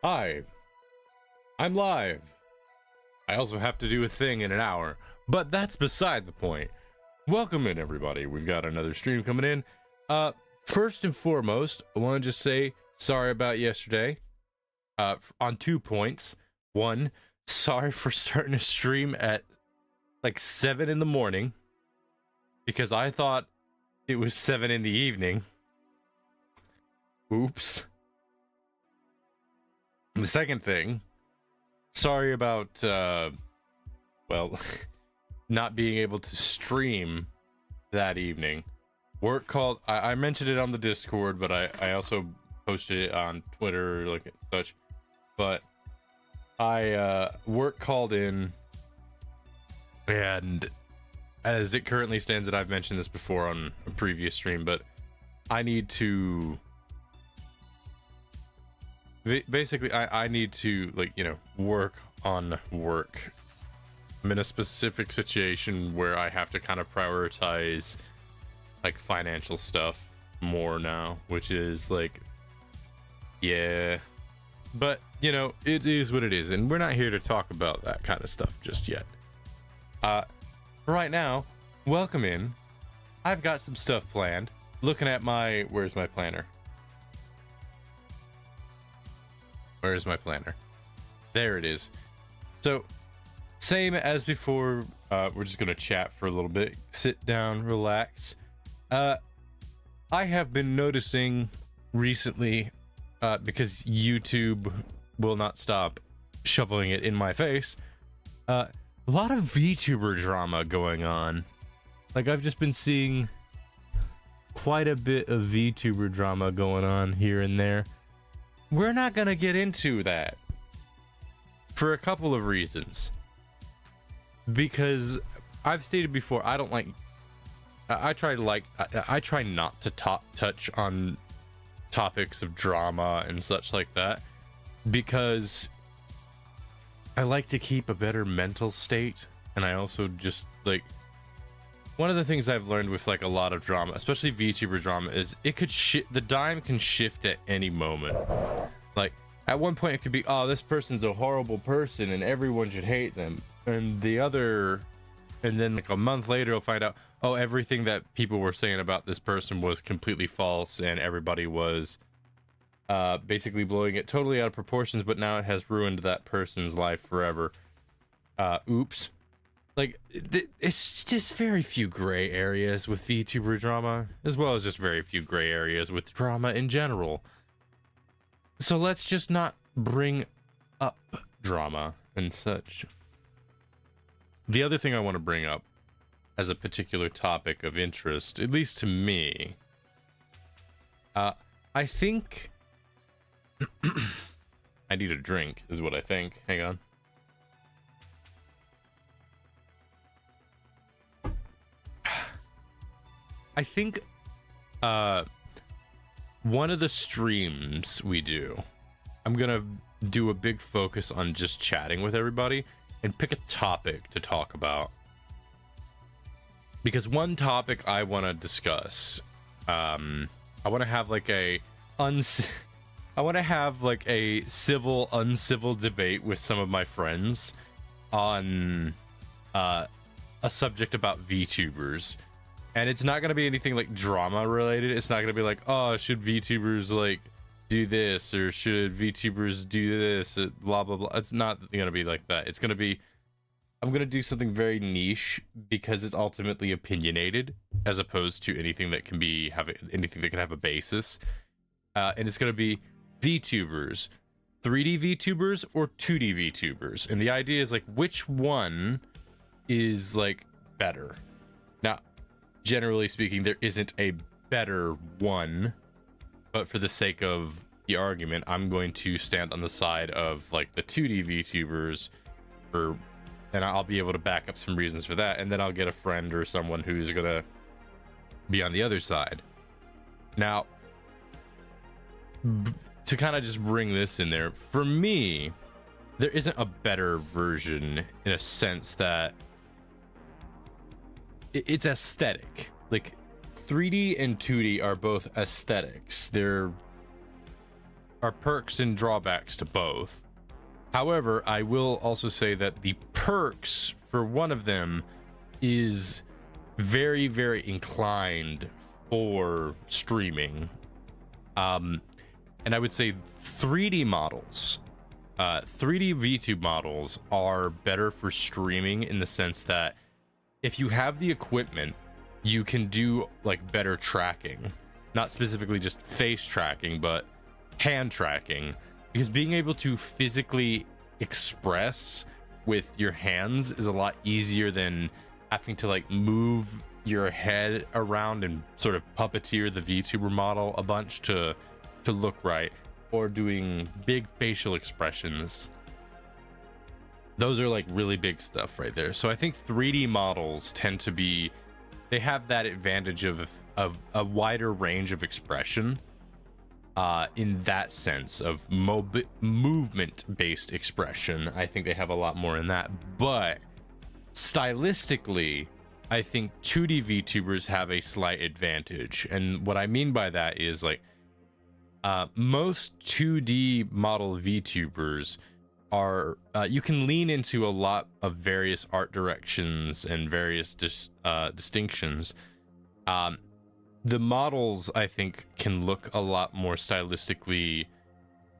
Hi, I'm live. I also have to do a thing in an hour, but that's beside the point. Welcome in, everybody. We've got another stream coming in. First and foremost, I want to just say sorry about yesterday. On 2 points. One, sorry for starting a stream at like 7 in the morning because I thought it was 7 in the evening. Oops. The second thing, sorry about, well, not being able to stream that evening. Work called, I mentioned it on the Discord, but I also posted it on Twitter, like such. But work called in, and as it currently stands, and I've mentioned this before on a previous stream, but I need to... Basically, I need to, like, you know, work on work. I'm in a specific situation where I have to kind of prioritize, like, financial stuff more now, which is, like, yeah. But, you know, it is what it is, and we're not here to talk about that kind of stuff just yet. Right now, welcome in. I've got some stuff planned. Looking at my... Where's my planner? Where's my planner? There it is. So, same as before, we're just gonna chat for a little bit. Sit down, relax. I have been noticing recently, because YouTube will not stop shoveling it in my face, a lot of VTuber drama going on. Like, I've just been seeing quite a bit of VTuber drama going on here and there. We're not gonna get into that for a couple of reasons. Because I've stated before, I don't like... I try not to touch on topics of drama and such like that, because I like to keep a better mental state, and I also just, like... One of the things I've learned with, like, a lot of drama, especially VTuber drama, is it could the dime can shift at any moment. Like, at one point it could be, oh, this person's a horrible person and everyone should hate them. And then like a month later you'll find out, oh, everything that people were saying about this person was completely false and everybody was basically blowing it totally out of proportions, but now it has ruined that person's life forever. Oops. Like, it's just very few gray areas with VTuber drama, as well as just very few gray areas with drama in general. So let's just not bring up drama and such. The other thing I want to bring up as a particular topic of interest, at least to me, I think... I need a drink, is what I think. Hang on. I think one of the streams we do, I'm gonna do a big focus on just chatting with everybody and pick a topic to talk about. Because one topic I want to discuss, I want to have like a civil, uncivil debate with some of my friends on a subject about VTubers. And it's not going to be anything like drama related. It's not going to be like, oh, should VTubers like do this, or should VTubers do this, blah, blah, blah. It's not going to be like that. It's going to be, I'm going to do something very niche because it's ultimately opinionated, as opposed to anything that can be, anything that can have a basis. And it's going to be VTubers, 3D VTubers or 2D VTubers. And the idea is like, which one is like better? Now, generally speaking, there isn't a better one, but for the sake of the argument, I'm going to stand on the side of like the 2D VTubers, and I'll be able to back up some reasons for that, and then I'll get a friend or someone who's gonna be on the other side. Now, to kind of just bring this in there, for me, there isn't a better version in a sense that it's aesthetic. Like, 3D and 2D are both aesthetics. They're are perks and drawbacks to both. However, I will also say that the perks for one of them is very, very inclined for streaming. And I would say 3D models, 3D VTube models are better for streaming in the sense that if you have the equipment, you can do like better tracking, not specifically just face tracking, but hand tracking, because being able to physically express with your hands is a lot easier than having to like move your head around and sort of puppeteer the VTuber model a bunch to look right, or doing big facial expressions. Those are like really big stuff right there. So I think 3D models tend to be, they have that advantage of a wider range of expression in that sense of movement based expression. I think they have a lot more in that, but stylistically I think 2D VTubers have a slight advantage. And what I mean by that is like most 2D model VTubers are you can lean into a lot of various art directions and various distinctions. The models I think can look a lot more stylistically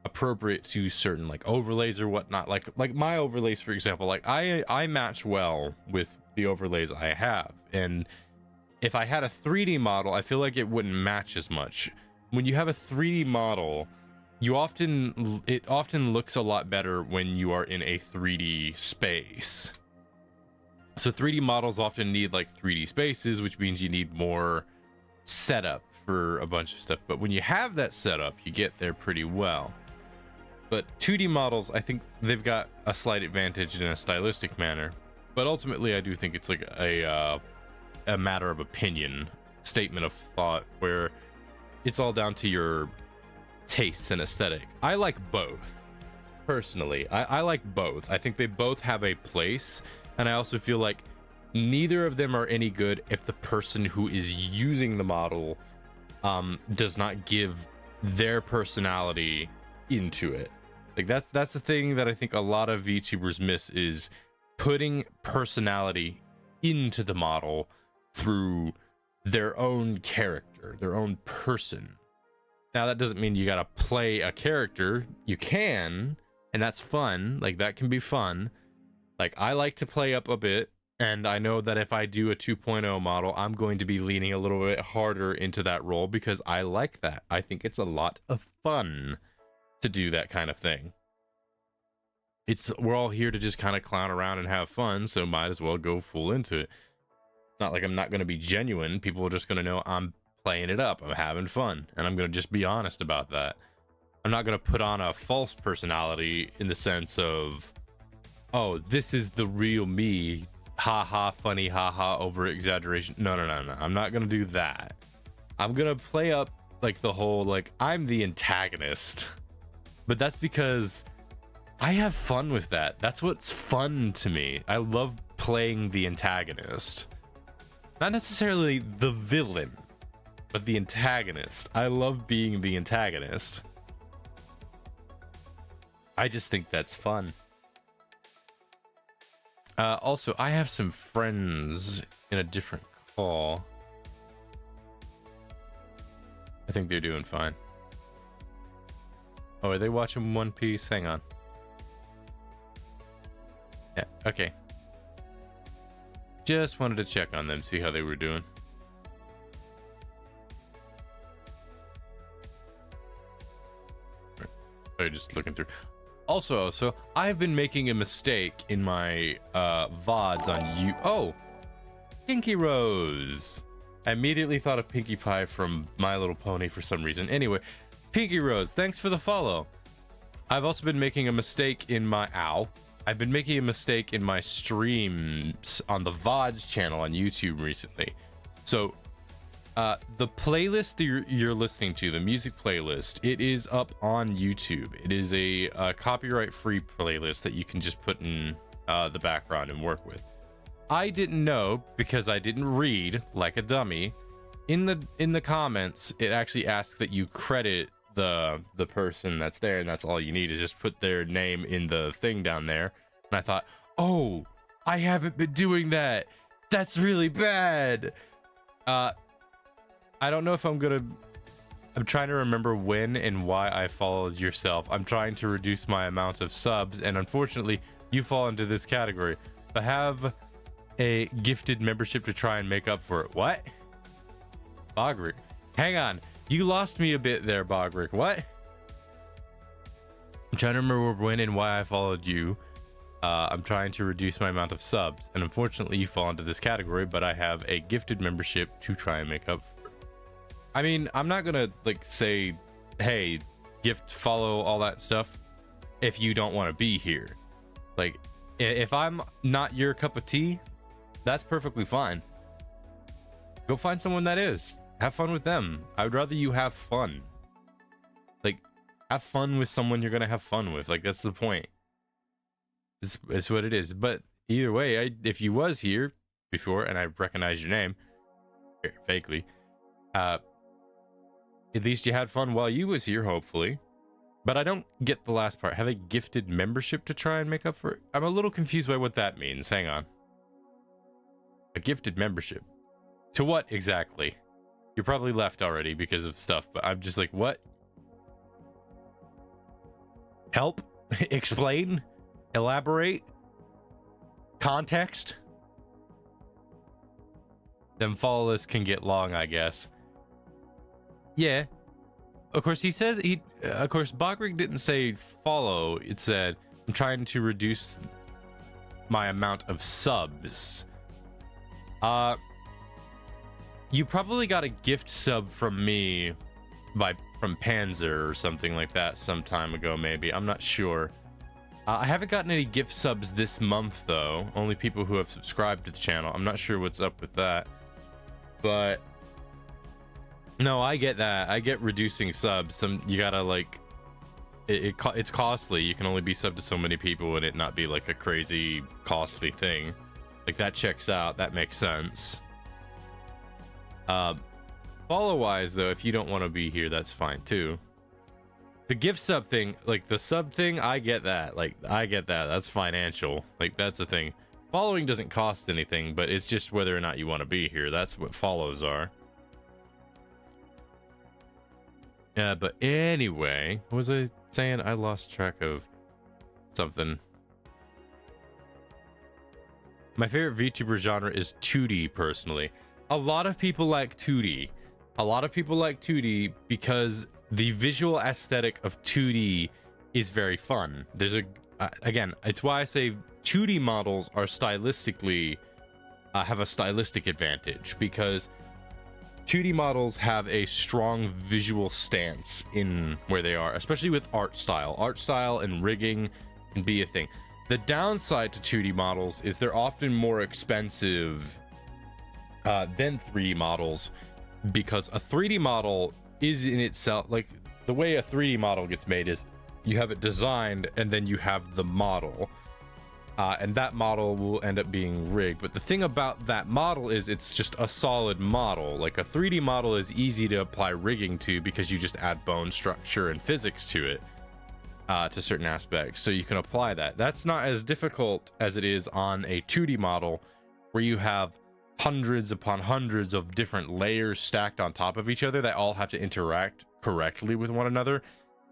appropriate to certain like overlays or whatnot. Like my overlays, for example, like I match well with the overlays I have, and if I had a 3D model, I feel like it wouldn't match as much. When you have a 3D model, it often looks a lot better when you are in a 3D space. So 3D models often need like 3D spaces, which means you need more setup for a bunch of stuff. But when you have that setup, you get there pretty well. But 2D models, I think they've got a slight advantage in a stylistic manner. But ultimately, I do think it's like a matter of opinion, statement of thought, where it's all down to your tastes and aesthetic. I like both. Personally, I like both. I think they both have a place, and I also feel like neither of them are any good if the person who is using the model does not give their personality into it. Like that's the thing that I think a lot of VTubers miss, is putting personality into the model through their own character, their own person. Now that doesn't mean you gotta play a character. You can, and that's fun. Like that can be fun. Like I like to play up a bit, and I know that if I do a 2.0 model, I'm going to be leaning a little bit harder into that role because I like that. I think it's a lot of fun to do that kind of thing. We're all here to just kind of clown around and have fun, so might as well go full into it. Not like I'm not going to be genuine. People are just going to know I'm playing it up, I'm having fun, and I'm going to just be honest about that. I'm not going to put on a false personality in the sense of, oh, this is the real me, haha, funny, haha, over exaggeration. No. I'm not going to do that. I'm going to play up like the whole, like, I'm the antagonist. But that's because I have fun with that. That's what's fun to me. I love playing the antagonist. Not necessarily the villain, but the antagonist. I love being the antagonist. I just think that's fun. Also, I have some friends in a different call. I think they're doing fine. Oh, are they watching One Piece? Hang on. Yeah, okay. Just wanted to check on them, see how they were doing. Oh, just looking through. Also, I've been making a mistake in my VODs on Oh! Pinky Rose! I immediately thought of Pinkie Pie from My Little Pony for some reason. Anyway, Pinky Rose, thanks for the follow. I've also been making a mistake in my... I've been making a mistake in my streams on the VODs channel on YouTube recently. So, the playlist that you're listening to, the music playlist, it is up on YouTube. It is a copyright-free playlist that you can just put in the background and work with. I didn't know, because I didn't read like a dummy. In the comments, it actually asks that you credit the person that's there, and that's all you need is just put their name in the thing down there. And I thought, oh, I haven't been doing that. That's really bad. I don't know if I'm trying to remember when and why I followed yourself. I'm trying to reduce my amount of subs, and unfortunately, you fall into this category. I have a gifted membership to try and make up for it. What? Bogrick. Hang on. You lost me a bit there, Bogrick. What? I'm trying to remember when and why I followed you. I'm trying to reduce my amount of subs, and unfortunately, you fall into this category, but I have a gifted membership to try and make up for it. I mean, I'm not gonna like say, hey, gift, follow, all that stuff if you don't want to be here. Like, if I'm not your cup of tea, that's perfectly fine. Go find someone that is. Have fun with them. I would rather you have fun. Like, have fun with someone you're gonna have fun with. Like, that's the point. It's what it is. But either way, if you was here before and I recognize your name vaguely, at least you had fun while you was here, hopefully. But I don't get the last part. Have a gifted membership to try and make up for it? I'm a little confused by what that means. Hang on. A gifted membership. To what exactly? You're probably left already because of stuff, but I'm just like, what? Help? Explain? Elaborate? Context? Them follow lists can get long, I guess. Yeah. Of course, he says of course, Bogrick didn't say follow. It said, I'm trying to reduce my amount of subs. You probably got a gift sub from me from Panzer or something like that some time ago, maybe. I'm not sure. I haven't gotten any gift subs this month, though. Only people who have subscribed to the channel. I'm not sure what's up with that. But no, I get that. I get reducing subs. You gotta, like, it's costly. You can only be subbed to so many people and it not be like a crazy costly thing. Like, that checks out. That makes sense. Follow wise, though, if you don't want to be here, that's fine too. The gift sub thing, like the sub thing, I get that. Like, I get that. That's financial. Like, that's a thing. Following doesn't cost anything, but it's just whether or not you want to be here. That's what follows are. Yeah, but anyway, what was I saying? I lost track of something. My favorite VTuber genre is 2D, personally. A lot of people like 2D. A lot of people like 2D because the visual aesthetic of 2D is very fun. There's again, it's why I say 2D models are stylistically have a stylistic advantage, because 2D models have a strong visual stance in where they are, especially with art style. Art style and rigging can be a thing. The downside to 2D models is they're often more expensive than 3D models, because a 3D model is in itself, like, the way a 3D model gets made is you have it designed and then you have the model, and that model will end up being rigged. But the thing about that model is it's just a solid model. Like, a 3D model is easy to apply rigging to because you just add bone structure and physics to it, to certain aspects, so you can apply that. That's not as difficult as it is on a 2D model, where you have hundreds upon hundreds of different layers stacked on top of each other that all have to interact correctly with one another,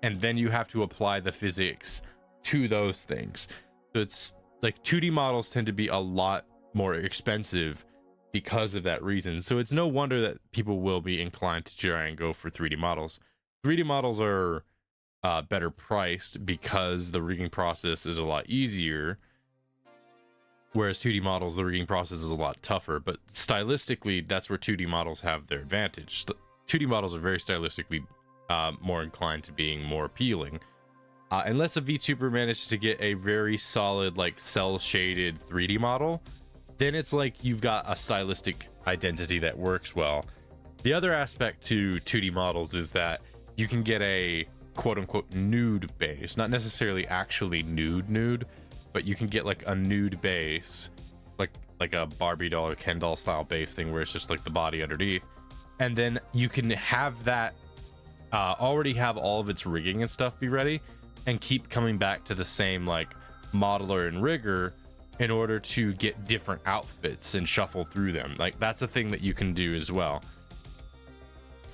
and then you have to apply the physics to those things. So it's like 2D models tend to be a lot more expensive because of that reason. So it's no wonder that people will be inclined to try and go for 3D models. 3D models are better priced because the rigging process is a lot easier, whereas 2D models, the rigging process is a lot tougher. But stylistically, that's where 2D models have their advantage. 2D models are very stylistically more inclined to being more appealing. Unless a VTuber manages to get a very solid, like, cell shaded 3D model, then it's like you've got a stylistic identity that works well. The other aspect to 2D models is that you can get a quote unquote nude base, not necessarily actually nude, but you can get like a nude base, like a Barbie doll or Ken doll style base thing, where it's just like the body underneath, and then you can have that already have all of its rigging and stuff be ready, and keep coming back to the same like modeler and rigger in order to get different outfits and shuffle through them. Like that's a thing that you can do as well.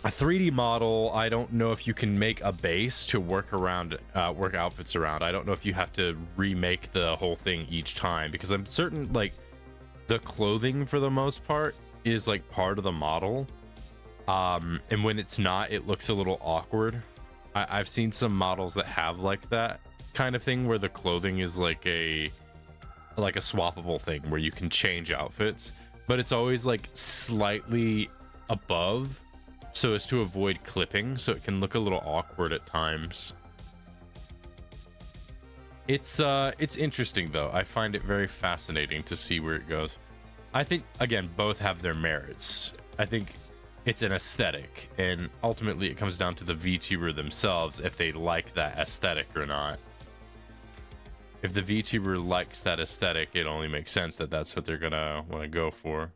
A 3D model, I don't know if you can make a base to work around, work outfits around. I don't know if you have to remake the whole thing each time, because I'm certain like the clothing for the most part is like part of the model. And when it's not, it looks a little awkward. I've seen some models that have like that kind of thing where the clothing is like a swappable thing where you can change outfits, but it's always like slightly above, so as to avoid clipping, so it can look a little awkward at times. It's interesting though. I find it very fascinating to see where it goes. I think again, both have their merits. I think it's an aesthetic, and ultimately it comes down to the VTuber themselves if they like that aesthetic or not. If the VTuber likes that aesthetic, it only makes sense that that's what they're gonna want to go for.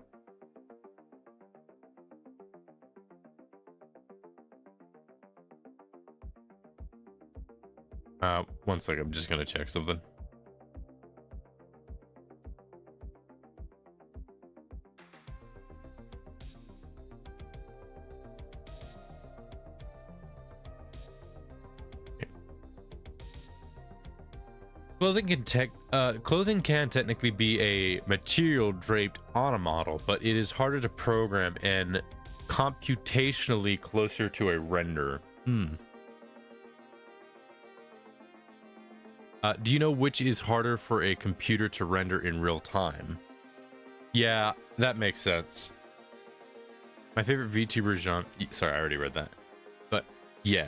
One second, I'm just gonna check something. Clothing can technically be a material draped on a model, but it is harder to program and computationally closer to a render. Do you know which is harder for a computer to render in real time? Yeah, that makes sense. My favorite VTuber genre... Sorry, I already read that. But yeah.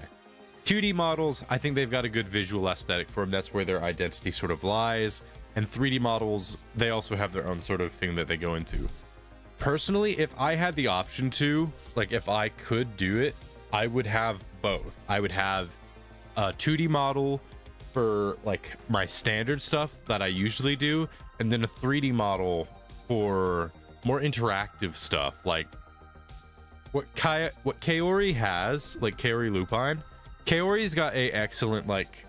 2D models, I think they've got a good visual aesthetic for them. That's where their identity sort of lies. And 3D models, they also have their own sort of thing that they go into. Personally, if I had the option to, like if I could do it, I would have both. I would have a 2D model for like my standard stuff that I usually do, and then a 3D model for more interactive stuff, like what Kaori has, like Kaori Lupine. Kaori's got a excellent like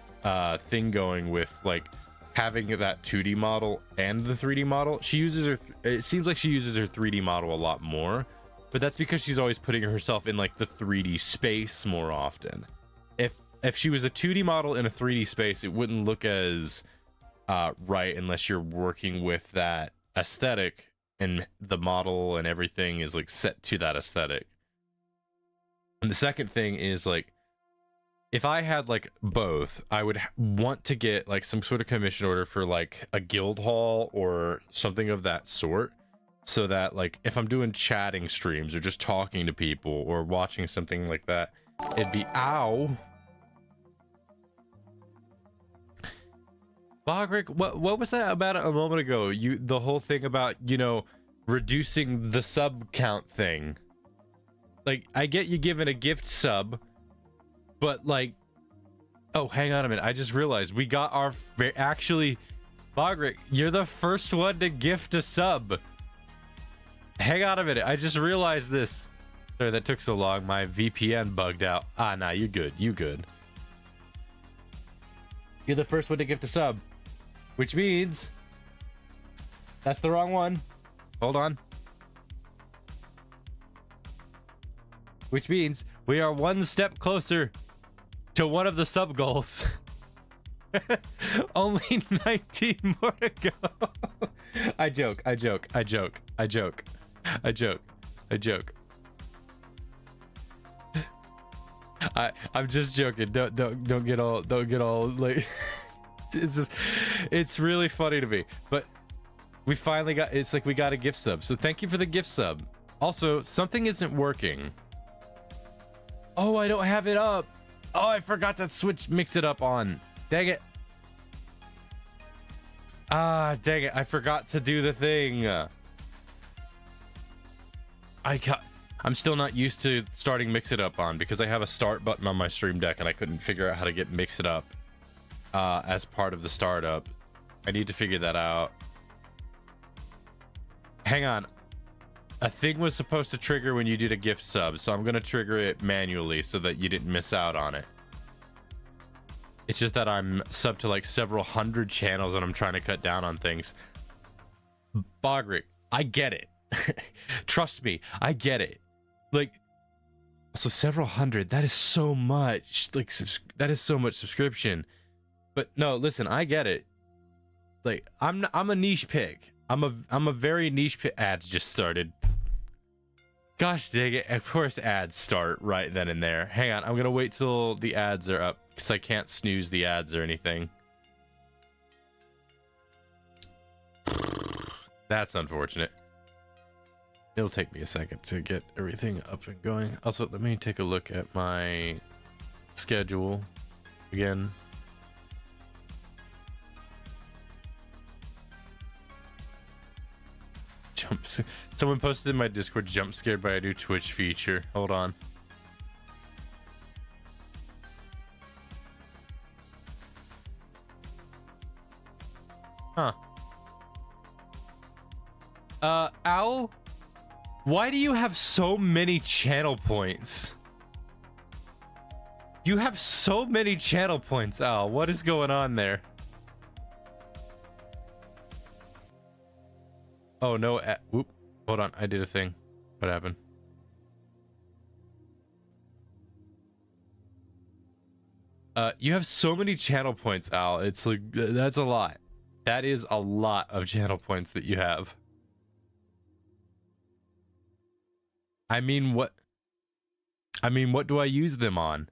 thing going with like having that 2D model and the 3D model. She uses her, it seems like she uses her 3D model a lot more, but that's because she's always putting herself in like the 3D space more often. If she was a 2D model in a 3D space, it wouldn't look as right unless you're working with that aesthetic and the model and everything is like set to that aesthetic. And the second thing is like, if I had like both, I would want to get like some sort of commission order for like a guild hall or something of that sort, so that like if I'm doing chatting streams or just talking to people or watching something like that, it'd be ow. Bogrick, what was that about a moment ago? The whole thing about, you know, reducing the sub count thing. Like, I get you giving a gift sub, but like, oh, hang on a minute. I just realized we got our, actually, Bogrick, you're the first one to gift a sub. Hang on a minute. I just realized this. Sorry, that took so long. My VPN bugged out. Ah, nah, you're good. You good. You're the first one to gift a sub, which means that's the wrong one. Hold on. Which means we are one step closer to one of the sub goals. Only 19 more to go. I joke. I'm just joking. Don't get all like it's really funny to me. But we finally got, it's like we got a gift sub. So thank you for the gift sub. Also, something isn't working. Oh, I don't have it up. Oh, I forgot to mix it up on. Dang it. Ah, dang it. I forgot to do the thing. I'm still not used to starting Mix It Up on, because I have a start button on my Stream Deck and I couldn't figure out how to get Mix It Up as part of the startup. I need to figure that out. Hang on. A thing was supposed to trigger when you did a gift sub, so I'm gonna trigger it manually so that you didn't miss out on it. It's just that I'm sub to like several hundred channels and I'm trying to cut down on things. Bogrick, I get it. Trust me, I get it. Like, so several hundred, that is so much. Like, that is so much subscription. But no, listen, I get it. Like, I'm a niche pick. I'm a very niche pick. Ads just started. Gosh dang it. Of course ads start right then and there. Hang on, I'm gonna wait till the ads are up because I can't snooze the ads or anything. That's unfortunate. It'll take me a second to get everything up and going. Also, let me take a look at my schedule again. Someone posted in my Discord, jump scared by a new Twitch feature. Hold on. Huh. Owl? Why do you have so many channel points? You have so many channel points, Owl. What is going on there? Oh no, whoop. Hold on, I did a thing. What happened? You have so many channel points, Al. It's like, that's a lot. That is a lot of channel points that you have. I mean, what do I use them on?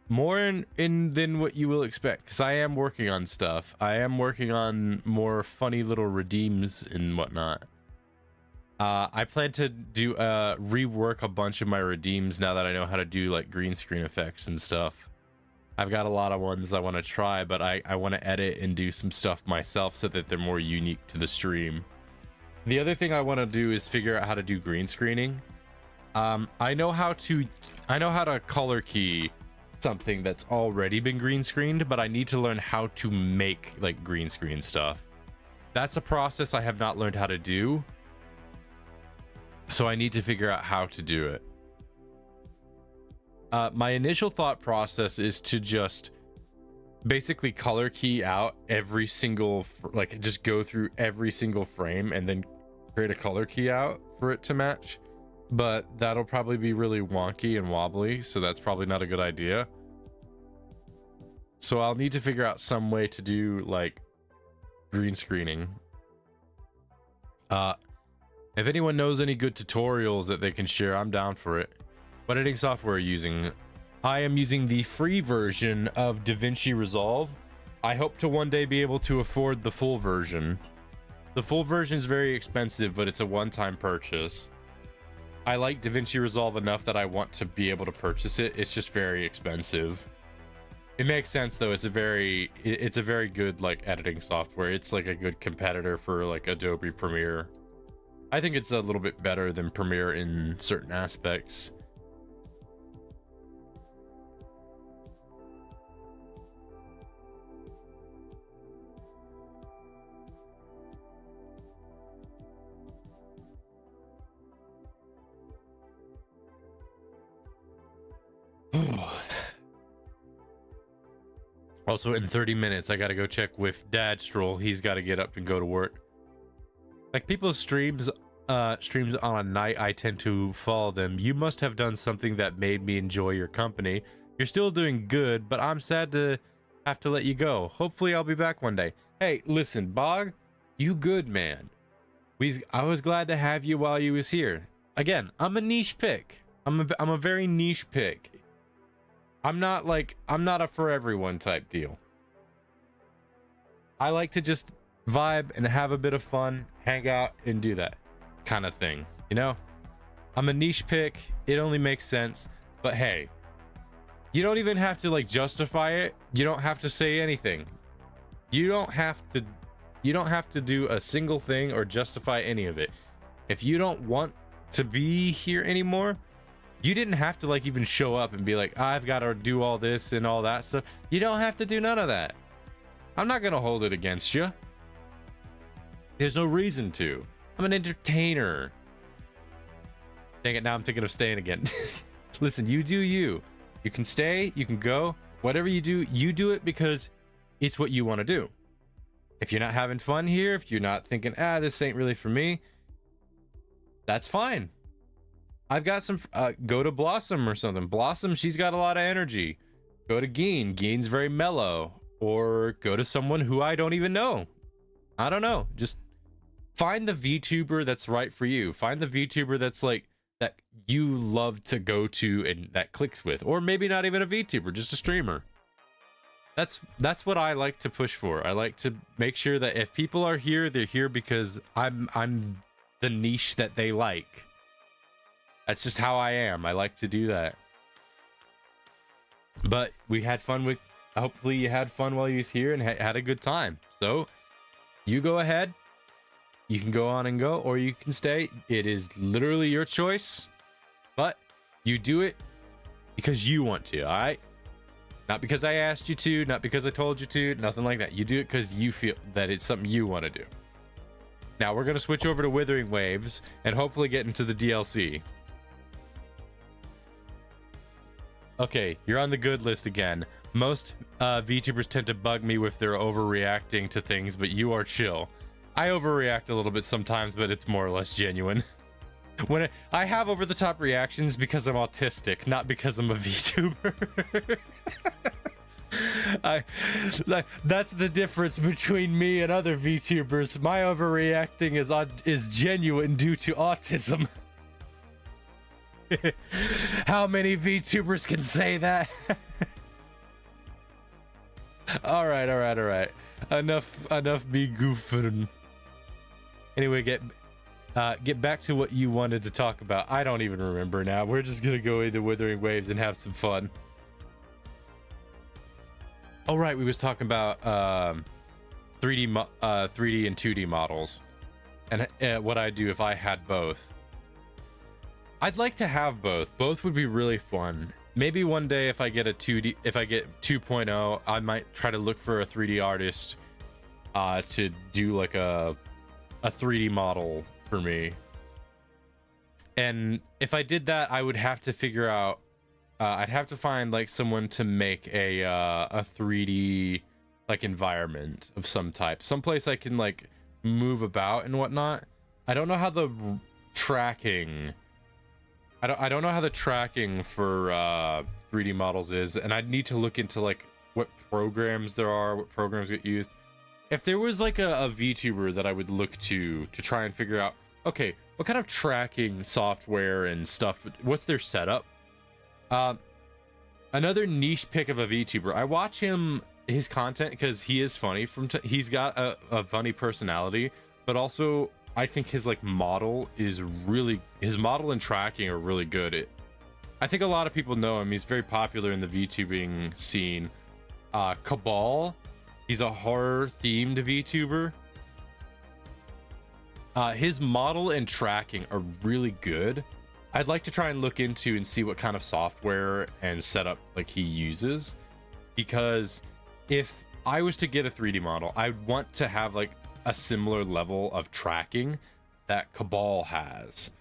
More in than what you will expect, because I am working on stuff. I am working on more funny little redeems and whatnot. I plan to do rework a bunch of my redeems now that I know how to do like green screen effects and stuff. I've got a lot of ones I want to try, but I want to edit and do some stuff myself so that they're more unique to the stream. The other thing I want to do is figure out how to do green screening. I know how to color key something that's already been green screened, but I need to learn how to make like green screen stuff. That's a process I have not learned how to do, so I need to figure out how to do it. My initial thought process is to just basically color key out every single, like just go through every single frame and then create a color key out for it to match. But that'll probably be really wonky and wobbly, so that's probably not a good idea. So I'll need to figure out some way to do like green screening. If anyone knows any good tutorials that they can share, I'm down for it. What editing software are you using? I am using the free version of DaVinci Resolve. I hope to one day be able to afford the full version. The full version is very expensive, but it's a one-time purchase. I like DaVinci Resolve enough that I want to be able to purchase it. It's just very expensive. It makes sense though. It's a very good like editing software. It's like a good competitor for like Adobe Premiere. I think it's a little bit better than Premiere in certain aspects. Also, in 30 minutes, I gotta go check with Dad Stroll. He's got to get up and go to work. Like, people's streams on a night, I tend to follow them. You must have done something that made me enjoy your company. You're still doing good, but I'm sad to have to let you go. Hopefully, I'll be back one day. Hey, listen, Bog, you good, man. I was glad to have you while you was here. Again, I'm a niche pick. I'm a very niche pick. I'm not a for everyone type deal. I like to just vibe and have a bit of fun, hang out and do that kind of thing, you know? I'm a niche pick. It only makes sense. But hey, you don't even have to like justify it. You don't have to say anything. You don't have to do a single thing or justify any of it. If you don't want to be here anymore, you didn't have to like even show up and be like, I've got to do all this and all that stuff. You don't have to do none of that. I'm not going to hold it against you. There's no reason to. I'm an entertainer. Dang it, now I'm thinking of staying again. Listen, you do you. You can stay, you can go. Whatever you do it because it's what you want to do. If you're not having fun here, if you're not thinking, this ain't really for me, that's fine. I've got some, go to Blossom or something. Blossom, she's got a lot of energy. Go to Geen. Geen's very mellow. Or go to someone who I don't even know. I don't know. Just find the VTuber that's right for you. Find the VTuber that's like, that you love to go to and that clicks with. Or maybe not even a VTuber, just a streamer. That's what I like to push for. I like to make sure that if people are here, they're here because I'm the niche that they like. That's just how I am. I like to do that. But we had fun with, hopefully you had fun while you was here and had a good time. So you go ahead. You can go on and go, or you can stay. It is literally your choice, but you do it because you want to, all right? Not because I asked you to, not because I told you to, nothing like that. You do it because you feel that it's something you want to do. Now we're going to switch over to Withering Waves and hopefully get into the DLC. Okay, you're on the good list again. Most VTubers tend to bug me with their overreacting to things, but you are chill. I overreact a little bit sometimes, but it's more or less genuine. When I have over-the-top reactions because I'm autistic, not because I'm a VTuber. That's the difference between me and other VTubers. My overreacting is genuine due to autism. How many VTubers can say that? all right. Enough me goofing. Anyway, get back to what you wanted to talk about. I don't even remember now. We're just gonna go into Withering Waves and have some fun. Oh right, we was talking about 3D and 2D models, and what I'd do if I had both. I'd like to have both. Both would be really fun. Maybe one day if I get a 2D, if I get 2.0, I might try to look for a 3D artist to do like a 3D model for me. And if I did that, I would have to figure out, I'd have to find like someone to make a 3D like environment of some type, someplace I can like move about and whatnot. I don't know how the tracking, I don't know how the tracking for 3D models is, and I'd need to look into like what programs there are, what programs get used. If there was like a VTuber that I would look to try and figure out, okay, what kind of tracking software and stuff, what's their setup? Another niche pick of a VTuber. I watch his content because he is funny. He's got a funny personality, but also I think his like model is really, his model and tracking are really good. I think a lot of people know him. He's very popular in the VTubing scene. Cabal. He's a horror themed VTuber. His model and tracking are really good. I'd like to try and look into and see what kind of software and setup like he uses, because if I was to get a 3D model, I'd want to have like a similar level of tracking that Cabal has.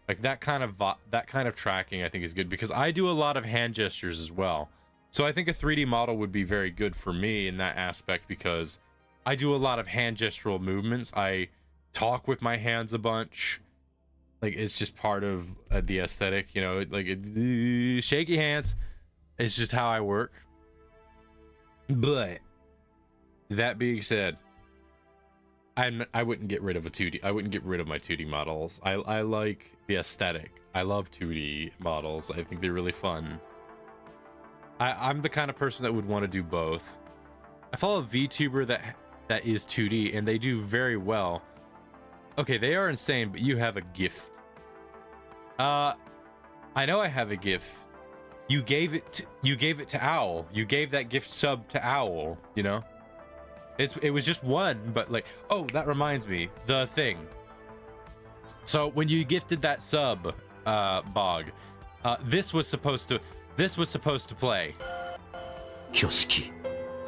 Like that kind of tracking I think is good, because I do a lot of hand gestures as well. So I think a 3D model would be very good for me in that aspect, because I do a lot of hand gestural movements. I talk with my hands a bunch. Like it's just part of the aesthetic, you know, like shaky hands. It's just how I work. But that being said, I wouldn't get rid of a 2D. I wouldn't get rid of my 2D models. I like the aesthetic. I love 2D models. I think they're really fun. I'm the kind of person that would want to do both. I follow a VTuber that is 2D and they do very well. Okay, they are insane, but you have a gift. I know I have a gift. You gave it to Owl. You gave that gift sub to Owl, you know? It was just one, but like, oh, that reminds me, the thing. So when you gifted that sub, Bog, this was supposed to play. Kyoshiki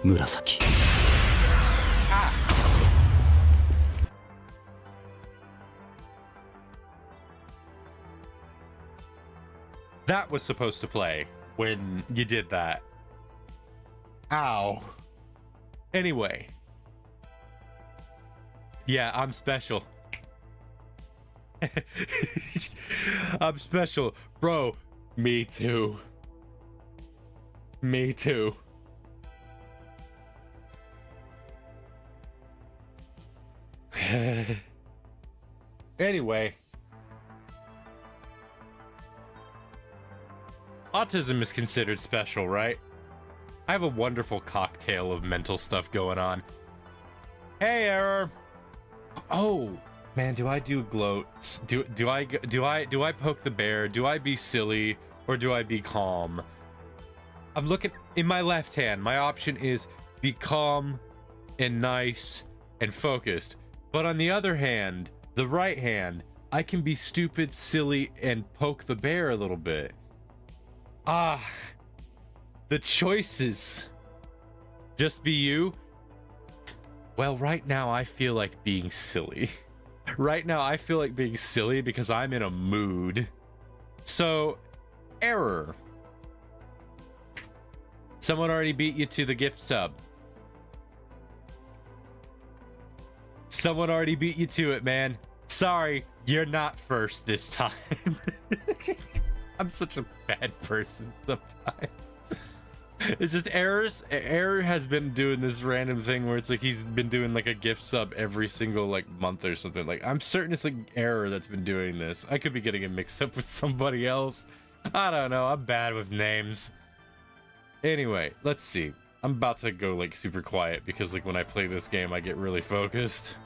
Murasaki. That was supposed to play when you did that. Ow. Anyway. Yeah, I'm special. I'm special. Bro, me too. Me too. Anyway. Autism is considered special, right? I have a wonderful cocktail of mental stuff going on. Hey, Error. Oh, man, do I do gloats? Do I poke the bear? Do I be silly or do I be calm? I'm looking in my left hand. My option is be calm and nice and focused. But on the other hand, the right hand, I can be stupid, silly, and poke the bear a little bit. Ah, the choices. Just be you? Well, right now I feel like being silly. Right now I feel like being silly because I'm in a mood. So, Error. Someone already beat you to the gift sub. Someone already beat you to it, man. Sorry, you're not first this time. I'm such a bad person sometimes. It's just Error has been doing this random thing where it's like he's been doing like a gift sub every single like month or something. Like I'm certain it's like Error that's been doing this. I could be getting it mixed up with somebody else. I don't know. I'm bad with names. Anyway, let's see. I'm about to go like super quiet because like when I play this game I get really focused.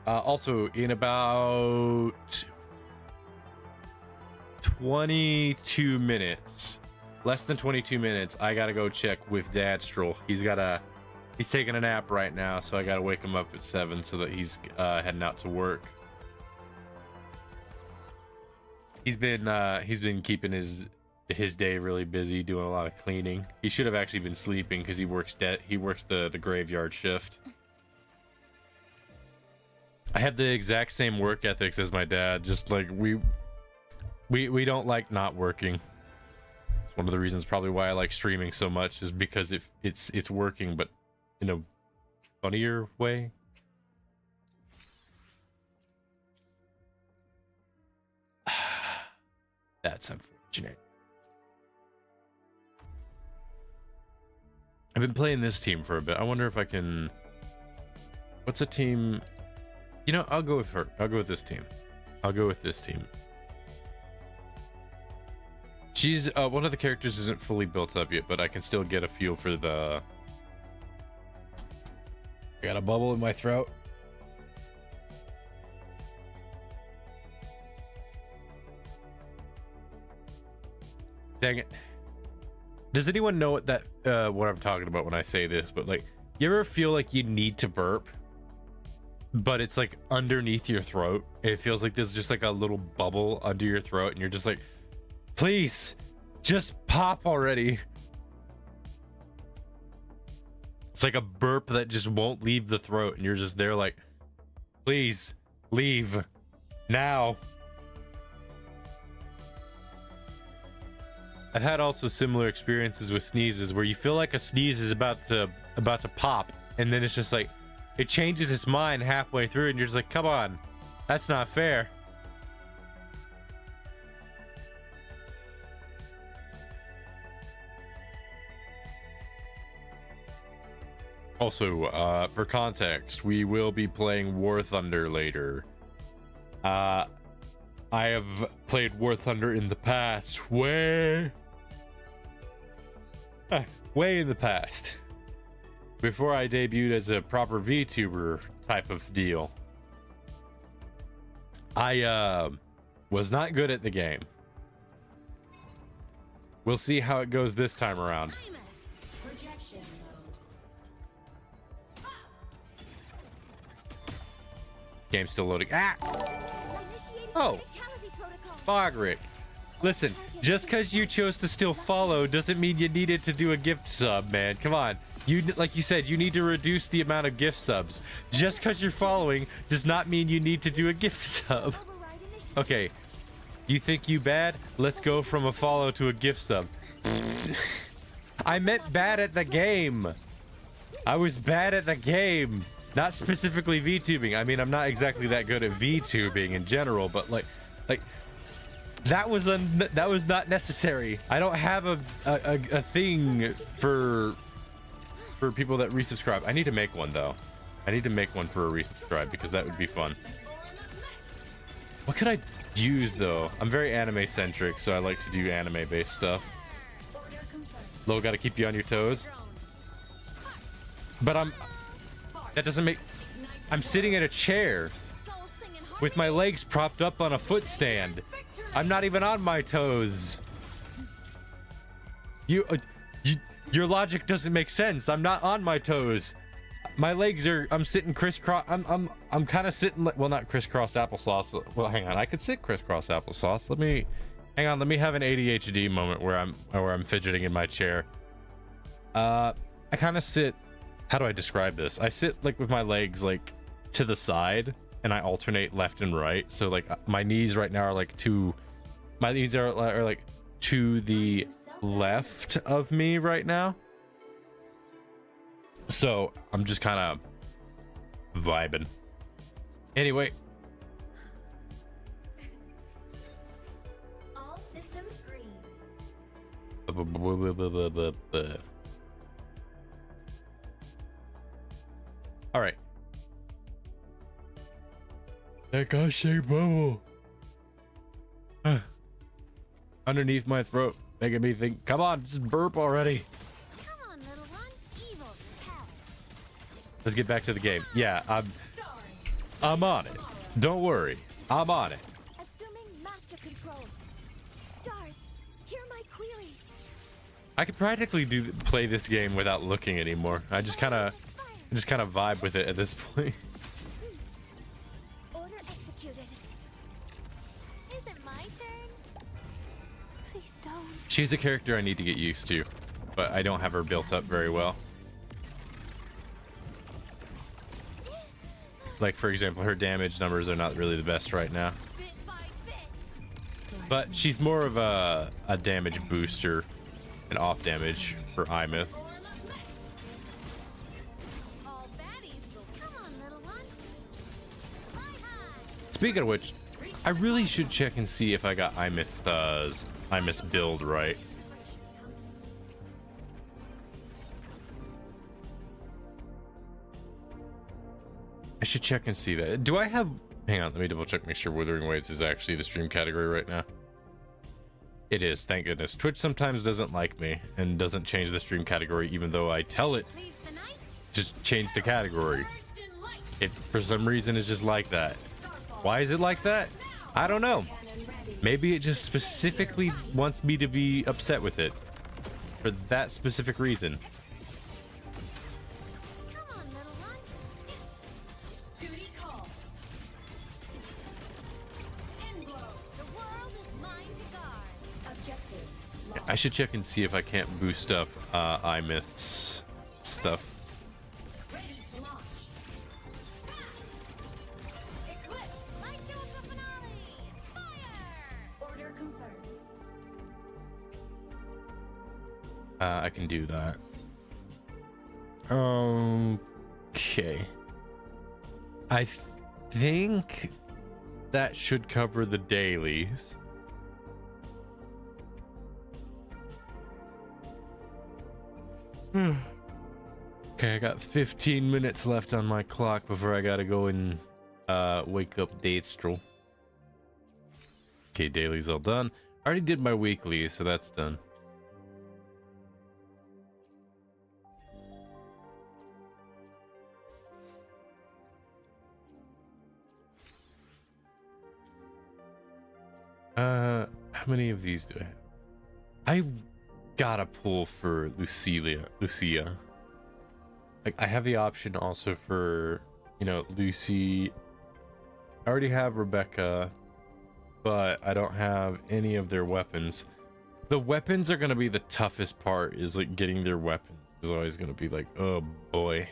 Also in about 22 minutes, less than 22 minutes, I gotta go check with Dad Stroll. He's taking a nap right now, so I gotta wake him up at 7 so that he's heading out to work. He's been keeping his day really busy doing a lot of cleaning. He should have actually been sleeping because he works the graveyard shift. I have the exact same work ethics as my dad. Just like we don't like not working. It's one of the reasons probably why I like streaming so much, is because it's working, but in a funnier way. That's unfortunate. I've been playing this team for a bit. I wonder if I can... What's a team... You know, I'll go with her. I'll go with this team. I'll go with this team. She's... one of the characters isn't fully built up yet, but I can still get a feel for the... I got a bubble in my throat. Dang it. Does anyone know what that what I'm talking about when I say this? But like, you ever feel like you need to burp, but it's like underneath your throat? It feels like there's just like a little bubble under your throat, and you're just like, please, just pop already. It's like a burp that just won't leave the throat, and you're just there like, please leave now. I've had also similar experiences with sneezes where you feel like a sneeze is about to pop, and then it's just like it changes its mind halfway through, and you're just like, come on, that's not fair. Also, for context, we will be playing War Thunder later. I have played War Thunder in the past, way in the past, before I debuted as a proper VTuber type of deal. I was not good at the game. We'll see how it goes this time around. Game's still loading. Ah! Oh, Bogrick. Listen, just because you chose to still follow doesn't mean you needed to do a gift sub, man. Come on. You, like you said, you need to reduce the amount of gift subs. Just because you're following does not mean you need to do a gift sub. Okay, You think you bad? Let's go from a follow to a gift sub. I meant bad at the game. I was bad at the game. Not specifically VTubing. I mean, I'm not exactly that good at VTubing in general, but like that was not necessary. I don't have a thing for people that resubscribe. I need to make one though. I need to make one for a resubscribe because that would be fun. What could I use though? I'm very anime centric, so I like to do anime based stuff. Lil, gotta keep you on your toes. But that doesn't make, I'm sitting in a chair with my legs propped up on a foot stand. I'm not even on my toes. Your logic doesn't make sense. I'm not on my toes. My legs are, I'm sitting crisscross. I'm kind of sitting, well, not crisscross applesauce. Well, hang on. I could sit crisscross applesauce. Hang on. Let me have an ADHD moment where I'm fidgeting in my chair. I kind of sit, how do I describe this? I sit like with my legs like to the side and I alternate left and right. So like my knees right now are like my knees are like to the left of me right now. So I'm just kind of vibing. Anyway. All systems green. All right. That gosh shake bubble. Underneath my throat, making me think, come on, just burp already. Let's get back to the game. Yeah, I'm on it. Don't worry. I'm on it. Assuming master control. Stars, hear my queries. I could practically play this game without looking anymore. I just kind of vibe with it at this point. Order executed. Is it my turn? Please don't. She's a character I need to get used to, but I don't have her built up very well. Like, for example, her damage numbers are not really the best right now. But she's more of a damage booster and off damage for Imith. Speaking of which, I really should check and see if I got Imith's build right. I should check and see that. Do I have... Hang on, let me double check, make sure Withering Waves is actually the stream category right now. It is, thank goodness. Twitch sometimes doesn't like me and doesn't change the stream category even though I tell it just change the category. It, for some reason, is just like that. Why is it like that? I don't know. Maybe it just specifically wants me to be upset with it for that specific reason. I should check and see if I can't boost up Imith's stuff. I can do that. Okay. I think that should cover the dailies. Okay, I got 15 minutes left on my clock before I gotta go and wake up Daystro. Okay, daily's all done. I already did my weekly, so that's done. How many of these do I have? I gotta pull for Lucia. Like, I have the option also for, you know, Lucy. I already have Rebecca, but I don't have any of their weapons. The weapons are gonna be the toughest part, is like getting their weapons is always gonna be like, oh boy.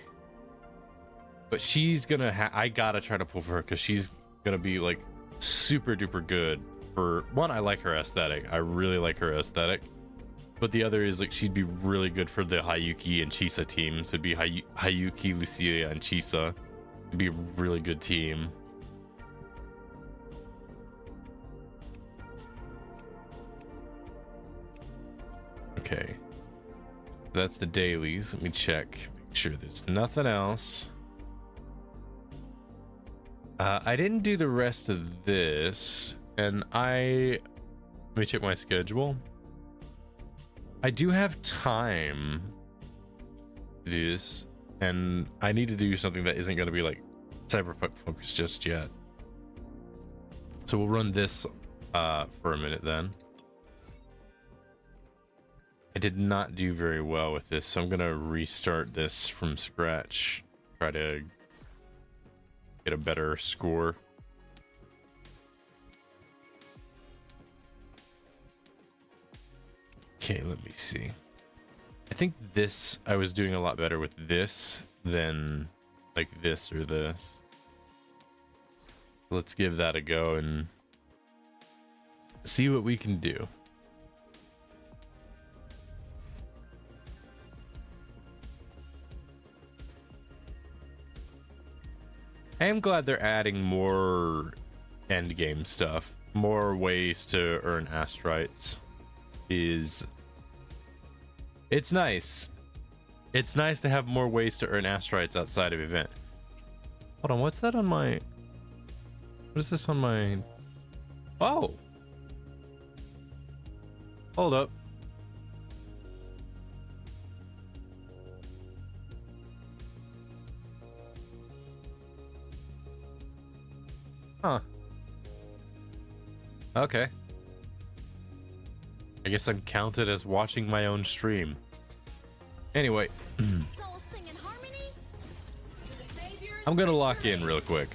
But she's gonna I gotta try to pull for her because she's gonna be like super duper good for one. I like her aesthetic. I really like her aesthetic. But the other is like she'd be really good for the Hayuki and Chisa teams. It'd be Hayuki, Lucia, and Chisa. It'd be a really good team. Okay. That's the dailies. Let me check. Make sure there's nothing else. I didn't do the rest of this, and let me check my schedule. I do have time to do this, and I need to do something that isn't going to be like cyberpunk focused just yet. So we'll run this for a minute then. I did not do very well with this, so I'm going to restart this from scratch. Try to get a better score. Okay, let me see. I think this, I was doing a lot better with this than like this or this. Let's give that a go and see what we can do. I am glad they're adding more end game stuff, more ways to earn astrites. It's nice. It's nice to have more ways to earn astrites outside of event. Hold on, what's that on my... What is this on my... Oh! Hold up. Huh. Okay. I guess I'm counted as watching my own stream. Anyway. I'm gonna lock in real quick.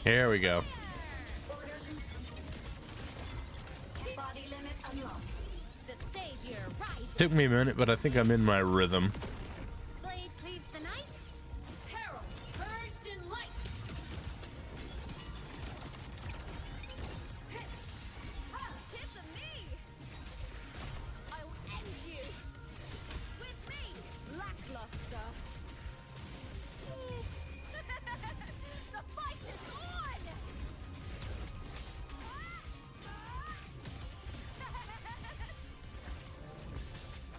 Here we go. Took me a minute, but I think I'm in my rhythm. Blade cleaves the night. Peril purged in light. Hit the knee. I'll end you. With me, lackluster. The fight is on.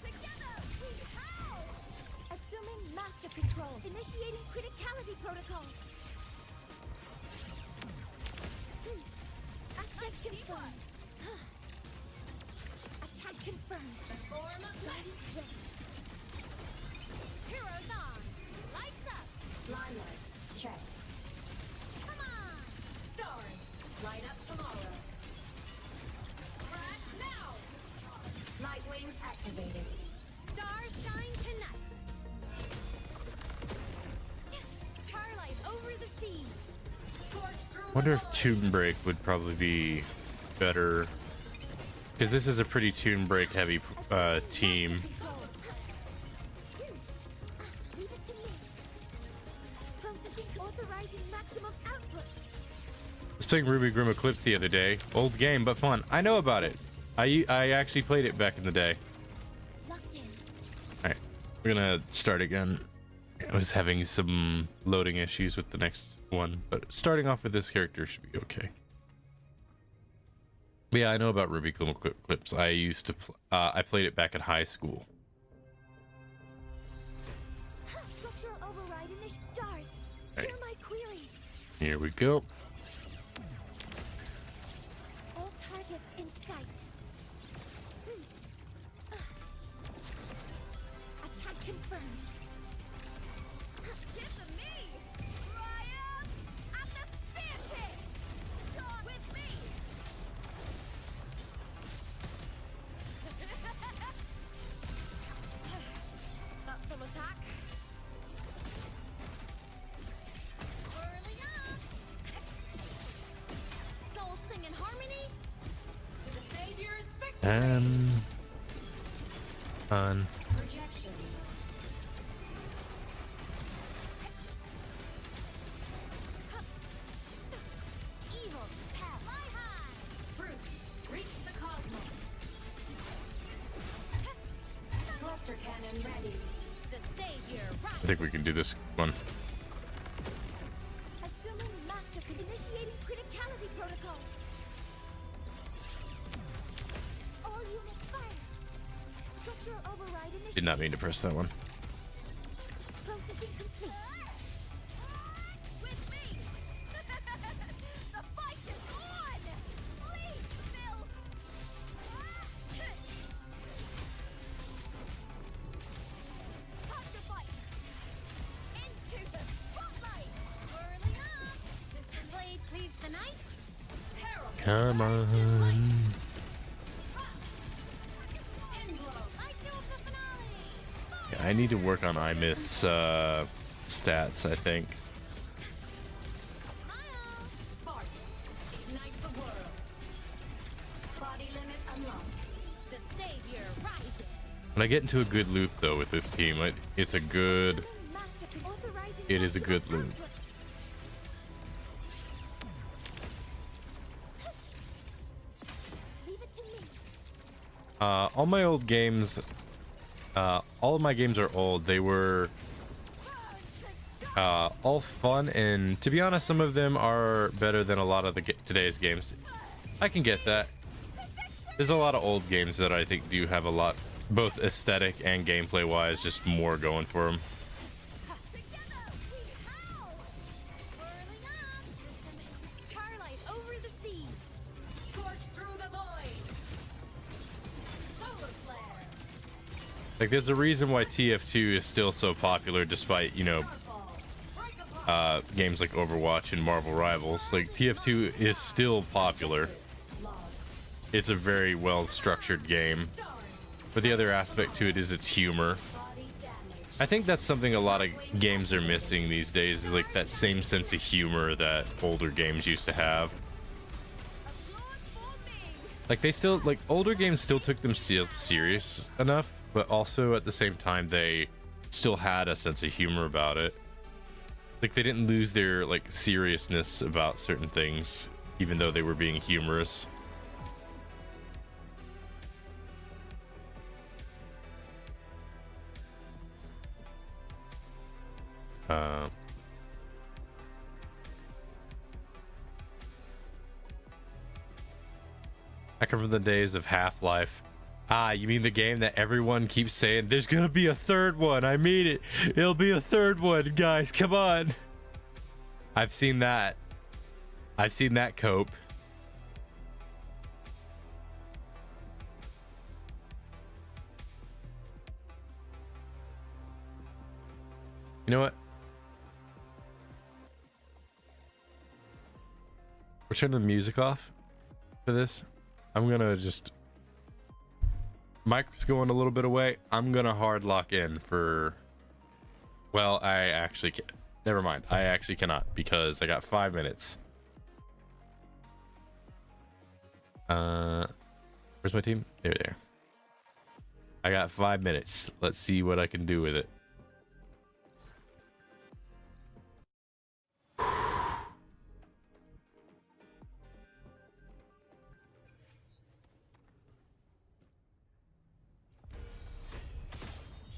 Together we howl. Assuming master control. Initiating criticality protocol. Access confirmed. Attack confirmed. Form of light. Heroes on. Lights up. Limelights checked. Come on. Stars. Light up tomorrow. Crash now. Light wings activated. Stars shine tonight. Starlight over the seas. Wonder if Toon Break would probably be better, because this is a pretty Toon Break heavy team. Leave it to me. Processing authorizing maximum output. I was playing Ruby Grim Eclipse the other day. Old game, but fun. I know about it. I actually played it back in the day. Locked in. Alright, we're gonna start again. I was having some loading issues with the next one, but starting off with this character should be okay. But yeah, I know about Ruby Grim Eclipse. I used to I played it back at high school. Here we go. All targets in sight. Attack confirmed. Get to me! Ryan! At the theater! Gone with me! That's some attack. Whirling up! Souls sing in harmony. To the Savior's victory! Fun. Projection. Evil path. Fly high. Truth. Reach the cosmos. Cluster cannon ready. The Savior I rises. think we can do this one. Assuming master initiating criticality protocol. All units fire. Structural override initiated. Did not mean to press that one. Processing complete. With me. The fight is on. Please, Phil. Time to fight. Into the spotlight. Whirling up. System blade cleaves the night. Peril. Come on. Inflow. Light to the finale. Yeah, I need to work on iMyth's stats, I think. Smile. Sparks. Ignite the world. Body limit unlocked. The Savior rises. When I get into a good loop though with this team, it's a good. It is a good loop. Leave it to me. All my old games, all of my games are old. They were all fun, and to be honest, some of them are better than a lot of today's games. I can get that. There's a lot of old games that I think do have a lot, both aesthetic and gameplay wise, just more going for them. Together we howl. Whirling up. System into starlight over the seas. Scorch through the void. Solar flare. Like, there's a reason why TF2 is still so popular, despite, you know, Starfall. Break apart. games like Overwatch and Marvel Rivals. Like, TF2 is still popular. Logged. It's a very well-structured game. Stars. But the other aspect to it is its humor. Body damage. I think that's something a lot of games are missing these days, is like that same sense of humor that older games used to have. Applaud for me. Like, they still, like, older games still took themselves serious enough, but also at the same time they still had a sense of humor about it. Like, they didn't lose their, like, seriousness about certain things, even though they were being humorous. Back from the days of Half-Life. Ah, you mean the game that everyone keeps saying, there's gonna be a third one, I mean it. It'll be a third one, guys, come on. I've seen that. I've seen that cope. You know what? We're turning the music off for this. I'm gonna just... Mic's going a little bit away. I'm gonna hard lock in for... Well, I actually can't. Never mind. I actually cannot because I got 5 minutes. Where's my team? There. I got 5 minutes. Let's see what I can do with it.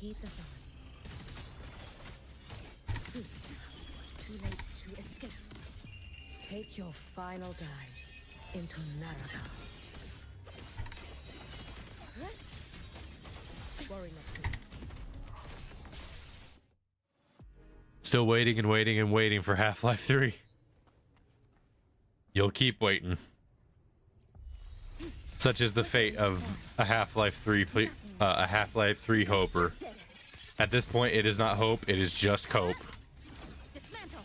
Heat the sun. Too late to escape. Take your final dive into Naraka. Worry not to. Still waiting and waiting and waiting for Half-Life 3. You'll keep waiting. Such is the fate of a Half-Life 3 a Half-Life 3 Hoper. At this point, it is not hope, it is just cope. Dismantle.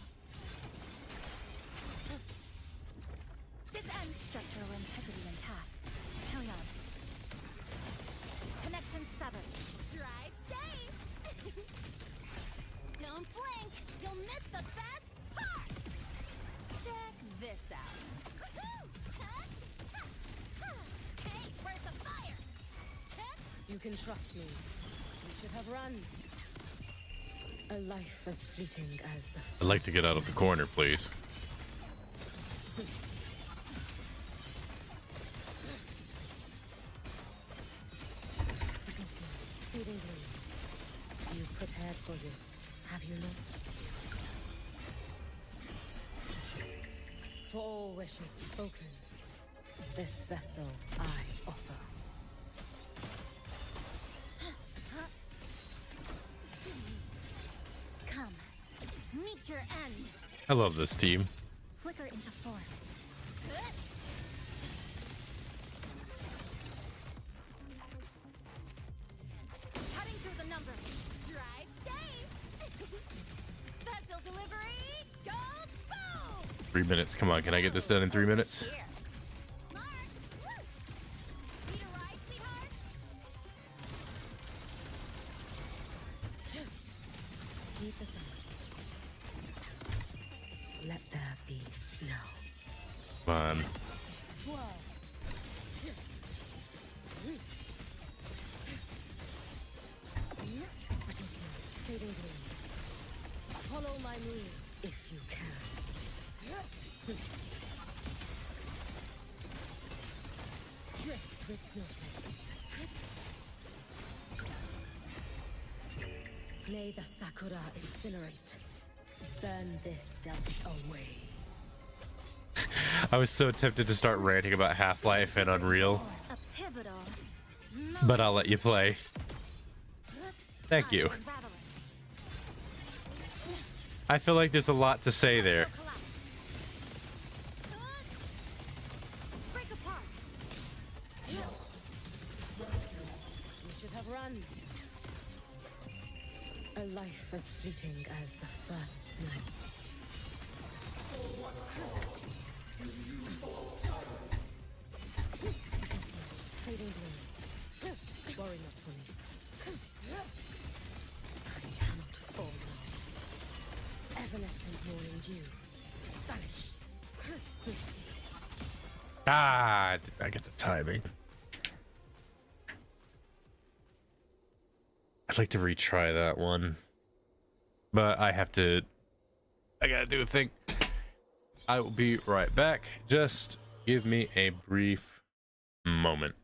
This end structural integrity intact. Carry on. Connection severed. Drive safe. Don't blink. You'll miss the best part. Check this out. Hey, where's the fire? You can trust me. You should have run. A life as fleeting as the I'd like to get out of the corner, please. fading blue. You've prepared for this, have you not? For all wishes spoken, this vessel I offer. Come. Meet your end. I love this team. Flicker into form. Cutting through the numbers. Drive safe. Special delivery. Go boom. 3 minutes. Come on, can I get this done in 3 minutes? Here. Marked. Need a ride, sweetheart? Keep this up. Let there be snow. Come on. Swirl. Fading blue. Follow my moves if you can. Drift with snowflakes. May the sakura incinerate. Burn this self away. I was so tempted to start ranting about Half-Life and Unreal, A pivotal. but I'll let you play. Thank you. Unraveling. I feel like there's a lot to say there. Collapse. Break apart. You should have run. A life as fleeting as the first snow. Fading blue. Worry not for me. I cannot fall now. Evanescent morning dew. Vanish. Ah, did I get the timing? I'd like to retry that one, but I gotta do a thing. I will be right back. Just give me a brief moment.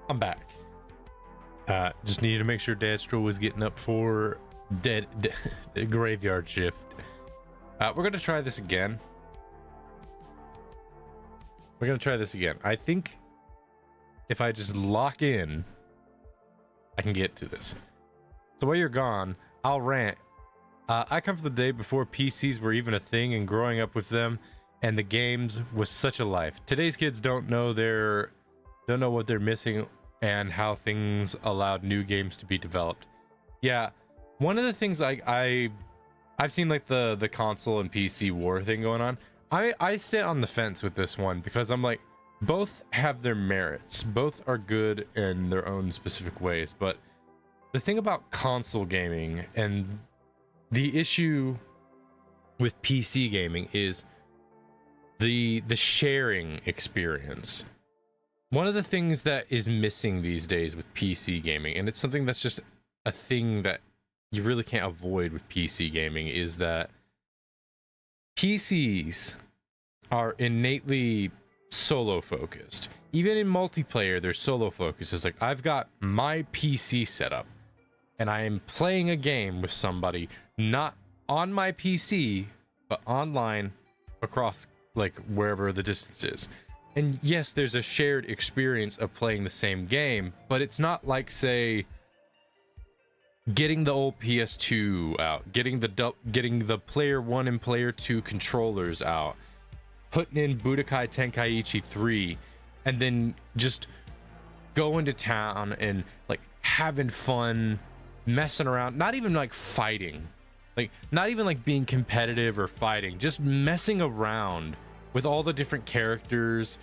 I'm back. Just needed to make sure Dadstro was getting up for graveyard shift. We're gonna try this again. I think if I just lock in, I can get to this. So while you're gone, I'll rant. I come from the day before PCs were even a thing, and growing up with them and the games was such a life. Today's kids don't know what they're missing and how things allowed new games to be developed. Yeah, one of the things I've seen, like the console and PC war thing going on. I sit on the fence with this one because I'm like, both have their merits, both are good in their own specific ways, but the thing about console gaming and the issue with PC gaming is the sharing experience. One of the things that is missing these days with PC gaming, and it's something that's just a thing that you really can't avoid with PC gaming, is that PCs are innately solo focused. Even in multiplayer, they're solo focused. It's like, I've got my PC set up and I am playing a game with somebody, not on my PC, but online across like wherever the distance is. And yes, there's a shared experience of playing the same game, but it's not like, say, getting the old PS2 out, getting the Player 1 and Player 2 controllers out, putting in Budokai Tenkaichi 3, and then just going to town and like having fun, messing around, not even like fighting, like not even like being competitive or fighting, just messing around with all the different characters,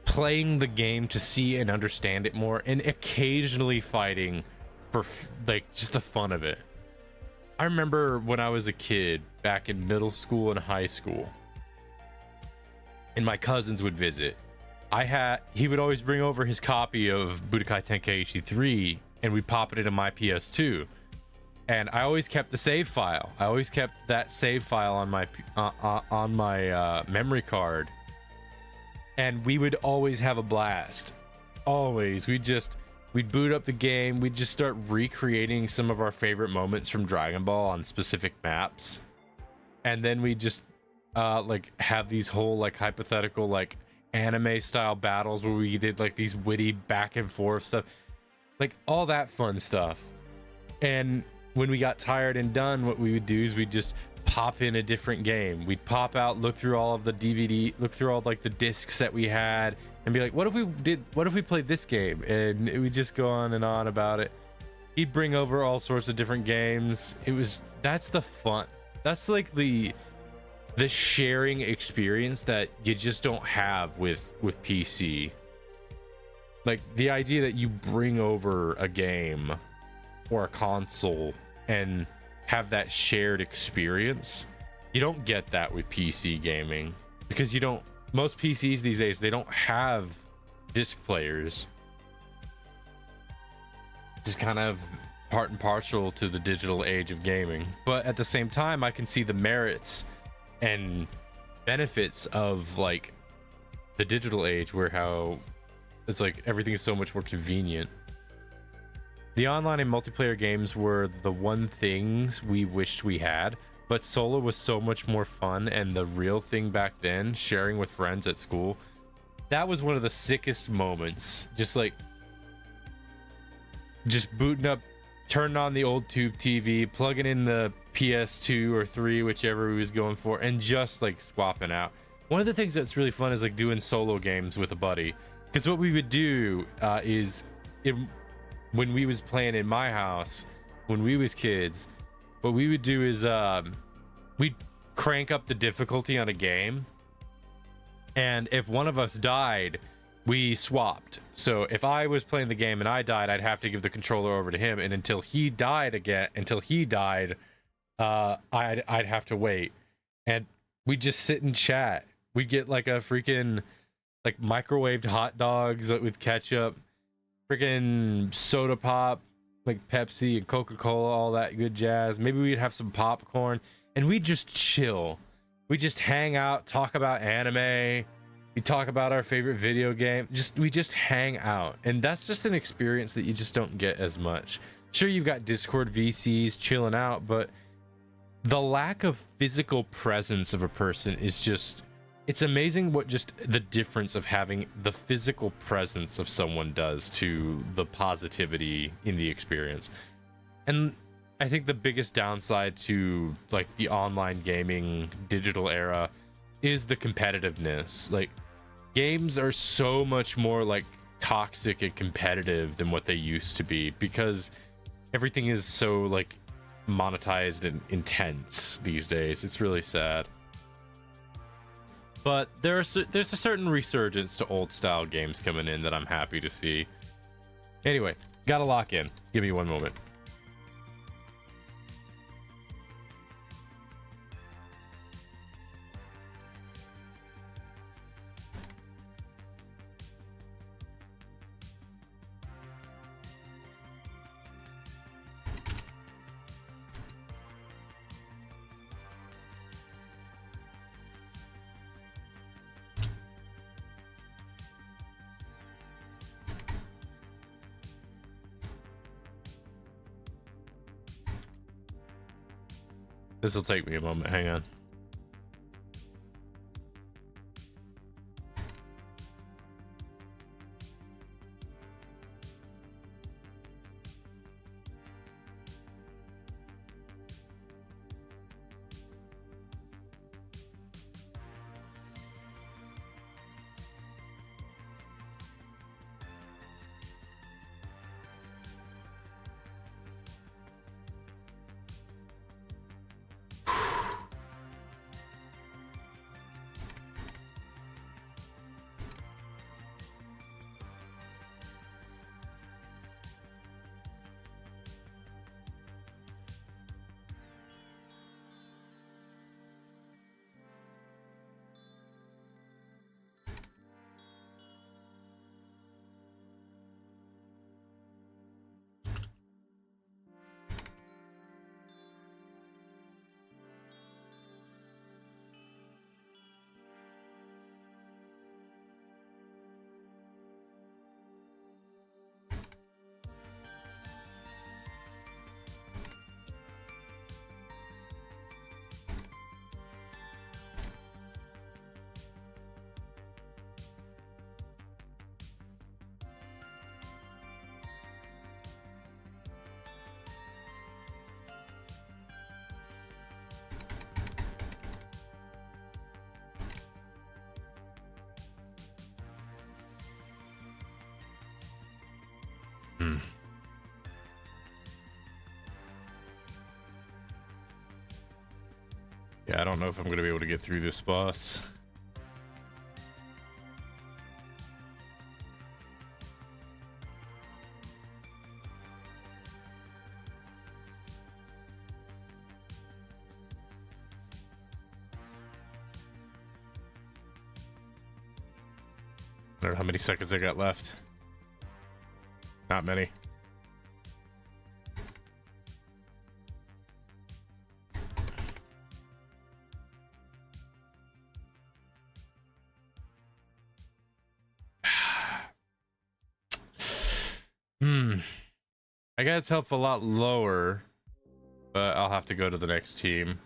playing the game to see and understand it more, and occasionally fighting for like just the fun of it. I remember when I was a kid back in middle school and high school, and my cousins would visit. He would always bring over his copy of Budokai Tenkaichi 3, and we'd pop it into my PS2. And I always kept the save file. I always kept that save file on my memory card, and we would always have a blast. Always, we'd boot up the game. We'd just start recreating some of our favorite moments from Dragon Ball on specific maps, and then we just like have these whole like hypothetical like anime style battles where we did like these witty back and forth stuff, like all that fun stuff. And when we got tired and done, what we would do is we'd just pop in a different game. We'd pop out, look through all of the DVD, look through all like the discs that we had, and be like, what if we played this game? And we'd just go on and on about it. He'd bring over all sorts of different games. That's the fun. That's like the sharing experience that you just don't have with PC. Like the idea that you bring over a game or a console and have that shared experience, you don't get that with PC gaming, because most PCs these days, they don't have disc players. It's kind of part and parcel to the digital age of gaming. But at the same time, I can see the merits and benefits of like the digital age, where how it's like everything is so much more convenient. The online and multiplayer games were the one things we wished we had, but solo was so much more fun. And the real thing back then, sharing with friends at school, that was one of the sickest moments. Just booting up, turning on the old tube TV, plugging in the PS2 or 3, whichever we was going for, and just like swapping out. One of the things that's really fun is like doing solo games with a buddy, because what we would do when we was playing in my house when we was kids, what we would do is we'd crank up the difficulty on a game, and if one of us died, we swapped. So if I was playing the game and I died, I'd have to give the controller over to him, and until he died, I'd have to wait. And we'd just sit and chat. We'd get like a freaking like microwaved hot dogs with ketchup, freaking soda pop, like Pepsi and Coca-Cola, all that good jazz. Maybe we'd have some popcorn, and we'd just chill. We just hang out, talk about anime. We We talk about our favorite video game. We just hang out, and that's just an experience that you just don't get as much. Sure, you've got Discord VCs chilling out, but the lack of physical presence of a person is just, it's amazing what just the difference of having the physical presence of someone does to the positivity in the experience. And I think the biggest downside to like the online gaming digital era is the competitiveness. Like, games are so much more like toxic and competitive than what they used to be, because everything is so like monetized and intense these days. It's really sad. But there's a certain resurgence to old style games coming in that I'm happy to see. Anyway, gotta lock in. Give me one moment. This will take me a moment. Hang on. Yeah, I don't know if I'm going to be able to get through this boss. I don't know how many seconds I got left. Not many. I got its health a lot lower, but I'll have to go to the next team.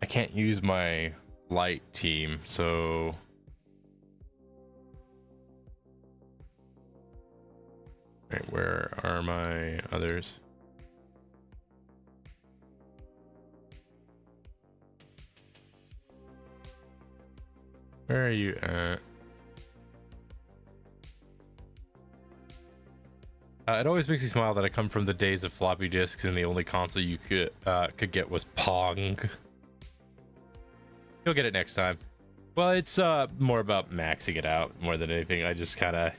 I can't use my light team, so... Right, where are my others? Where are you at? It always makes me smile that I come from the days of floppy disks and the only console you could get was Pong. You'll get it next time. Well, it's more about maxing it out more than anything. I just kind of...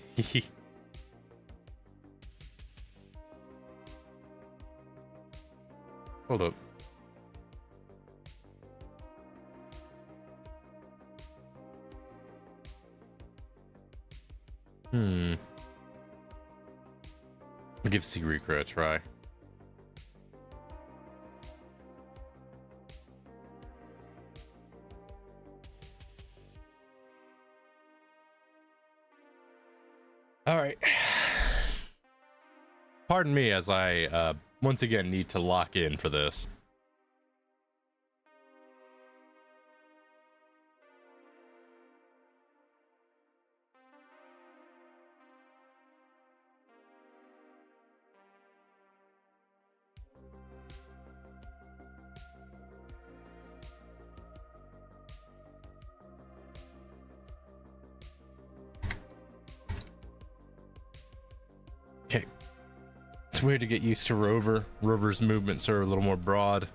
Hold up. I'll give Secret a try. All right. Pardon me as I once again need to lock in for this. Okay. It's weird to get used to Rover. Rover's movements are a little more broad.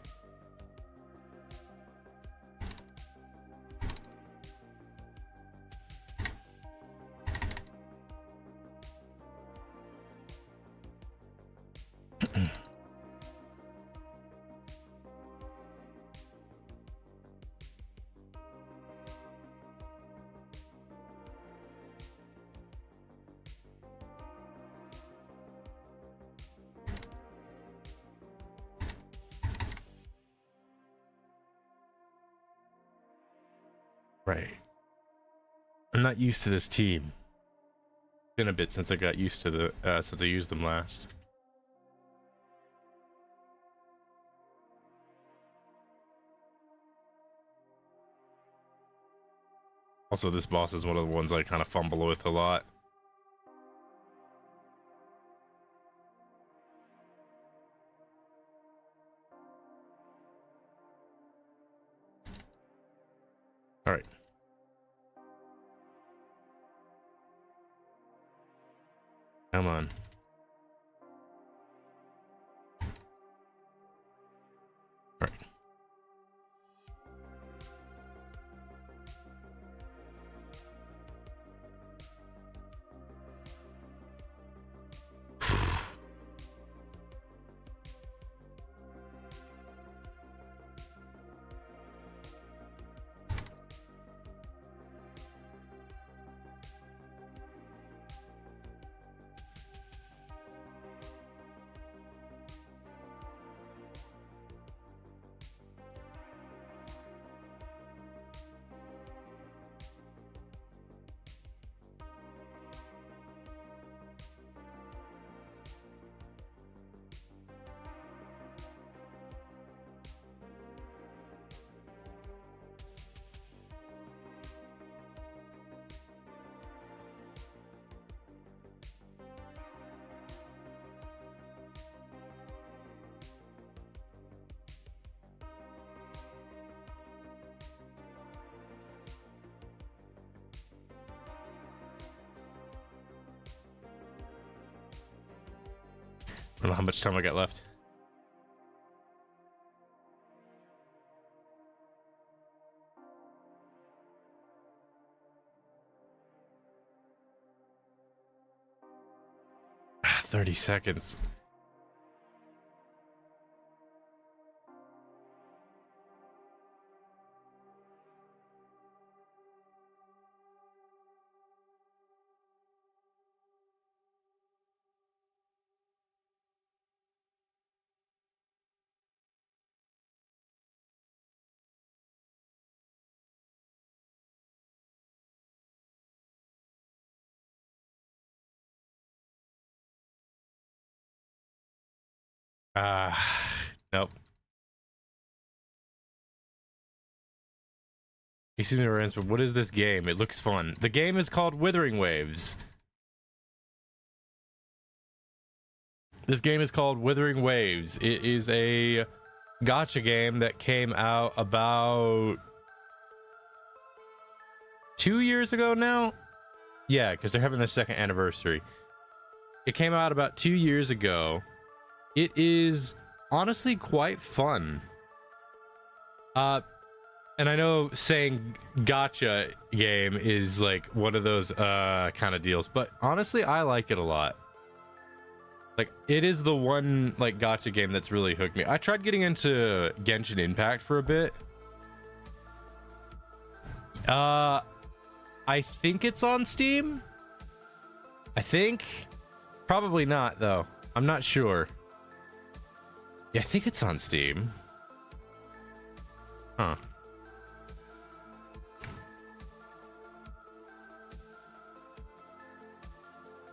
Right. I'm not used to this team. Been a bit since I got used to the since I used them last. Also, this boss is one of the ones I kind of fumble with a lot. All right. Come on. All right. I don't know how much time I got left. Ah, 30 seconds. Nope. Excuse me, Lorenz, but what is this game? It looks fun. The game is called Withering Waves. This game is called Withering Waves. It is a gacha game that came out about 2 years ago now. Yeah, because they're having their second anniversary. It came out about 2 years ago. It is honestly quite fun. And I know saying gacha game is like one of those kind of deals, but honestly, I like it a lot. Like, it is the one like gacha game that's really hooked me. I tried getting into Genshin Impact for a bit. I think it's on Steam. I think. Probably not, though. I'm not sure. Yeah, I think it's on Steam. Huh.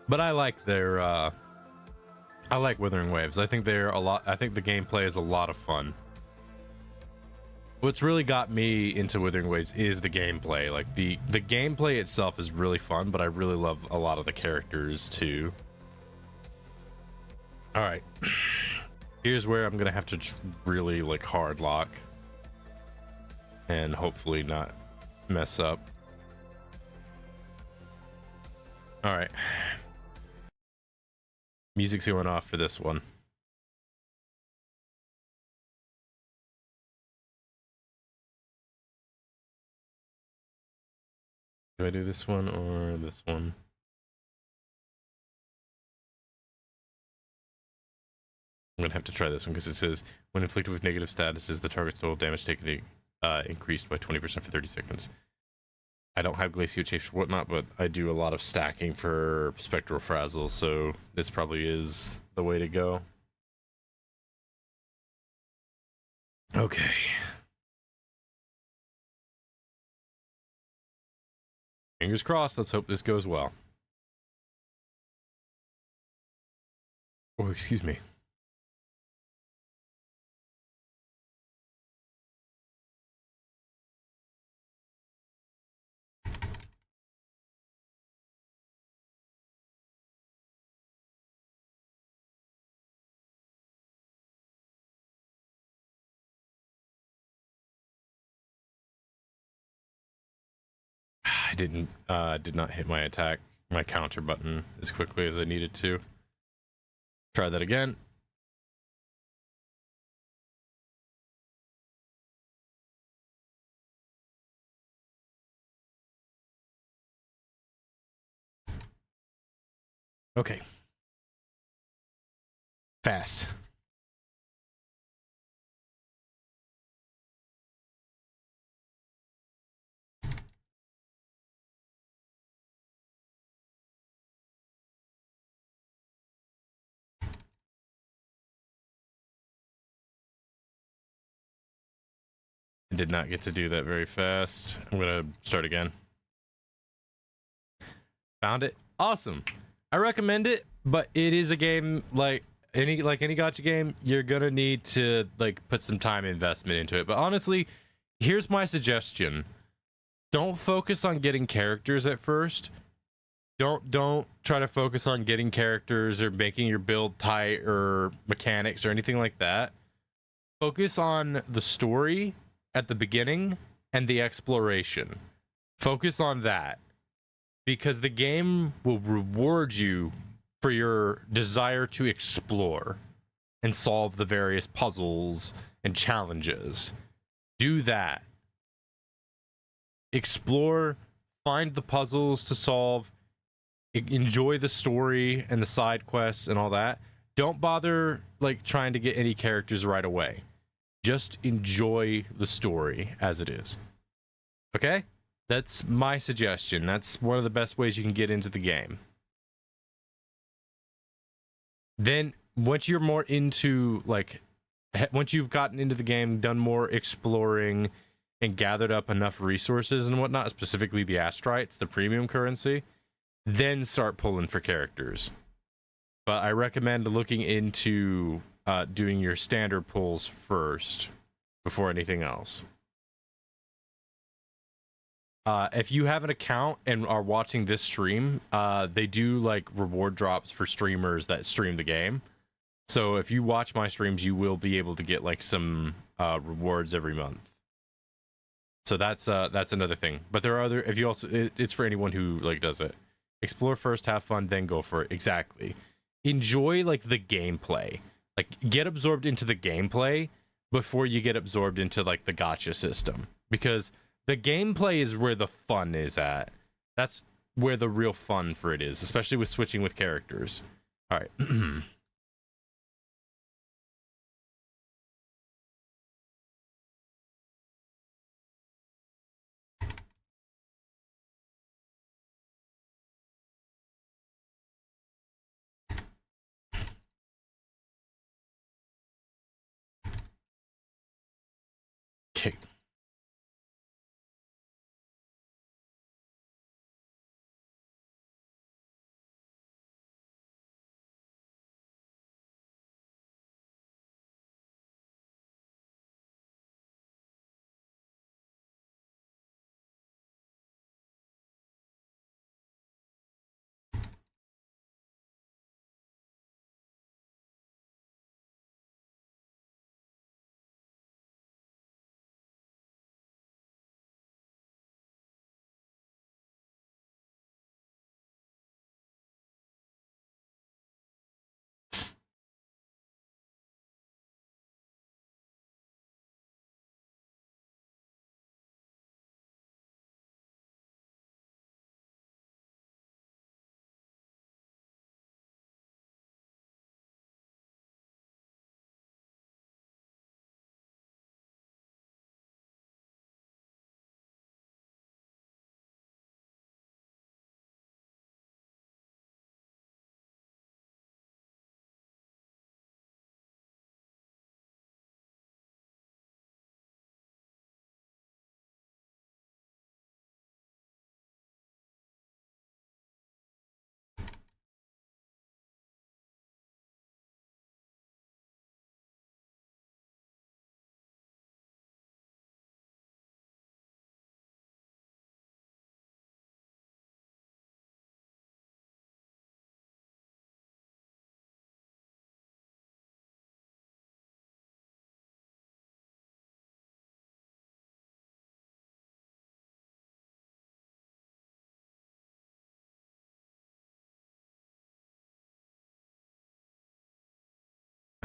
But I like their I like Withering Waves. I think they're a lot. I think the gameplay is a lot of fun. What's really got me into Withering Waves is the gameplay. Like the gameplay itself is really fun, but I really love a lot of the characters too. All right, here's where I'm gonna have to really like hard lock and hopefully not mess up. All right, music's going off for this one. Do I do this one or this one? I'm gonna have to try this one because it says when inflicted with negative statuses, the target's total damage taken increased by 20% for 30 seconds. I don't have Glacio Chase or whatnot, but I do a lot of stacking for Spectral Frazzle, so this probably is the way to go. Okay. Fingers crossed, let's hope this goes well. Oh, excuse me. I did not hit my attack, my counter button as quickly as I needed to. Try that again. Okay. Fast. I did not get to do that very fast. I'm gonna start again. Found it. Awesome. I recommend it, but it is a game like any gacha game, you're gonna need to like put some time investment into it. But honestly, here's my suggestion. Don't focus on getting characters at first. Don't try to focus on getting characters or making your build tight or mechanics or anything like that. Focus on the story at the beginning and the exploration. Focus on that, because the game will reward you for your desire to explore and solve the various puzzles and challenges. Do that. Explore, find the puzzles to solve, enjoy the story and the side quests and all that. Don't bother like trying to get any characters right away. Just enjoy the story as it is. Okay? That's my suggestion. That's one of the best ways you can get into the game. Then once you're more into like once you've gotten into the game, done more exploring and gathered up enough resources and whatnot, specifically the Astrites, the premium currency, then start pulling for characters. But I recommend looking into doing your standard pulls first before anything else. If you have an account and are watching this stream, they do like reward drops for streamers that stream the game. So if you watch my streams, you will be able to get like some rewards every month. So that's another thing. But there are other, if you also, it's for anyone who like does it. Explore first, have fun, then go for it. Exactly. Enjoy like the gameplay. Like get absorbed into the gameplay before you get absorbed into like the gacha system, because the gameplay is where the fun is at. That's where the real fun for it is, especially with switching with characters. All right. Okay.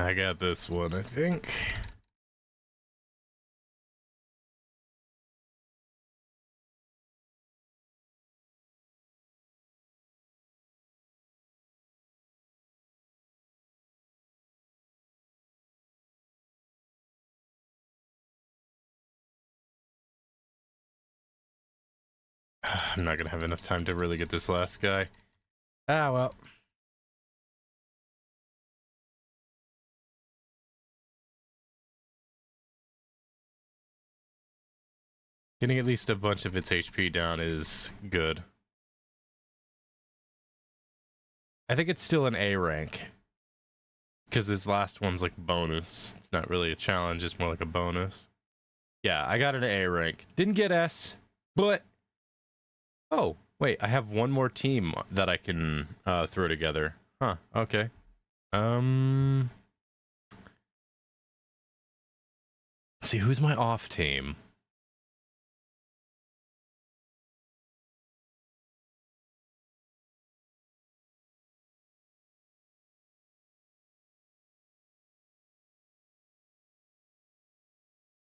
I got this one, I think. I'm not gonna have enough time to really get this last guy. Ah, well. Getting at least a bunch of its HP down is good. I think it's still an A rank. Because this last one's like bonus. It's not really a challenge, it's more like a bonus. Yeah, I got an A rank. Didn't get S, but... Oh, wait, I have one more team that I can throw together. Huh, okay. Let's see, who's my off team?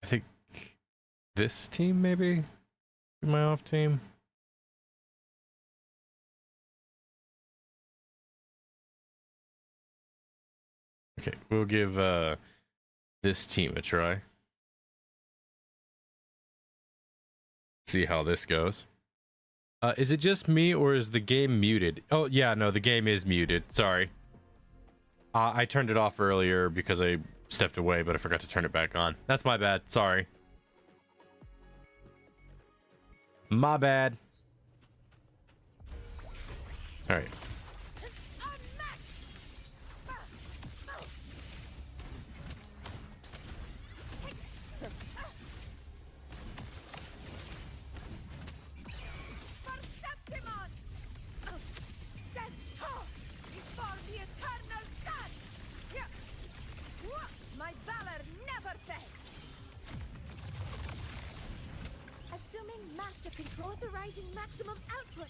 I think this team, maybe? My off team? Okay, we'll give this team a try. See how this goes. Is it just me or is the game muted? Oh, yeah, no, the game is muted. Sorry. I turned it off earlier because I stepped away, but I forgot to turn it back on. That's my bad. Sorry. My bad. All right. My valor never fails. Assuming master control, authorizing maximum output.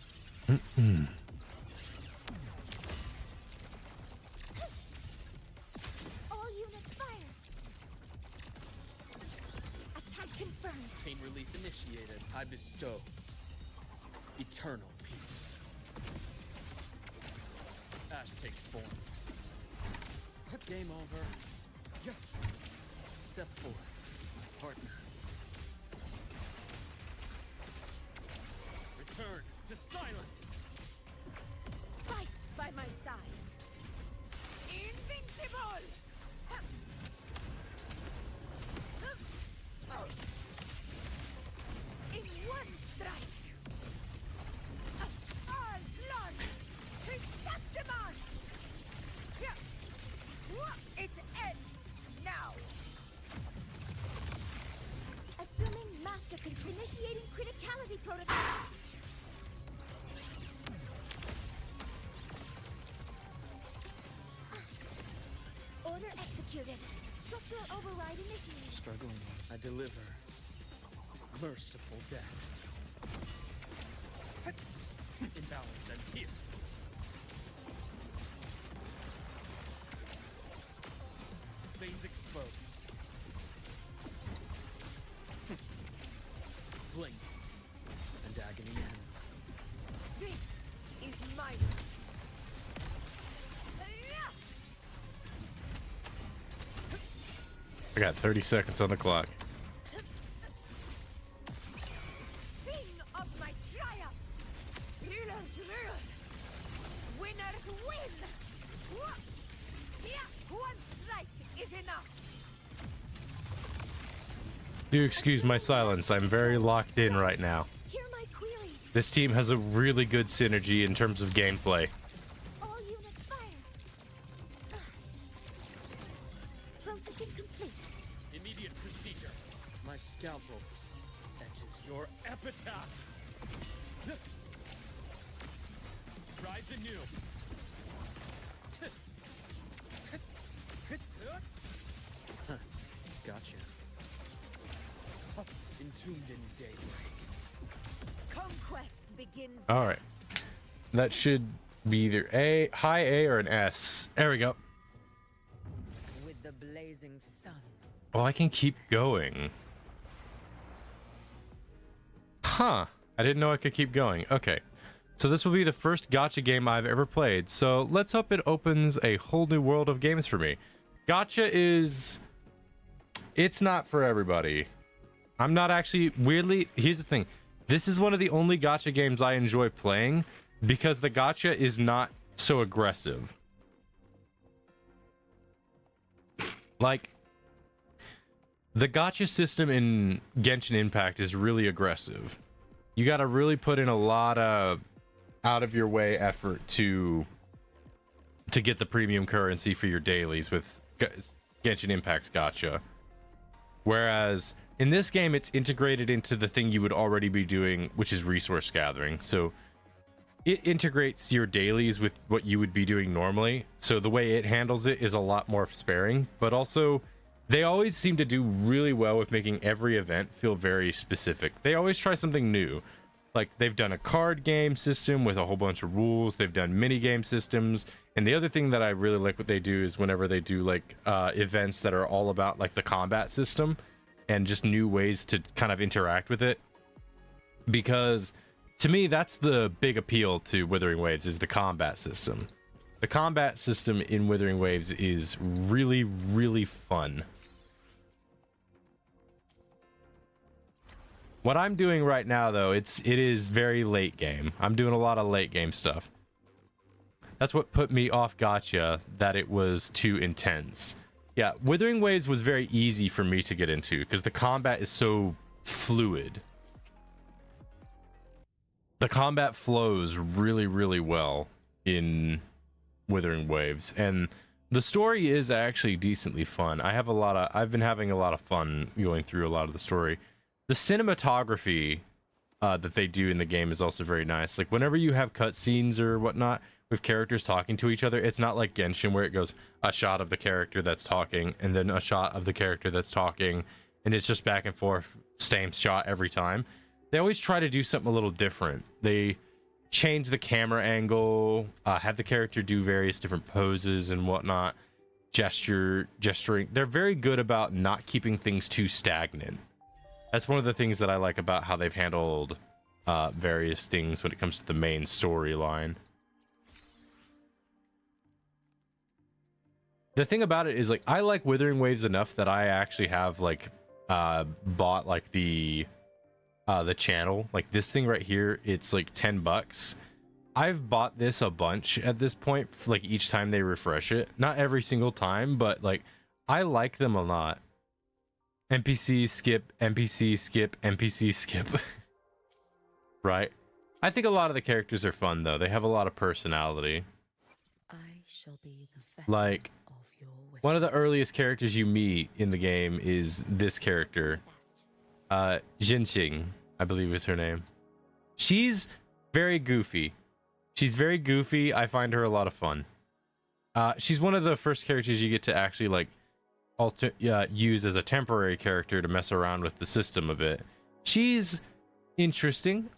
All units fire. Attack confirmed. Pain relief initiated. I bestow eternal peace. Ash takes form. Game over. Yeah. Step forth, partner. Return to silence. Fight by my side. Invincible! In one strike. All blood. Chrysanthemum! It ends now. Assuming master control, initiating criticality protocol. Order executed. Structural override initiated. Struggling. I deliver merciful death. Imbalance ends here. Veins exposed. Blink, and agony ends. This is mine. I got 30 seconds on the clock. Sing of my triumph. Healers rule. Winners win. One strike is enough. Do excuse my silence. I'm very locked in right now. Hear my queries. This team has a really good synergy in terms of gameplay. All units fire. Processing complete. Immediate procedure. My scalpel etches your epitaph. Rise anew. Gotcha. Entombed in daybreak. Conquest begins. All right. That should be either A, high A, or an S. There we go. With the blazing sun. Oh, I can keep going. Huh. I didn't know I could keep going. Okay. So this will be the first gacha game I've ever played. So let's hope it opens a whole new world of games for me. Gacha is... It's not for everybody. I'm not actually... Weirdly, here's the thing. This is one of the only gacha games I enjoy playing because the gacha is not so aggressive. Like, the gacha system in Genshin Impact is really aggressive. You gotta really put in a lot of out of your way effort to get the premium currency for your dailies with Genshin Impact's gacha. Whereas in this game, it's integrated into the thing you would already be doing, which is resource gathering. So it integrates your dailies with what you would be doing normally. So the way it handles it is a lot more sparing, but also they always seem to do really well with making every event feel very specific. They always try something new. Like, they've done a card game system with a whole bunch of rules. They've done mini game systems. And the other thing that I really like what they do is whenever they do like events that are all about like the combat system and just new ways to kind of interact with it. Because to me, that's the big appeal to Wuthering Waves, is the combat system. The combat system in Wuthering Waves is really, really fun. What I'm doing right now, though, it is very late game. I'm doing a lot of late game stuff. That's what put me off gacha, that it was too intense. Yeah, Wuthering Waves was very easy for me to get into because the combat is so fluid. The combat flows really, really well in Wuthering Waves, and the story is actually decently fun. I've been having a lot of fun going through a lot of the story. The cinematography that they do in the game is also very nice. Like, whenever you have cutscenes or whatnot with characters talking to each other, it's not like Genshin where it goes a shot of the character that's talking and then a shot of the character that's talking, and it's just back and forth, same shot every time. They always try to do something a little different. They change the camera angle, have the character do various different poses and whatnot, gesturing. They're very good about not keeping things too stagnant. That's one of the things that I like about how they've handled various things when it comes to the main storyline. The thing about it is, like, I like Wuthering Waves enough that I actually have like bought like the channel. Like, this thing right here, it's like $10. I've bought this a bunch at this point, like each time they refresh it. Not every single time, but like I like them a lot. NPC skip, NPC skip, NPC skip. Right? I think a lot of the characters are fun though. They have a lot of personality. I shall be the vessel Like, of your wishes. one of the earliest characters you meet in the game is this character. Jinxing, I believe is her name. She's very goofy. I find her a lot of fun. She's one of the first characters you get to actually like use as a temporary character to mess around with the system a bit. She's interesting.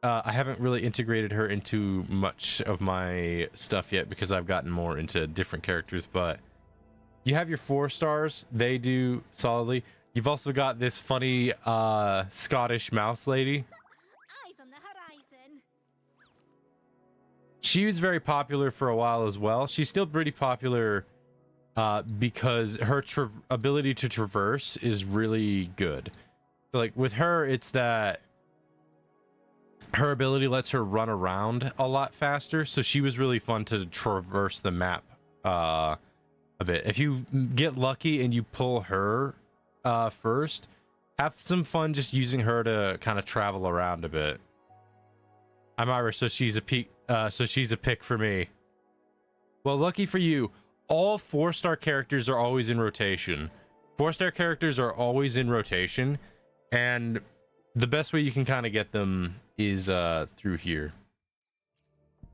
I haven't really integrated her into much of my stuff yet because I've gotten more into different characters, but you have your 4 stars. They do solidly. You've also got this funny Scottish mouse lady. Eyes on the horizon. She was very popular for a while as well. She's still pretty popular because her ability to traverse is really good. Like, with her, it's that her ability lets her run around a lot faster, so she was really fun to traverse the map a bit. If you get lucky and you pull her first, have some fun just using her to kind of travel around a bit. I'm Irish, so she's a pick for me. Well, lucky for you, all 4-star characters are always in rotation. 4-star characters are always in rotation, and the best way you can kind of get them is through here.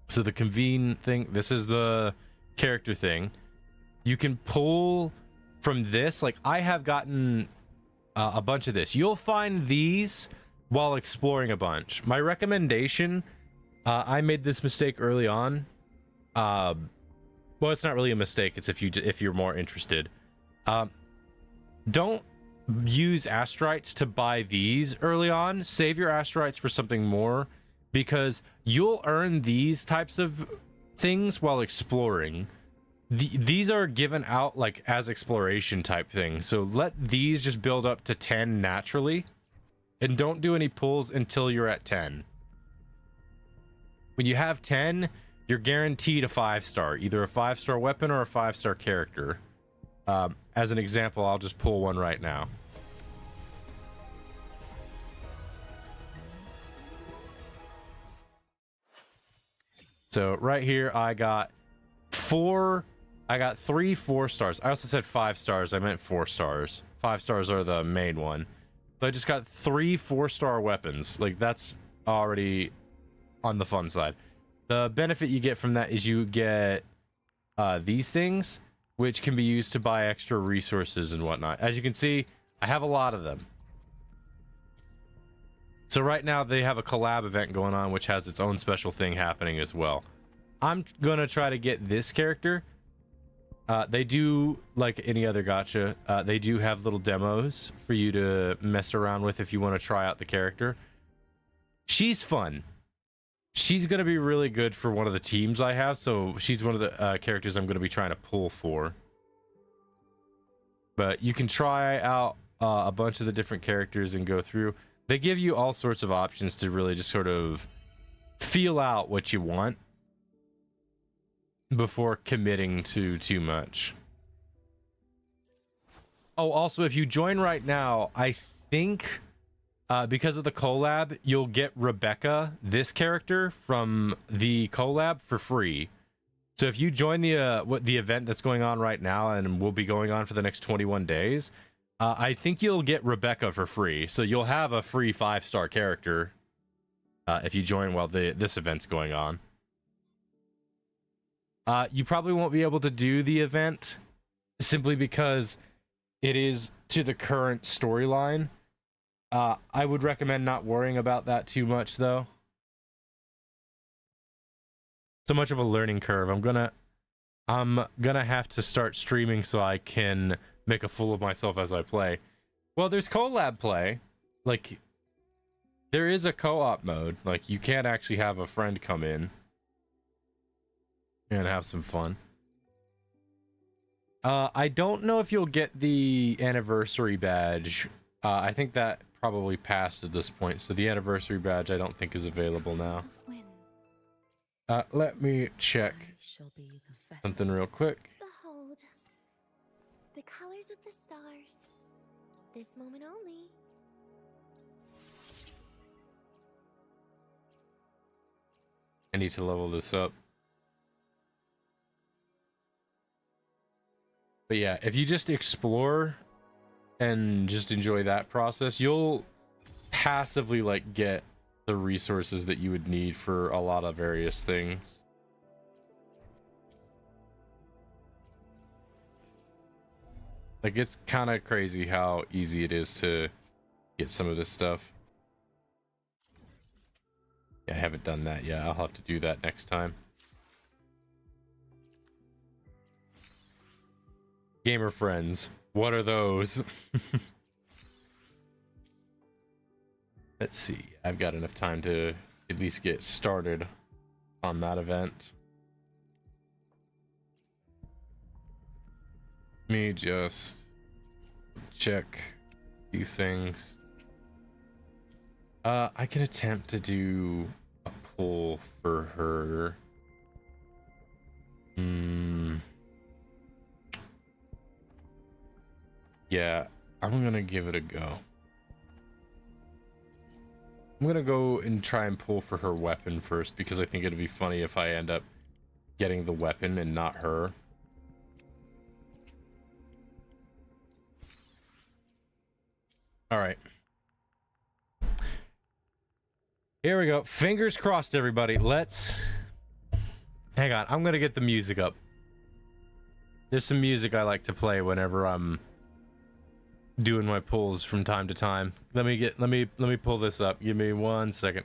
So the convene thing, this is the character thing. You can pull from this. Like, I have gotten a bunch of this. You'll find these while exploring a bunch. My recommendation, I made this mistake early on. Well, it's not really a mistake. It's if you're more interested. Don't use astrites to buy these early on. Save your astrites for something more, because you'll earn these types of things while exploring. These are given out like as exploration type things, so let these just build up to 10 naturally, and don't do any pulls until you're at 10. When you have 10, you're guaranteed a 5-star, either a 5-star weapon or a 5-star character. As an example, I'll just pull one right now. So right here, I got 3 4-stars. I also said 5 stars. I meant 4 stars. 5 stars are the main one. So I just got 3 4-star weapons. Like, that's already on the fun side. The benefit you get from that is you get these things, which can be used to buy extra resources and whatnot. As you can see, I have a lot of them. So right now they have a collab event going on, which has its own special thing happening as well. I'm gonna try to get this character. They do, like any other gacha, they do have little demos for you to mess around with if you want to try out the character. She's fun. She's gonna be really good for one of the teams I have, so she's one of the characters I'm gonna be trying to pull for. But you can try out a bunch of the different characters and go through. They give you all sorts of options to really just sort of feel out what you want before committing to too much. Oh, also, if you join right now, I think because of the collab, you'll get Rebecca, this character from the collab, for free. So if you join the event that's going on right now and will be going on for the next 21 days, I think you'll get Rebecca for free. So you'll have a free 5-star character if you join while this event's going on. You probably won't be able to do the event simply because it is to the current storyline. I would recommend not worrying about that too much, though. So much of a learning curve. I'm gonna have to start streaming so I can make a fool of myself as I play. Well, there's collab play. Like, there is a co-op mode. Like, you can actually have a friend come in and have some fun. I don't know if you'll get the anniversary badge. I think that probably passed at this point, so the anniversary badge I don't think is available now. Let me check something real quick. Behold, the colors of the stars. This moment only. I need to level this up. But yeah, if you just explore and just enjoy that process, you'll passively like get the resources that you would need for a lot of various things. Like, it's kind of crazy how easy it is to get some of this stuff. Yeah, I haven't done that yet. I'll have to do that next time. Gamer friends, what are those? Let's see. I've got enough time to at least get started on that event. Let me just check a few things. I can attempt to do a pull for her. Yeah, I'm gonna give it a go. I'm gonna go and try and pull for her weapon first, because I think it'd be funny if I end up getting the weapon and not her. All right. Here we go. Fingers crossed, everybody. Let's... Hang on. I'm gonna get the music up. There's some music I like to play whenever I'm doing my pulls from time to time. Let me pull this up. Give me 1 second.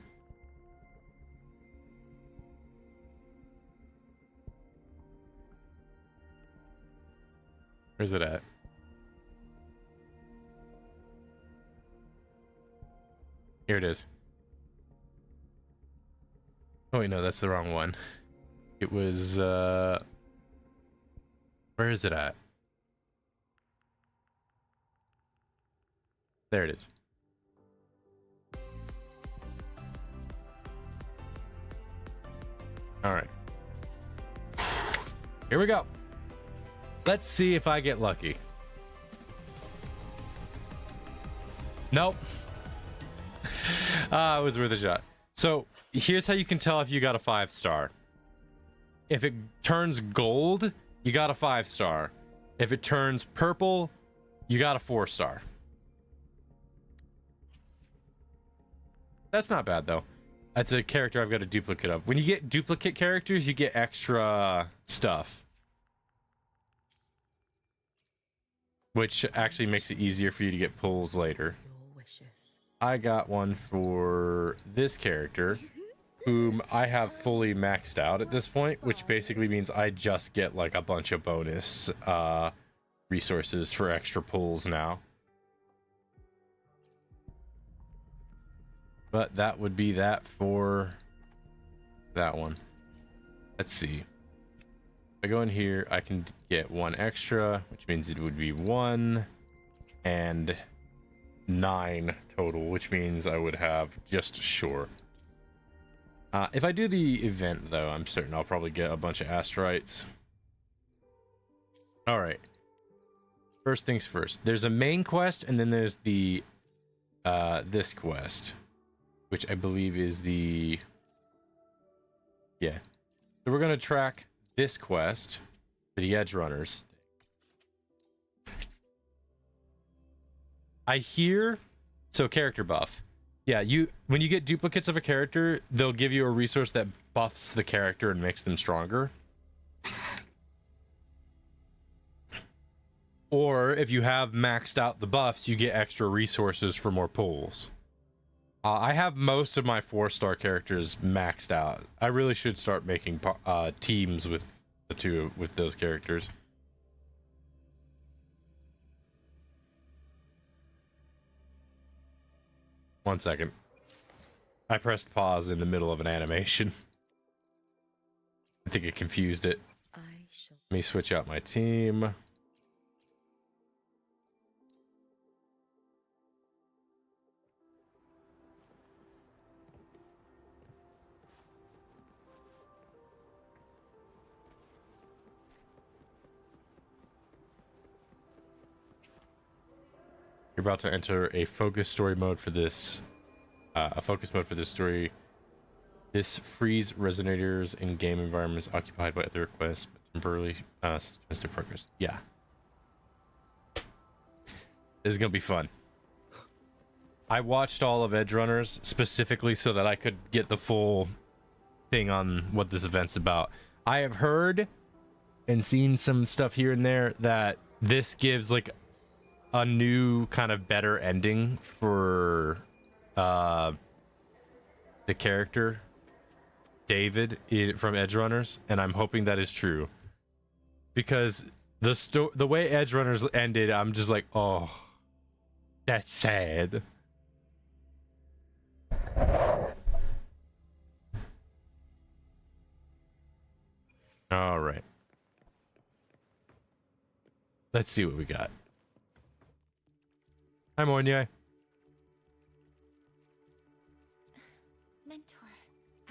Where's it at? Here it is. Oh wait, no, that's the wrong one. It was where is it at? There it is. All right. Here we go. Let's see if I get lucky. Nope. It was worth a shot. So here's how you can tell if you got a 5-star. If it turns gold, you got a 5-star. If it turns purple, you got a 4-star. That's not bad though. That's a character I've got a duplicate of. When you get duplicate characters, you get extra stuff, which actually makes it easier for you to get pulls later. Your wishes. I got one for this character, whom I have fully maxed out at this point, which basically means I just get like a bunch of bonus resources for extra pulls now. But that would be that for that one. Let's see. If I go in here, I can get one extra, which means it would be 1 and 9 total, which means I would have just short. If I do the event, though, I'm certain I'll probably get a bunch of asteroids. All right. First things first. There's a main quest, and then there's the this quest, which I believe is the... Yeah. So we're going to track this quest for the Edge Runners. I hear... So, character buff. Yeah, when you get duplicates of a character, they'll give you a resource that buffs the character and makes them stronger. Or, if you have maxed out the buffs, you get extra resources for more pulls. I have most of my 4-star characters maxed out. I really should start making teams with with those characters. One second. I pressed pause in the middle of an animation. I think it confused it. Let me switch out my team. You're about to enter a focus story mode for this. A focus mode for this story. This frees resonators in game environments occupied by other requests, but temporarily suspends their progress. Yeah. This is gonna be fun. I watched all of Edge Runners specifically so that I could get the full thing on what this event's about. I have heard and seen some stuff here and there that this gives like a new kind of better ending for the character David from Edge Runners, and I'm hoping that is true, because the way Edge Runners ended, I'm just like, oh, that's sad. All right, let's see what we got. Hi, Monya. Mentor,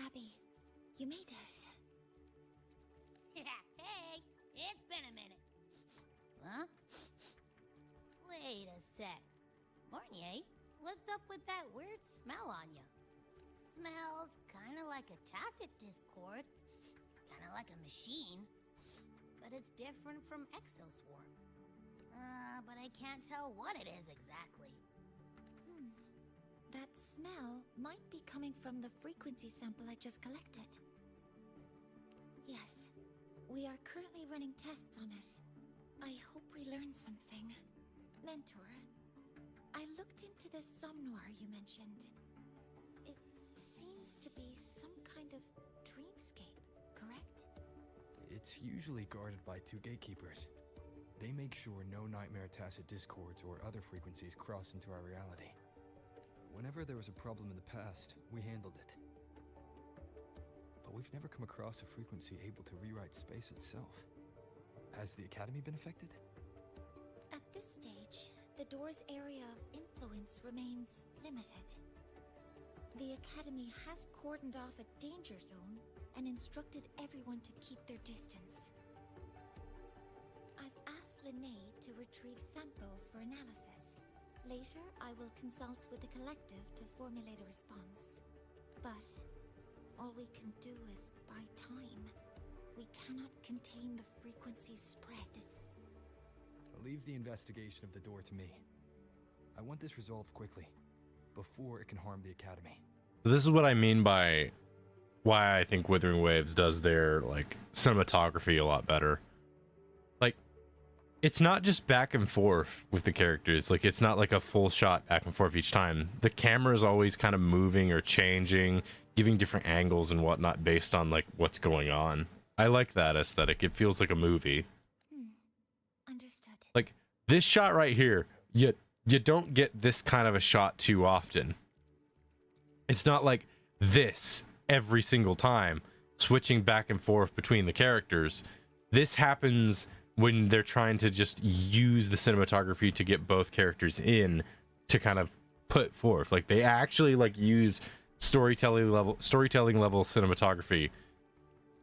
Abby, you made it. Hey, it's been a minute. Huh? Wait a sec. Mornier, what's up with that weird smell on you? Smells kind of like a tacit discord. Kind of like a machine. But it's different from Exoswarm. But I can't tell what it is exactly. That smell might be coming from the frequency sample I just collected. Yes, we are currently running tests on it. I hope we learn something. Mentor, I looked into the somnoir you mentioned. It seems to be some kind of dreamscape, correct? It's usually guarded by 2 gatekeepers. They make sure no nightmare tacit discords or other frequencies cross into our reality. Whenever Whenever there was a problem in the past, we handled it. But we've never come across a frequency able to rewrite space itself. Has the Academy been affected? At this stage, the door's area of influence remains limited. The Academy has cordoned off a danger zone and instructed everyone to keep their distance. I've asked Linnae to retrieve samples for analysis. Later, I will consult with the collective to formulate a response. But all we can do is buy time. We cannot contain the frequency spread. Leave the investigation of the door to me. I want this resolved quickly, before it can harm the Academy. This is what I mean by why I think Withering Waves does their like cinematography a lot better. Like, it's not just back and forth with the characters. Like, it's not like a full shot back and forth each time. The camera is always kind of moving or changing, giving different angles and whatnot based on like what's going on. I like that aesthetic. It feels like a movie. Understood. Like this shot right here, you don't get this kind of a shot too often. It's not like this every single time, switching back and forth between the characters. This happens when they're trying to just use the cinematography to get both characters in to kind of put forth. Like they actually like use storytelling level cinematography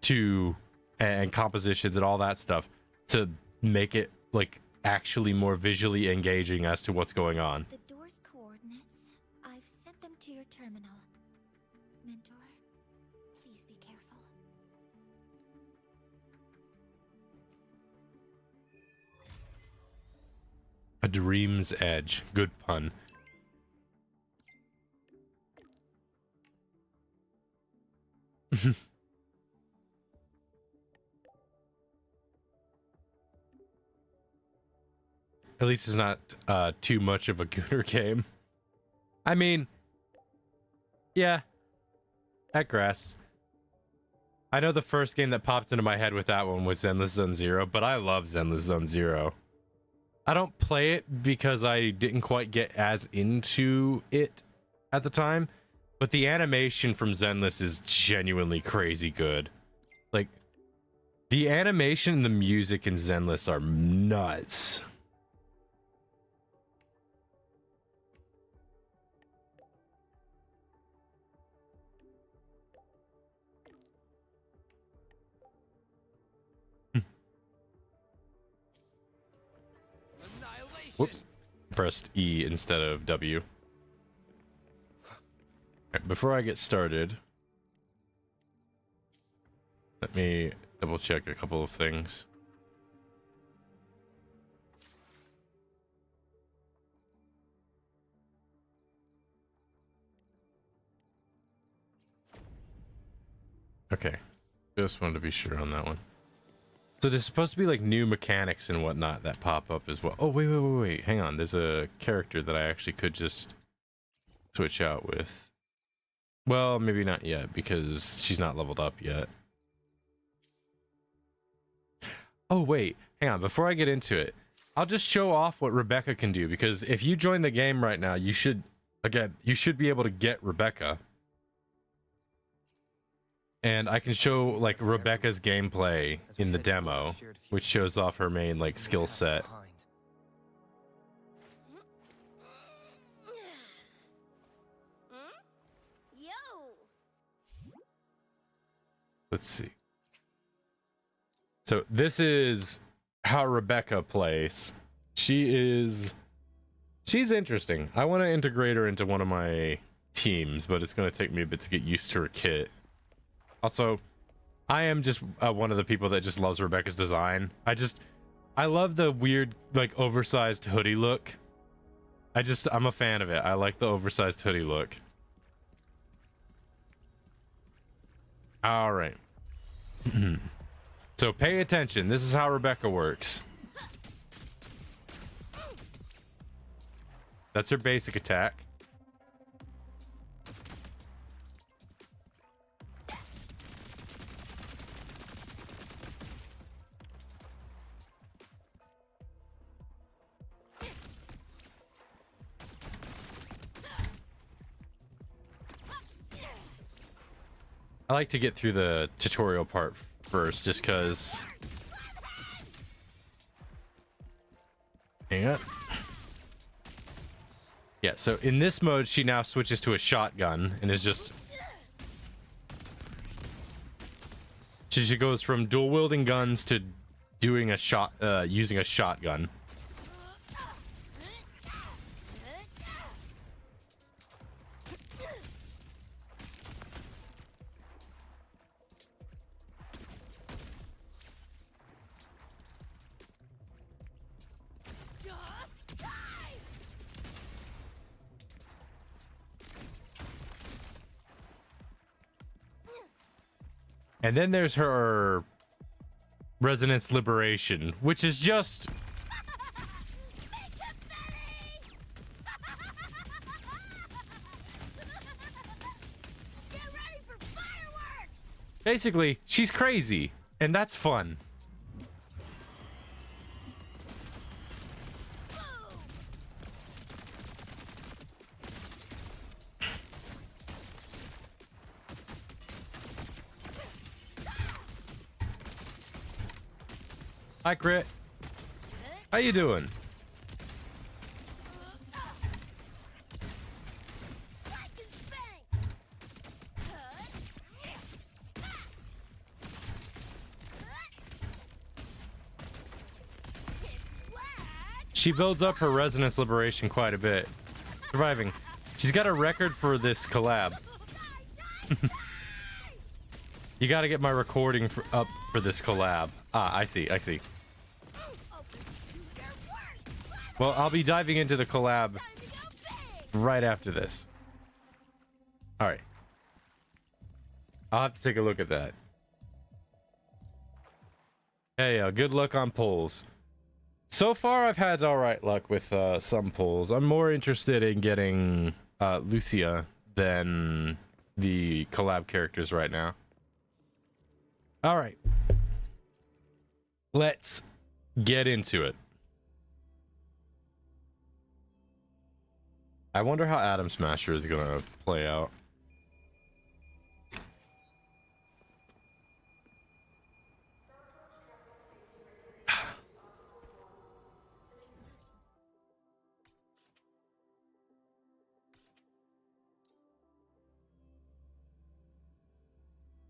to and compositions and all that stuff to make it like actually more visually engaging as to what's going on. The door's coordinates, I've sent them to your terminal. Mentor, please be careful. A dream's edge. Good pun. At least it's not too much of a Gooner game. I mean, yeah, at grass. I know the first game that popped into my head with that one was Zenless Zone Zero, but I love Zenless Zone Zero. I don't play it because I didn't quite get as into it at the time, but the animation from Zenless is genuinely crazy good. Like, the animation and the music in Zenless are nuts. Whoops. Pressed E instead of W. Right, before I get started, let me double check a couple of things. Okay. Just wanted to be sure on that one. So there's supposed to be like new mechanics and whatnot that pop up as well. Oh, wait. Hang on. There's a character that I actually could just switch out with. Well, maybe not yet because she's not leveled up yet. Oh, wait. Hang on. Before I get into it, I'll just show off what Rebecca can do, because if you join the game right now, you should be able to get Rebecca. And I can show like Rebecca's gameplay in the demo, which shows off her main like skill set. Let's see. So this is how Rebecca plays. She's interesting. I want to integrate her into one of my teams, but it's going to take me a bit to get used to her kit. Also, I am just one of the people that just loves Rebecca's design. I love the weird, like, oversized hoodie look. I'm a fan of it. I like the oversized hoodie look. All right. So pay attention. This is how Rebecca works. That's her basic attack. I like to get through the tutorial part first, just because. Hang on. Yeah, so in this mode, she now switches to a shotgun and is just. She goes from dual wielding guns to doing a using a shotgun. And then there's her Resonance Liberation, which is just Get ready for fireworks! basically she's crazy, and that's fun. Hi, Crit. How you doing? She builds up her Resonance Liberation quite a bit. Surviving. She's got a record for this collab. You got to get my recording up for this collab. Ah, I see. Well, I'll be diving into the collab right after this. All right. I'll have to take a look at that. Hey, good luck on polls. So far, I've had all right luck with some polls. I'm more interested in getting Lucia than the collab characters right now. All right. Let's get into it. I wonder how Atom Smasher is gonna play out.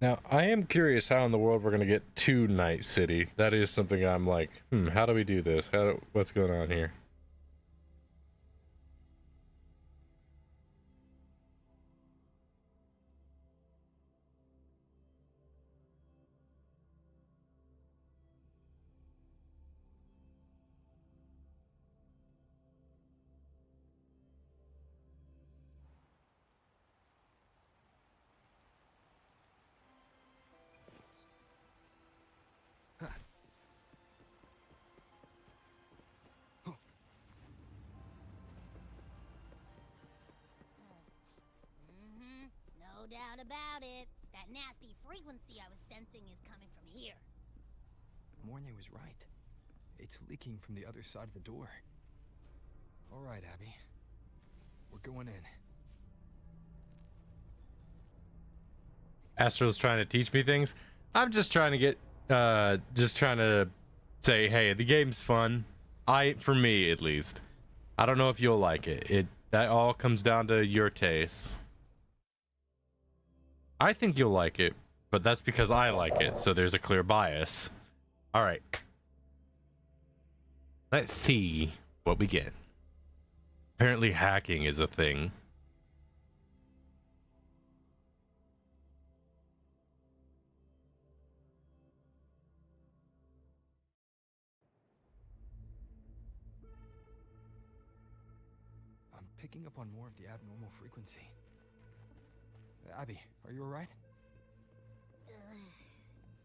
Now, I am curious how in the world we're gonna get to Night City. That is something I'm like, how do we do this? What's going on here? No doubt about it. That nasty frequency I was sensing is coming from here. Mornay was right. It's leaking from the other side of the door. All right, Abby. We're going in. Astro's trying to teach me things. I'm just trying to get, just trying to say, hey, the game's fun. For me at least. I don't know if you'll like it. That all comes down to your taste. I think you'll like it, but that's because I like it, so there's a clear bias. All right. Let's see what we get. Apparently hacking is a thing. I'm picking up on more of the abnormal frequency. Abby, are you alright?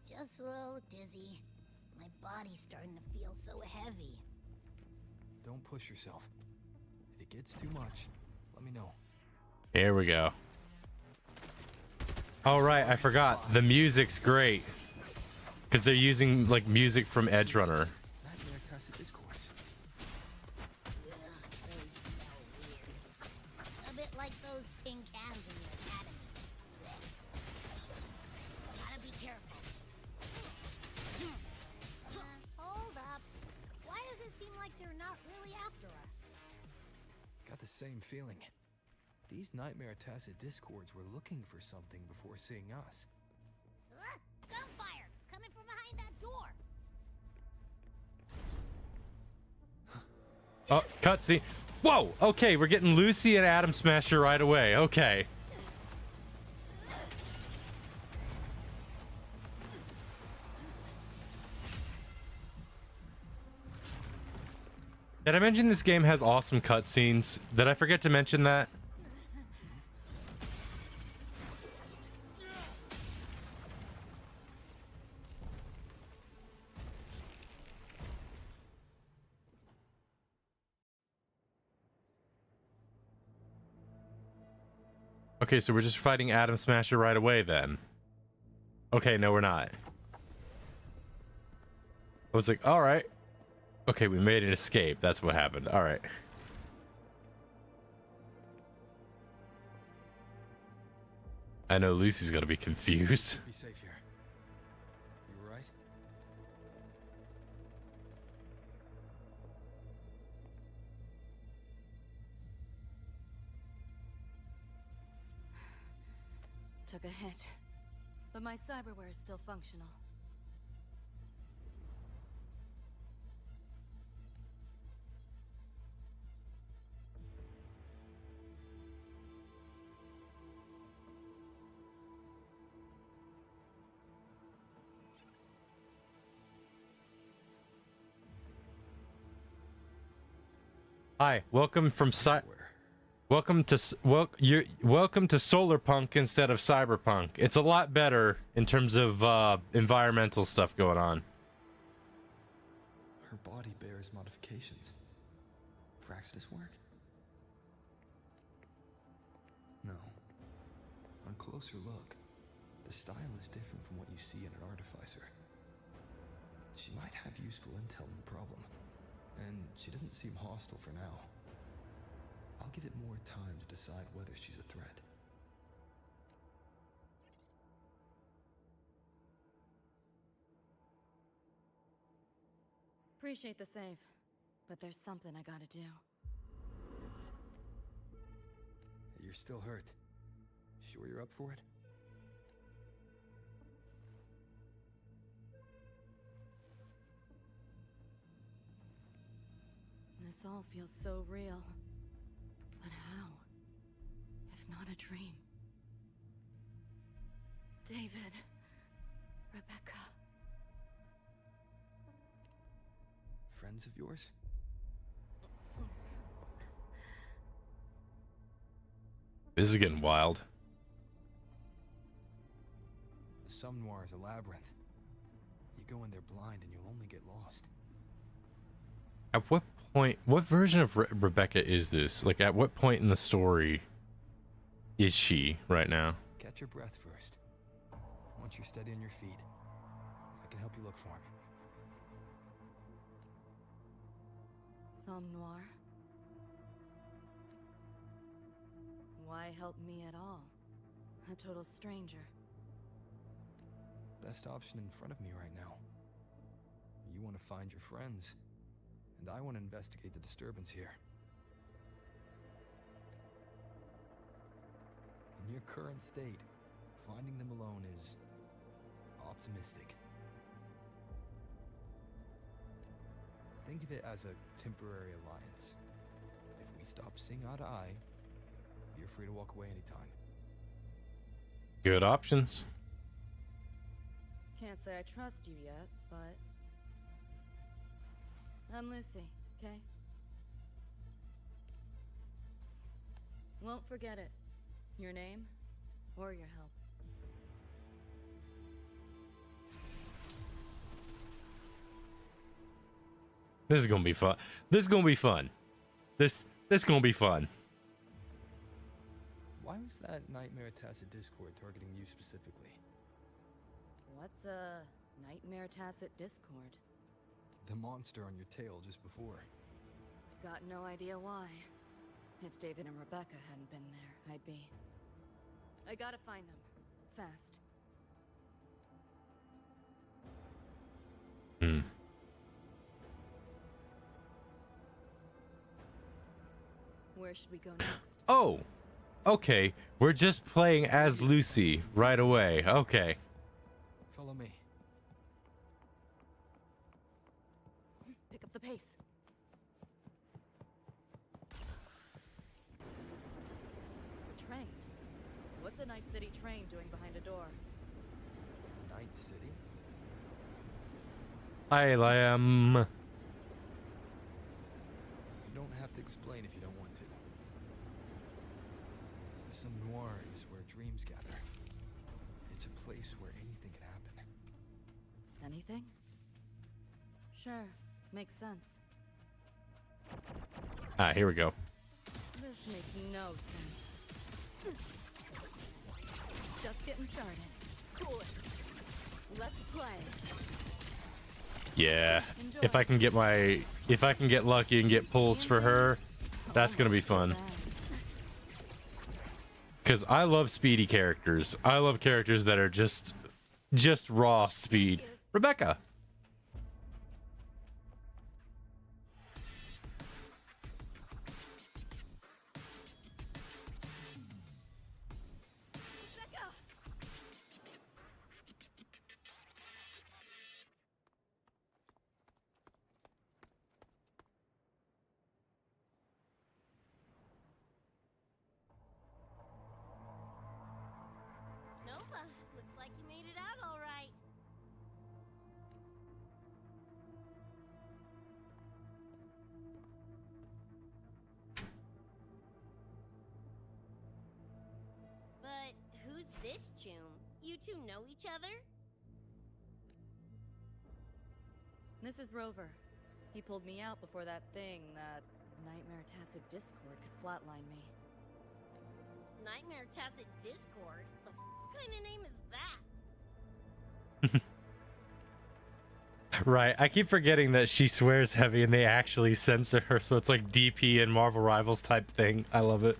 Just a little dizzy. My body's starting to feel so heavy. Don't push yourself. If it gets too much, let me know. Here we go. All right, I forgot. The music's great. Because they're using, like, music from Edge Runner. Nightmare tacit discourse. Ugh, they smell weird. A bit like those tin cans in the academy. the same feeling. These Nightmare Tacit Discords were looking for something before seeing us. Ugh, gunfire! Coming from behind that door! Oh, cutscene. Whoa! Okay, we're getting Lucy and Atom Smasher right away. Okay. Did I mention this game has awesome cutscenes? Did I forget to mention that? Okay, so we're just fighting Atom Smasher right away then. Okay, no, we're not. I was like, all right. Okay, we made an escape. That's what happened. All right. I know Lucy's gonna be confused. Be safe here. You all right? Took a hit, but my cyberware is still functional. Hi, welcome from welcome to Solarpunk instead of Cyberpunk. It's a lot better in terms of environmental stuff going on. Her body bears modifications. For Exodus work? No. On closer look, the style is different from what you see in an artificer. She might have useful intel on the problem. And she doesn't seem hostile for now. I'll give it more time to decide whether she's a threat. Appreciate the save, but there's something I gotta do. You're still hurt. Sure you're up for it? This all feels so real. But how? If not a dream? David. Rebecca. Friends of yours? This is getting wild. The Sum Noir is a labyrinth. You go in there blind and you'll only get lost. At what point, what version of Rebecca is this? Like, at what point in the story is she right now? Catch your breath first. Once you're steady on your feet, I can help you look for him. Somme Noir? Why help me at all? A total stranger. Best option in front of me right now. You want to find your friends, and I want to investigate the disturbance here. In your current state, finding them alone is optimistic. Think of it as a temporary alliance. If we stop seeing eye to eye, you're free to walk away anytime. Good options. Can't say I trust you yet, but... I'm Lucy, okay? Won't forget it. Your name, or your help. This is gonna be fun. This is gonna be fun. This gonna be fun. Why was that Nightmare Tacit Discord targeting you specifically? What's a Nightmare Tacit Discord? The monster on your tail just before. Got no idea why. If David and Rebecca hadn't been there, I'd be... I gotta find them. Fast. Hmm. Where should we go next? Oh, okay. We're just playing as Lucy right away. Okay. Follow me. Pick up the pace. The train. What's a Night City train doing behind a door? Night City? I am. You don't have to explain if you don't want to. Some noir is where dreams gather. It's a place where anything can happen. Anything? Sure, makes sense. Ah, here we go. This makes no sense. Just getting started. Cool. Let's play. Yeah. If I can get lucky and get pulls for her, that's gonna be fun. Because I love speedy characters. I love characters that are just raw speed. Rebecca. Nova, looks like you made it out all right. But who's this Choom? You two know each other? This is Rover. He pulled me out before that thing, that Nightmare Tacit Discord, could flatline me. Nightmare Tacit Discord? The kind of name is that? Right. I keep forgetting that she swears heavy and they actually censor her, so it's like DP and Marvel Rivals type thing. I love it.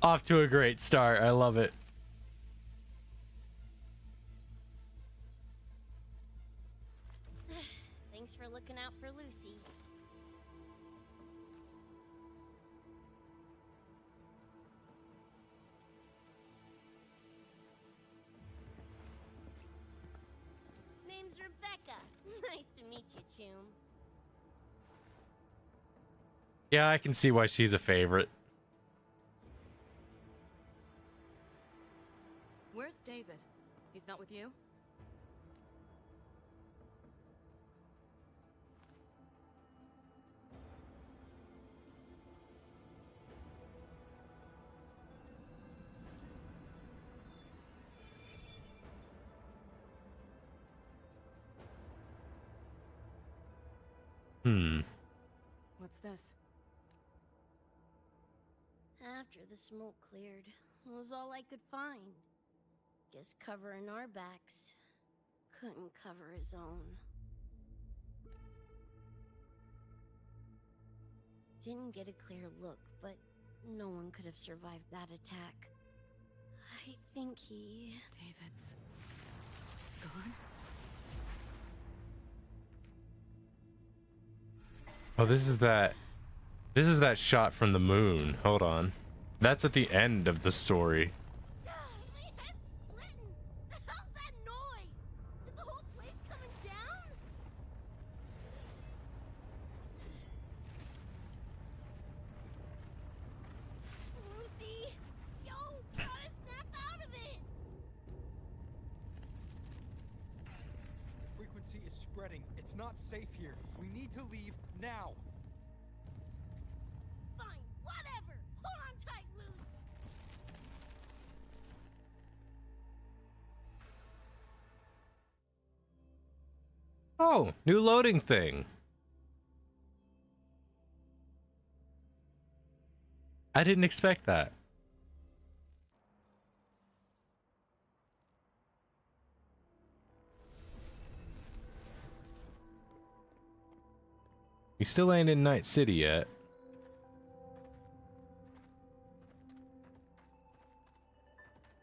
Off to a great start. I love it. Thanks for looking out for Lucy. Name's Rebecca. Nice to meet you, Choom. Yeah, I can see why she's a favorite. Where's David? He's not with you? What's this? After the smoke cleared, it was all I could find. Guess covering our backs couldn't cover his own. Didn't get a clear look, but no one could have survived that attack. I think he... David's gone? Oh, this is that shot from the moon. Hold on. That's at the end of the story. My head's splitting! How's that noise? Is the whole place coming down? Lucy! Yo, gotta snap out of it! Frequency is spreading. It's not safe here. We need to leave now. Fine, whatever! Hold on tight, Luce! Oh, new loading thing. I didn't expect that. We still ain't in Night City yet.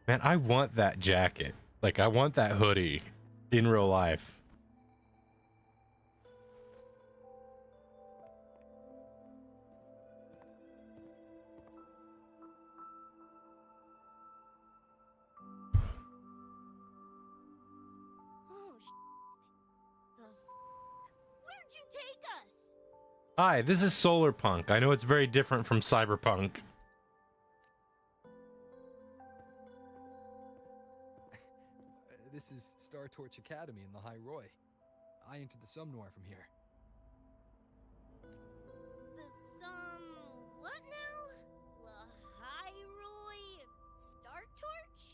Man, I want that jacket. Like, I want that hoodie in real life. Hi, this is Solar Punk. I know it's very different from Cyberpunk. This is Star Torch Academy in the High Roy. I entered the Somnoir from here. The what now? Lahairoi Star Torch?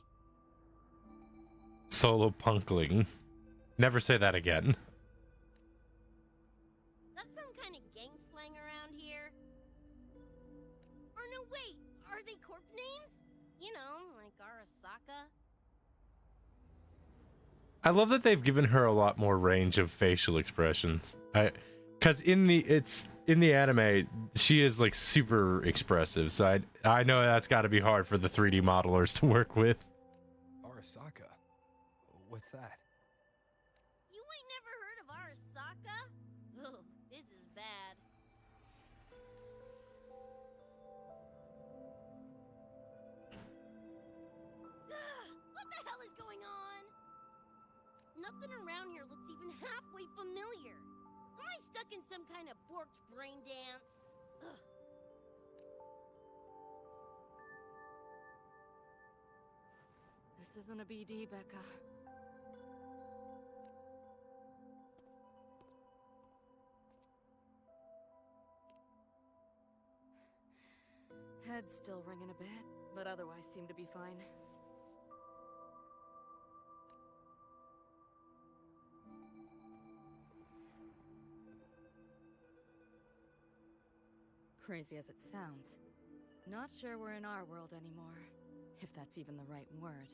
Solo Punkling. Never say that again. That's some kind of gang slang around here. Or no, wait, are they corp names? You know, like Arasaka. I love that they've given her a lot more range of facial expressions. Because in the anime, she is like super expressive. So I know that's got to be hard for the 3D modelers to work with. Arasaka? What's that? You ain't never heard of Arasaka? Oh, this is bad. What the hell is going on? Nothing around here looks even halfway familiar. Am I stuck in some kind of borked brain dance? Ugh. This isn't a BD, Becca. Head's still ringing a bit, but otherwise seem to be fine. Crazy as it sounds, not sure we're in our world anymore, if that's even the right word.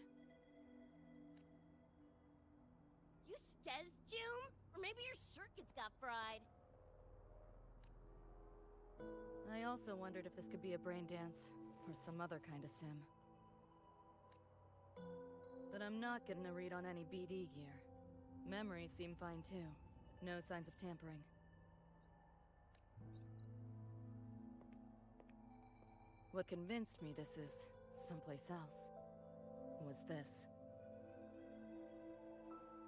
You skez, June? Or maybe your circuits got fried. I also wondered if this could be a brain dance, or some other kind of sim. But I'm not getting a read on any BD gear. Memories seem fine too. No signs of tampering. What convinced me this is someplace else was this.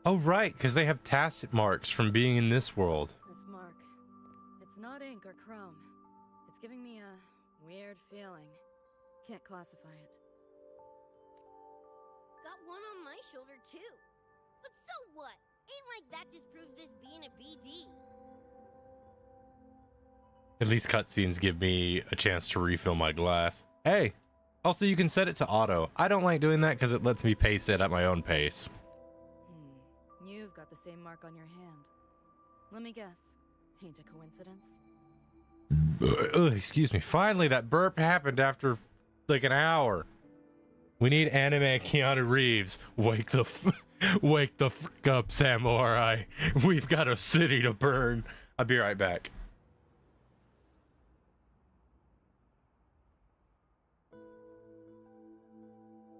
Oh, right, because they have tacit marks from being in this world. This mark. It's not ink or chrome. It's giving me a weird feeling. Can't classify it. Got one on my shoulder too. But so what? Ain't like that disproves this being a BD. At least cutscenes give me a chance to refill my glass. Hey, also you can set it to auto. I don't like doing that because it lets me pace it at my own pace. You've got the same mark on your hand. Let me guess. Ain't a coincidence? Excuse me. Finally, that burp happened after like an hour. We need anime Keanu Reeves. Wake the frick up, samurai. We've got a city to burn. I'll be right back.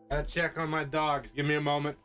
Gotta check on my dogs. Give me a moment.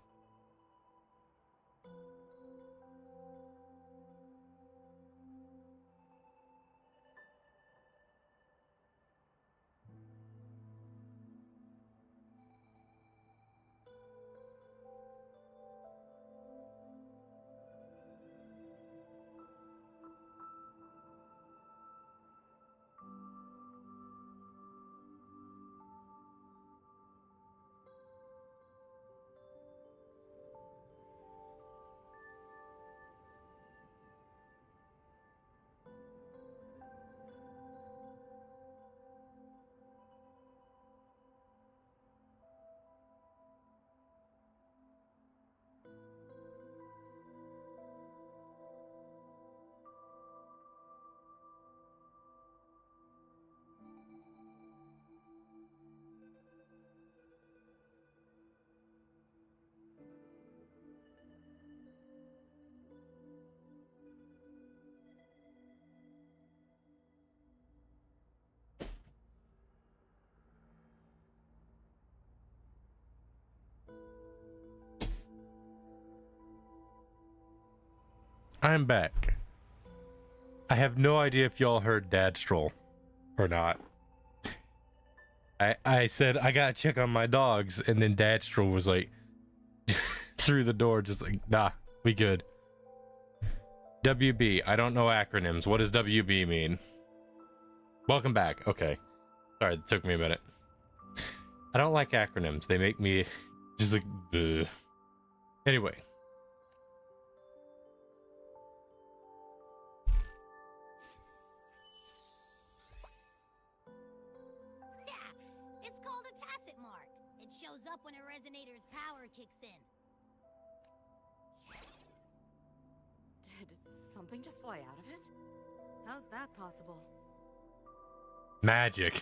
I'm back. I have no idea if y'all heard Dad Stroll or not. I said I gotta check on my dogs, and then Dad Stroll was like through the door, just like, nah, we good. WB. I don't know acronyms. What does WB mean? Welcome back. Okay. Sorry, it took me a minute. I don't like acronyms. They make me just like, ugh. Anyway. Yeah, it's called a tacit mark. It shows up when a resonator's power kicks in. Did something just fly out of it? How's that possible? Magic.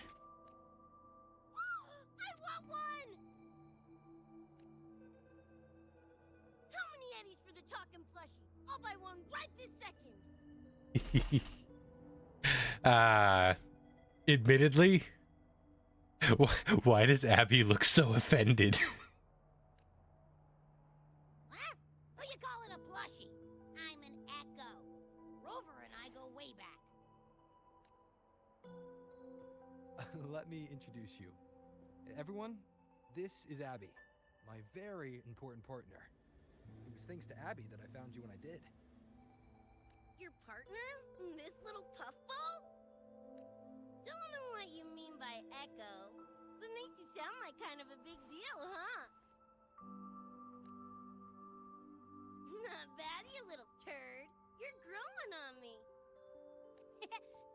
I want one! How many eddies for the talking plushie? I'll buy one right this second. Admittedly, why does Abby look so offended? Huh? Who you calling a plushie? I'm an Echo. Rover and I go way back. Let me introduce you. Everyone, this is Abby, my very important partner. It was thanks to Abby that I found you when I did. Your partner? This little puffball? Don't know what you mean by Echo, but makes you sound like kind of a big deal, huh? Not bad, you little turd. You're growing on me.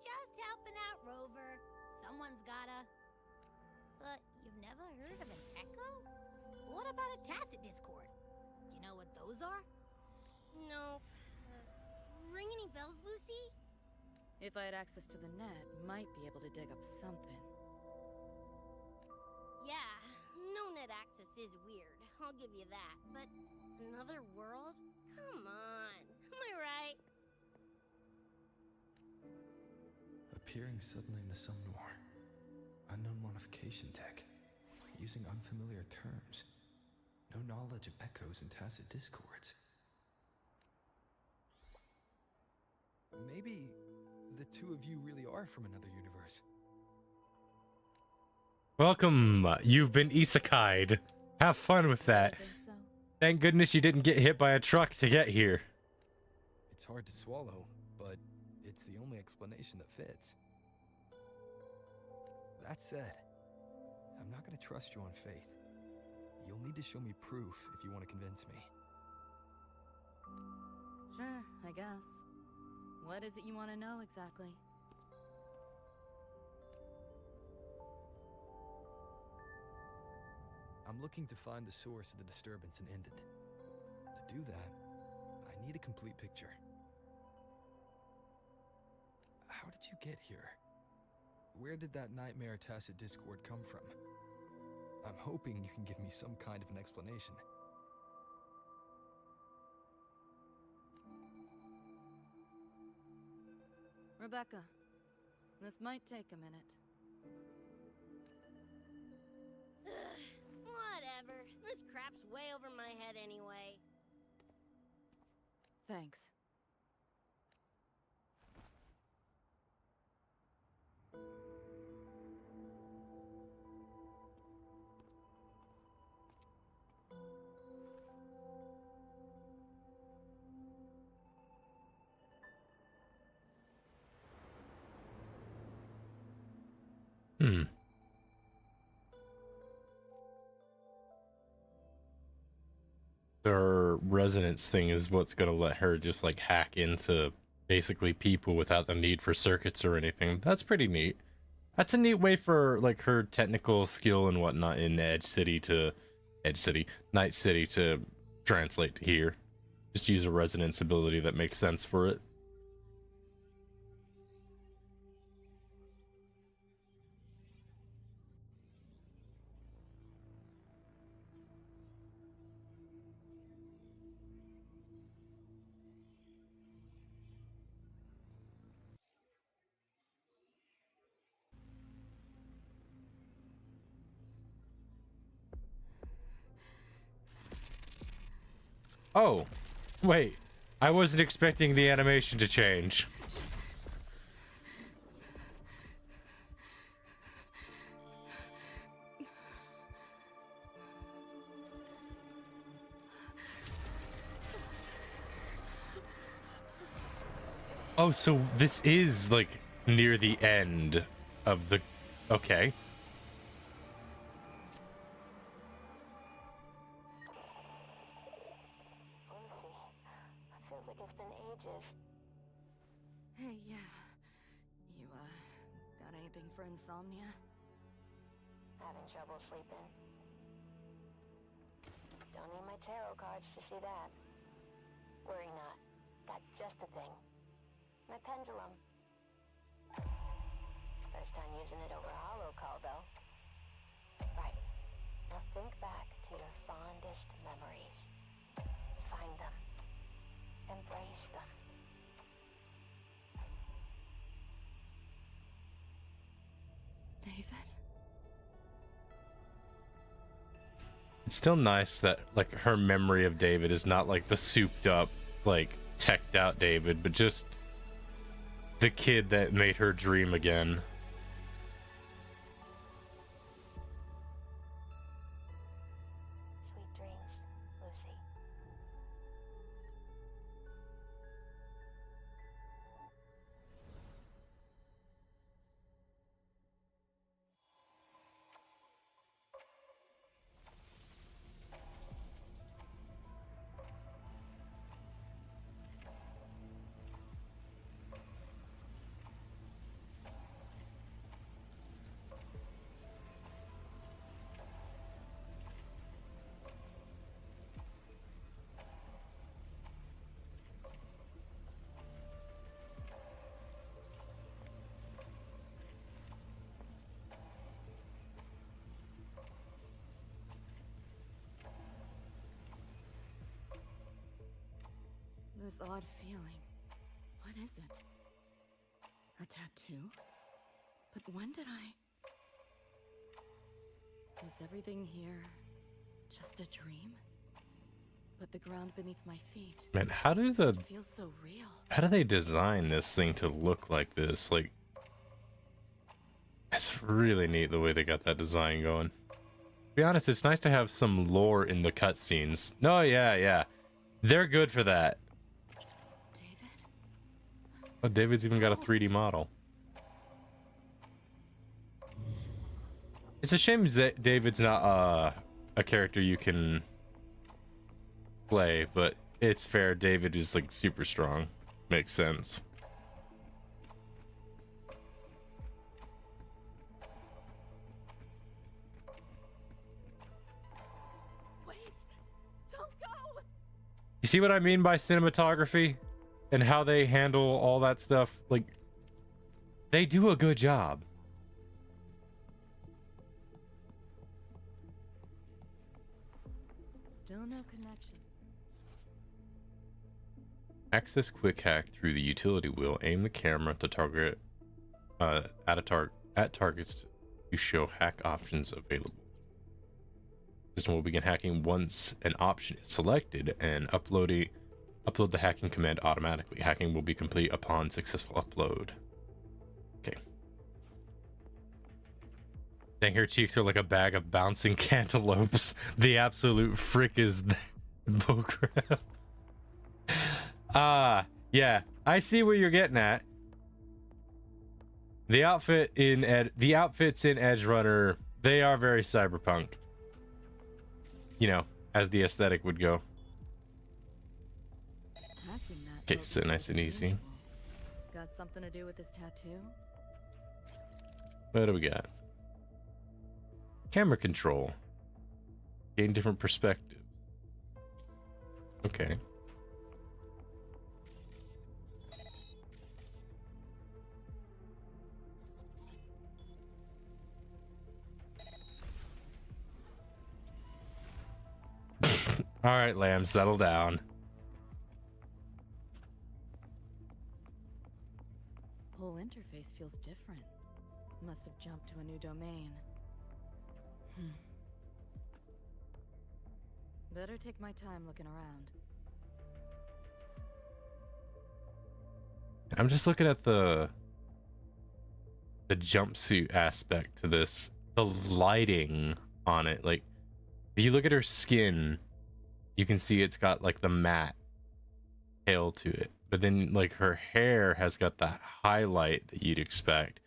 Just helping out, Rover. Someone's gotta. But you've never heard of an Echo? What about a tacit discord? Do you know what those are? Nope. Ring any bells, Lucy? If I had access to the net, might be able to dig up something. Yeah, no net access is weird. I'll give you that. But another world? Come on. Am I right? Appearing suddenly in the Somnor. Unknown modification tech. Using unfamiliar terms. No knowledge of echoes and tacit discords. Maybe the two of you really are from another universe. Welcome. You've been isekai'd. Have fun with that. I think so. Thank goodness you didn't get hit by a truck to get here. It's hard to swallow, but it's the only explanation that fits. That said, I'm not going to trust you on faith. You'll need to show me proof if you want to convince me. Sure, I guess. What is it you want to know exactly? I'm looking to find the source of the disturbance and end it. To do that, I need a complete picture. How did you get here? Where did that nightmare tacit discord come from? I'm hoping you can give me some kind of an explanation. Rebecca, this might take a minute. Whatever. This crap's way over my head anyway. Thanks. Her resonance thing is what's gonna let her just like hack into basically people without the need for circuits or anything. That's pretty neat. That's a neat way for like her technical skill and whatnot in Night City to translate to here. Just use a resonance ability that makes sense for it. Oh, wait. I wasn't expecting the animation to change. Oh, so this is like near the end of the. Okay. Feels like it's been ages. Hey, yeah. You, got anything for insomnia? Having trouble sleeping. Don't need my tarot cards to see that. Worry not. Got just the thing. My pendulum. First time using it over hollow call, though. Right. Now think back to your fondest memories. Find them. Embrace them. David? It's still nice that like her memory of David is not like the souped up, like teched out David, but just the kid that made her dream again. Sweet dreams, Lucy. This odd feeling. What is it? A tattoo? But when did I... Is everything here just a dream? But the ground beneath my feet... Man, how do feels so real. how do they design this thing to look like this? Like, it's really neat the way they got that design going. To be honest, it's nice to have some lore in the cutscenes. No, yeah. They're good for that. Oh, David's even got a 3D model. It's a shame that David's not a character you can play, but it's fair. David is like super strong. Makes sense. Wait! Don't go! You see what I mean by cinematography and how they handle all that stuff? Like, they do a good job. Still no connection. Access quick hack through the utility wheel. Aim the camera to target at targets to show hack options available. System will begin hacking once an option is selected, and upload the hacking command automatically. Hacking will be complete upon successful upload. Okay. Dang, her cheeks are like a bag of bouncing cantaloupes. The absolute frick is that bullcrap. Yeah, I see what you're getting at. The outfits in Edge Runner, they are very cyberpunk. You know, as the aesthetic would go. Okay, so nice and easy. Got something to do with this tattoo? What do we got? Camera control. Gain different perspectives. Okay. All right, Lamb, settle down. Whole interface feels different. Must have jumped to a new domain. Better take my time looking around. I'm just looking at the jumpsuit aspect to this. The lighting on it, like if you look at her skin, you can see it's got like the matte tail to it. but then like her hair has got that highlight that you'd expect.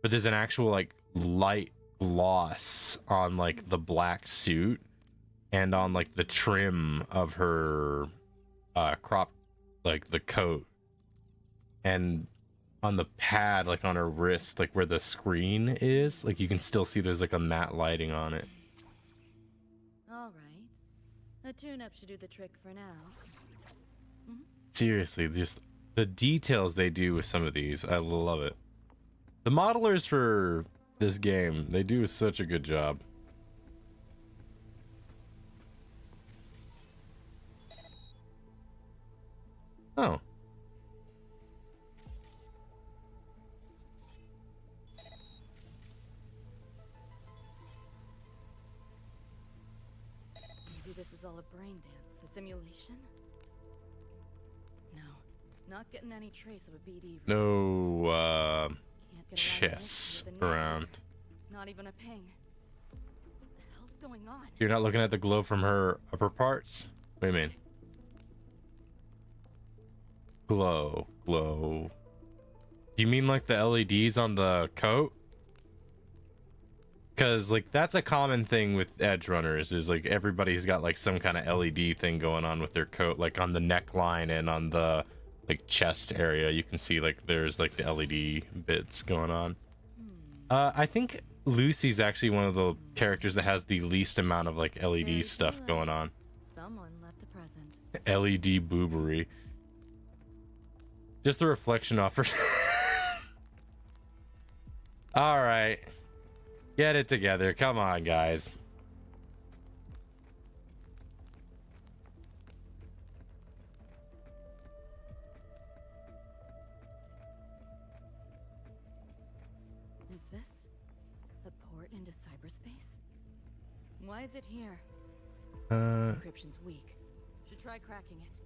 But there's an actual like light gloss on like the black suit and on like the trim of her crop, like the coat, and on the pad, like on her wrist, like where the screen is, like you can still see there's like a matte lighting on it. All right. A tune-up should do the trick for now. Seriously, just the details they do with some of these, I love it. The modelers for this game, they do such a good job. Oh. Maybe this is all a brain dance, a simulation? No, not getting any trace of a BD. No, Can't get chests with a net. around. Not even a ping. What the hell's going on? You're not looking at the glow from her upper parts? What do you mean? Glow. Do you mean like the LEDs on the coat? Because like that's a common thing with edge runners, is like everybody's got like some kind of LED thing going on with their coat, like on the neckline and on the like chest area. You can see like there's like the LED bits going on. I think Lucy's actually one of the characters that has the least amount of like LED stuff going on. Someone left a present. LED boobery. Just the reflection offers. All right, get it together. Come on, guys. Is this a port into cyberspace? Why is it here? Encryption's weak. Should try cracking it.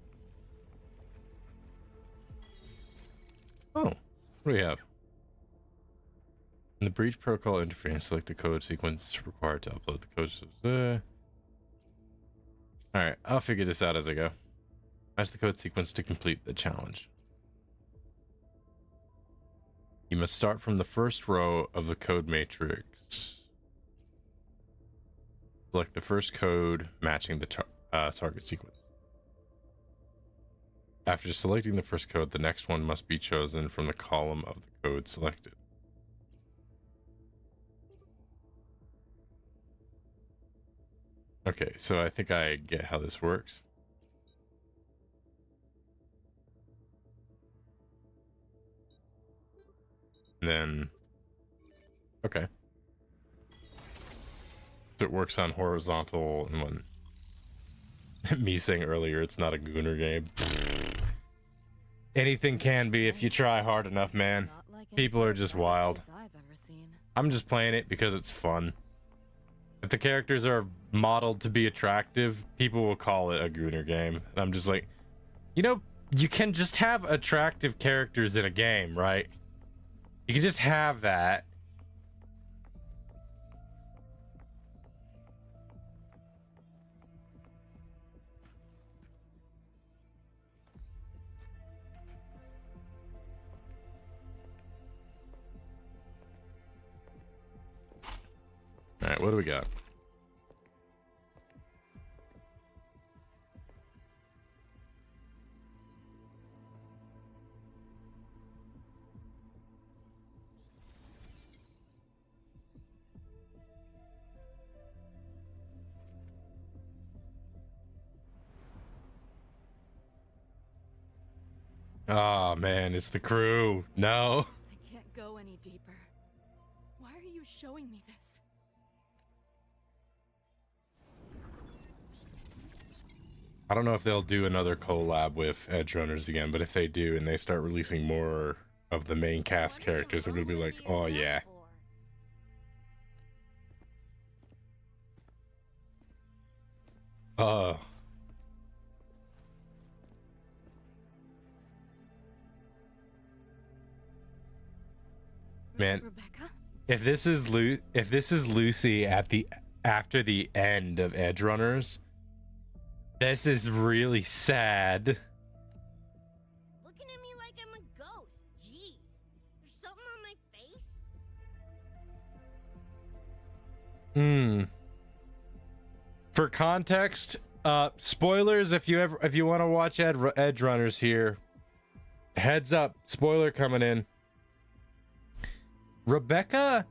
Oh, what do we have? In the breach protocol interface, select the code sequence required to upload the code. Alright, I'll figure this out as I go. Match the code sequence to complete the challenge. You must start from the first row of the code matrix. Select the first code matching the target sequence. After selecting the first code, the next one must be chosen from the column of the code selected. Okay, so I think I get how this works. And then, okay. So it works on horizontal and one. Me saying earlier, it's not a Gooner game. Anything can be if you try hard enough, man. People are just wild. I'm just playing it because it's fun. If the characters are modeled to be attractive, people will call it a Gooner game. And I'm just like, you know, you can just have attractive characters in a game, right? You can just have that. All right, what do we got? Oh man, it's the crew. No. I can't go any deeper. Why are you showing me this? I don't know if they'll do another collab with Edge Runners again, but if they do and they start releasing more of the main cast characters, I'm gonna be like, oh yeah. Man, if this is Lucy at the after the end of Edge Runners, this is really sad. Look For context, spoilers if you want to watch Edge Runners here. Heads up, spoiler coming in. Rebecca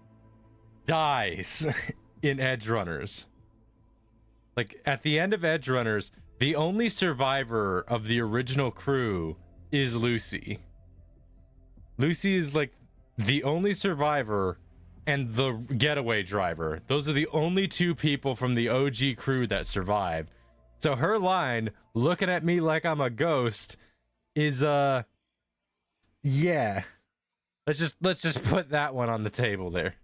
dies in Edge Runners. Like at the end of Edge Runners, the only survivor of the original crew is Lucy. Lucy is like the only survivor and the getaway driver. Those are the only two people from the OG crew that survive. So her line, looking at me like I'm a ghost, is yeah. Let's just put that one on the table there.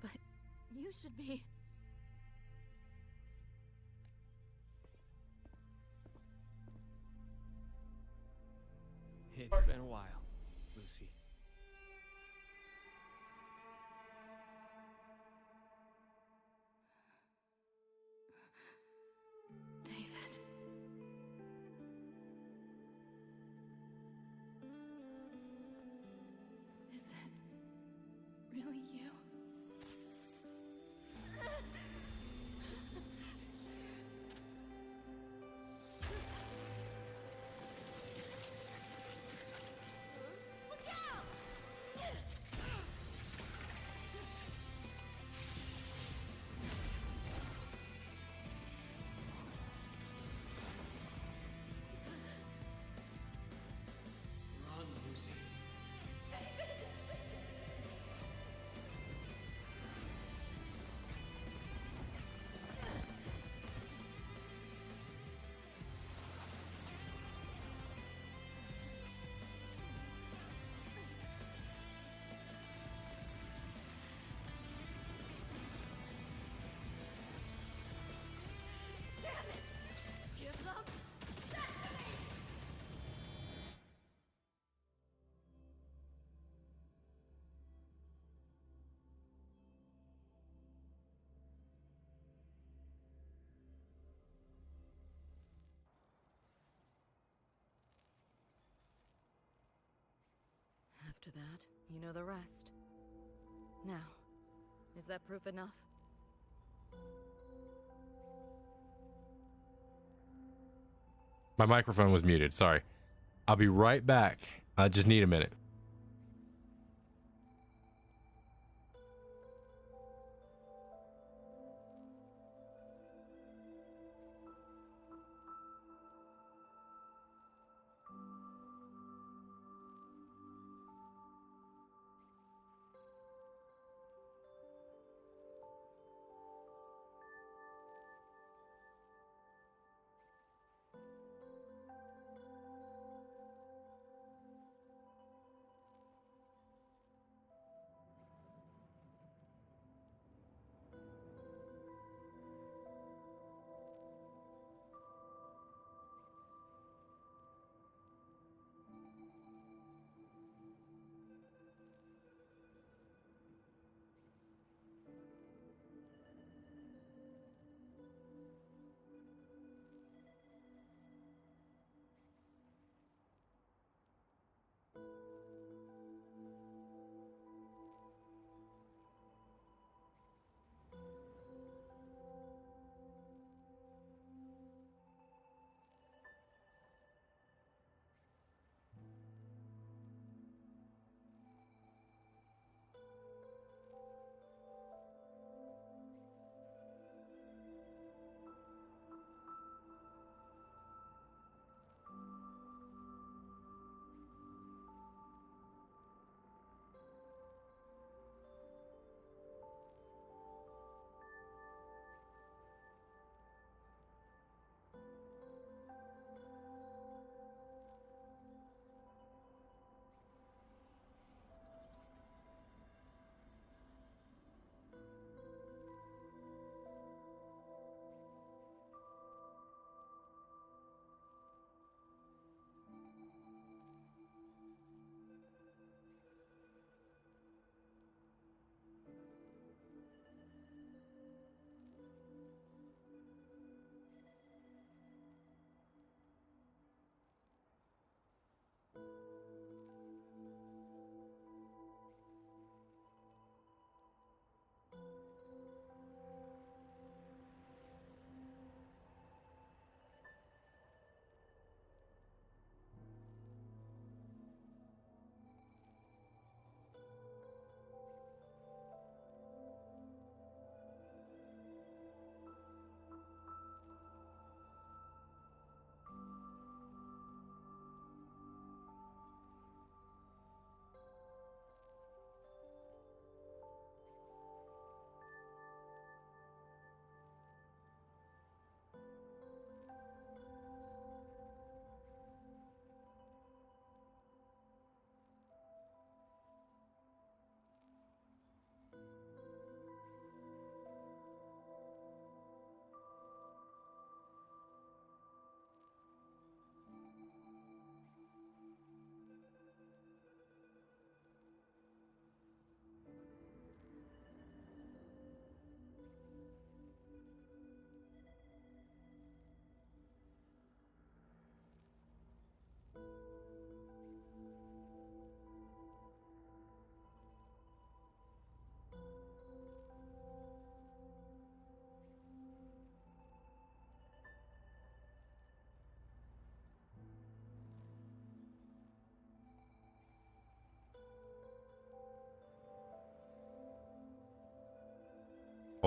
But you should be. It's been a while, Lucy. David. Is it really you? Run, Lucy. Damn it! Give them back to me! After that, you know the rest. Now, is that proof enough? My microphone was muted. Sorry. I'll be right back. I just need a minute.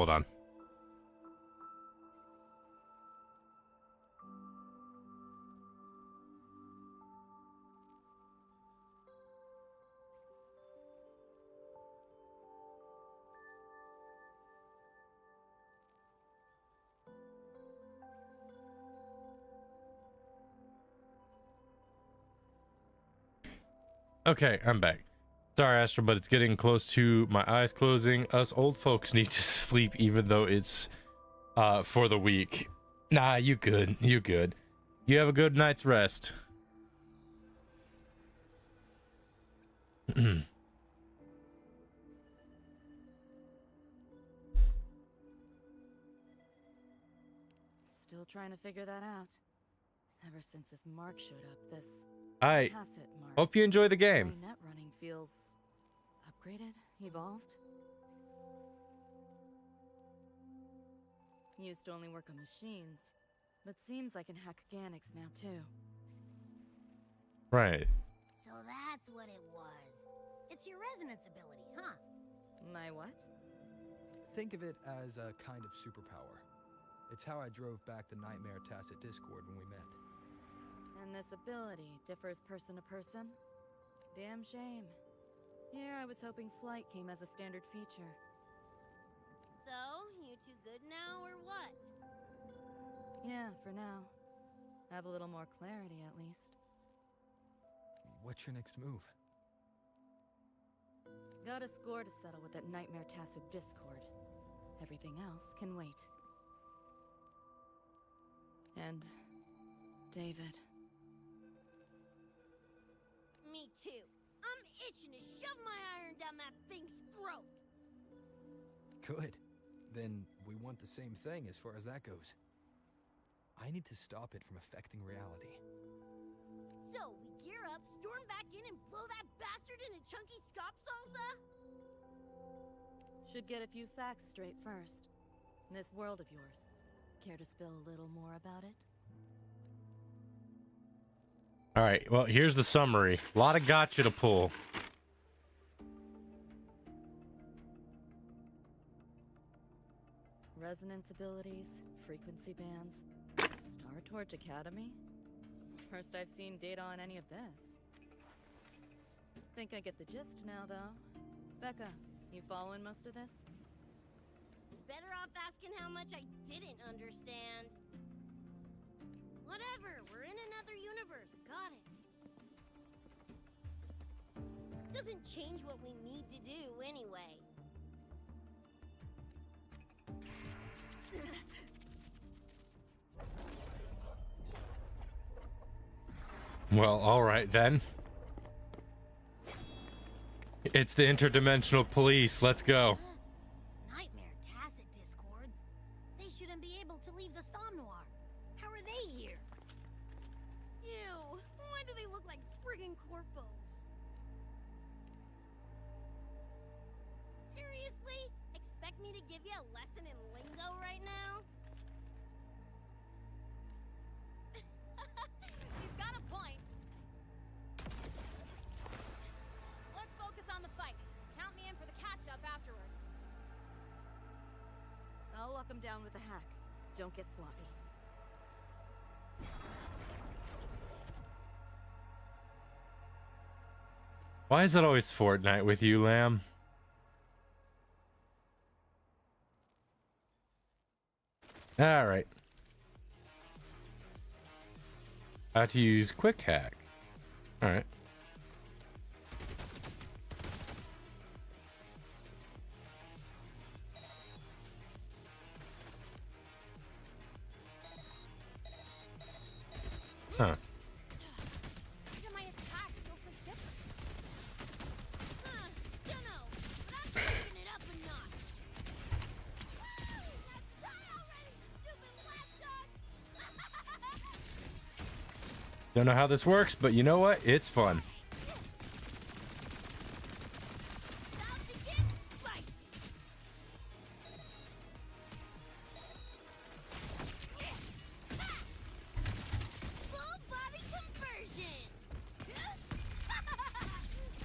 Hold on. Okay, I'm back. Sorry, Astro, but it's getting close to my eyes closing. Us old folks need to sleep even though it's for the week. Nah, you good. You good. You have a good night's rest. Still trying to figure that out. Ever since this mark showed up, this I tacit mark. hope you enjoy the game. My net running feels upgraded, evolved. Used to only work on machines, but seems I can hack organics now too. Right. So that's what it was. It's your resonance ability, huh? My what? Think of it as a kind of superpower. It's how I drove back the Nightmare Tacit Discord when we met. And this ability differs person to person? Damn shame. Here I was hoping flight came as a standard feature. So, you two good now, or what? Yeah, for now. Have a little more clarity at least. What's your next move? Got a score to settle with that Nightmare Tacit Discord. Everything else can wait. And David. Me too. I'm itching to shove my iron down that thing's throat. Good. Then we want the same thing as far as that goes. I need to stop it from affecting reality. So, we gear up, storm back in, and blow that bastard into chunky scop salsa? Should get a few facts straight first. This world of yours. Care to spill a little more about it? All right. Well, here's the summary. A lot of gotcha to pull. Resonance abilities, frequency bands, Star Torch Academy? First I've seen data on any of this. Think I get the gist now, though. Becca, you following most of this? Better off asking how much I didn't understand. Whatever, we're in another universe, got it. Doesn't change what we need to do anyway. Well, all right then. It's the interdimensional police. Let's go. Nightmare Tacit Discords? They shouldn't be able to leave the Somnoir. How are they here? Ew, why do they look like friggin' corpos? Seriously? Expect me to give you a lesson in lingo right now? She's got a point. Let's focus on the fight. Count me in for the catch-up afterwards. I'll lock him down with a hack. Don't get sloppy. Why is it always Fortnite with you, Lamb? All right. How to use quick hack. All right. Huh. Why do my attacks feel so different? Dunno, but I'm taking it up a notch. Woo! Now die already, stupid lapdogs! Don't know how this works, but you know what? It's fun. About to get spicy. Full body conversion.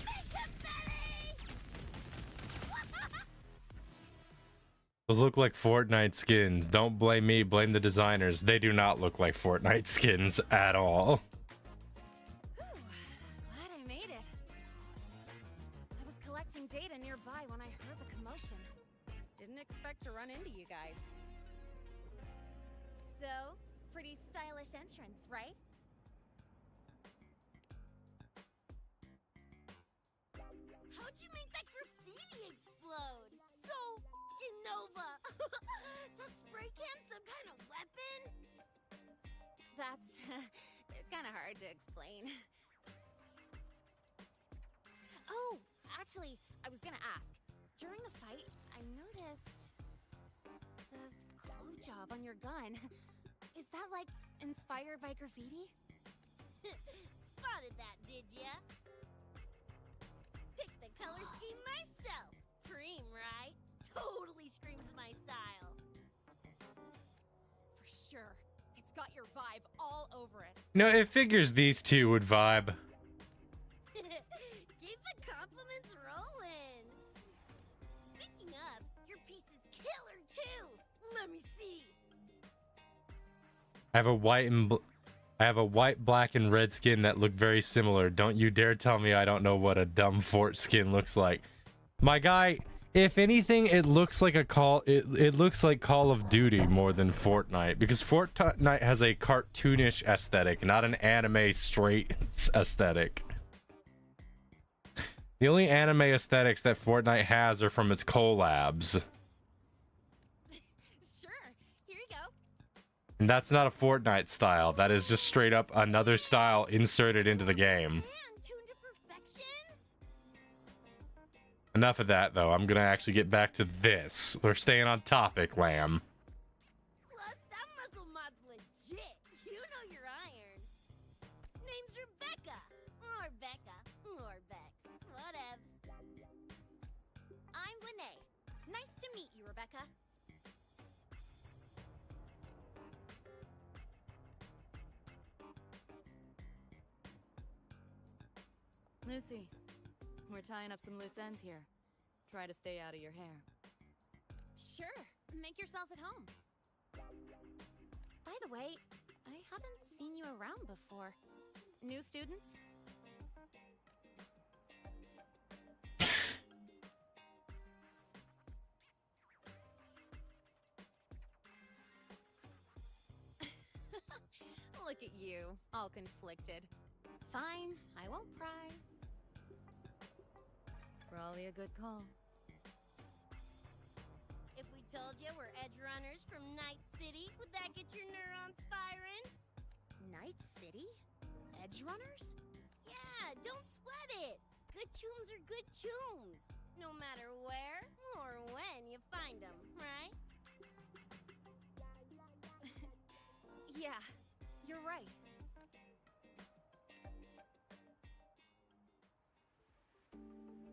Make him belly. Those look like Fortnite skins. Don't blame me, blame the designers. They do not look like Fortnite skins at all. Whew, glad I made it. I was collecting data nearby when I heard the commotion. Didn't expect to run into you guys. So, pretty stylish entrance, right? How'd you make that graffiti explode? So Innova! That spray can some kind of weapon? That's kind of hard to explain. Oh, actually, I was gonna ask. During the fight, I noticed the glue job on your gun. Is that like inspired by graffiti? Spotted that, did ya? Picked the color scheme myself. Cream, right? Totally screams my style. For sure. It's got your vibe all over it. No, it figures these two would vibe. Keep the compliments rolling. Speaking of, your piece is killer too. Let me see. I have a white, black, and red skin that look very similar. Don't you dare tell me I don't know what a dumb fort skin looks like. My guy, if anything, it looks like it looks like Call of Duty more than Fortnite, because Fortnite has a cartoonish aesthetic, not an anime straight aesthetic. The only anime aesthetics that Fortnite has are from its collabs. And that's not a Fortnite style. That is just straight up another style inserted into the game. Enough of that, though. I'm gonna actually get back to this. We're staying on topic, lamb. Plus, that muscle mod's legit. You know your iron. Name's Rebecca. Or Becca. Or Bex. Whatevs. I'm Lene. Nice to meet you, Rebecca. Lucy, we're tying up some loose ends here. Try to stay out of your hair. Sure. Make yourselves at home. By the way, I haven't seen you around before. New students? Look at you, all conflicted. Fine, I won't pry. Probably a good call. If we told you we're edge runners from Night City, would that get your neurons firing? Night City? Edge runners? Yeah, don't sweat it. Good tunes are good tunes, no matter where or when you find them, right? Yeah, you're right.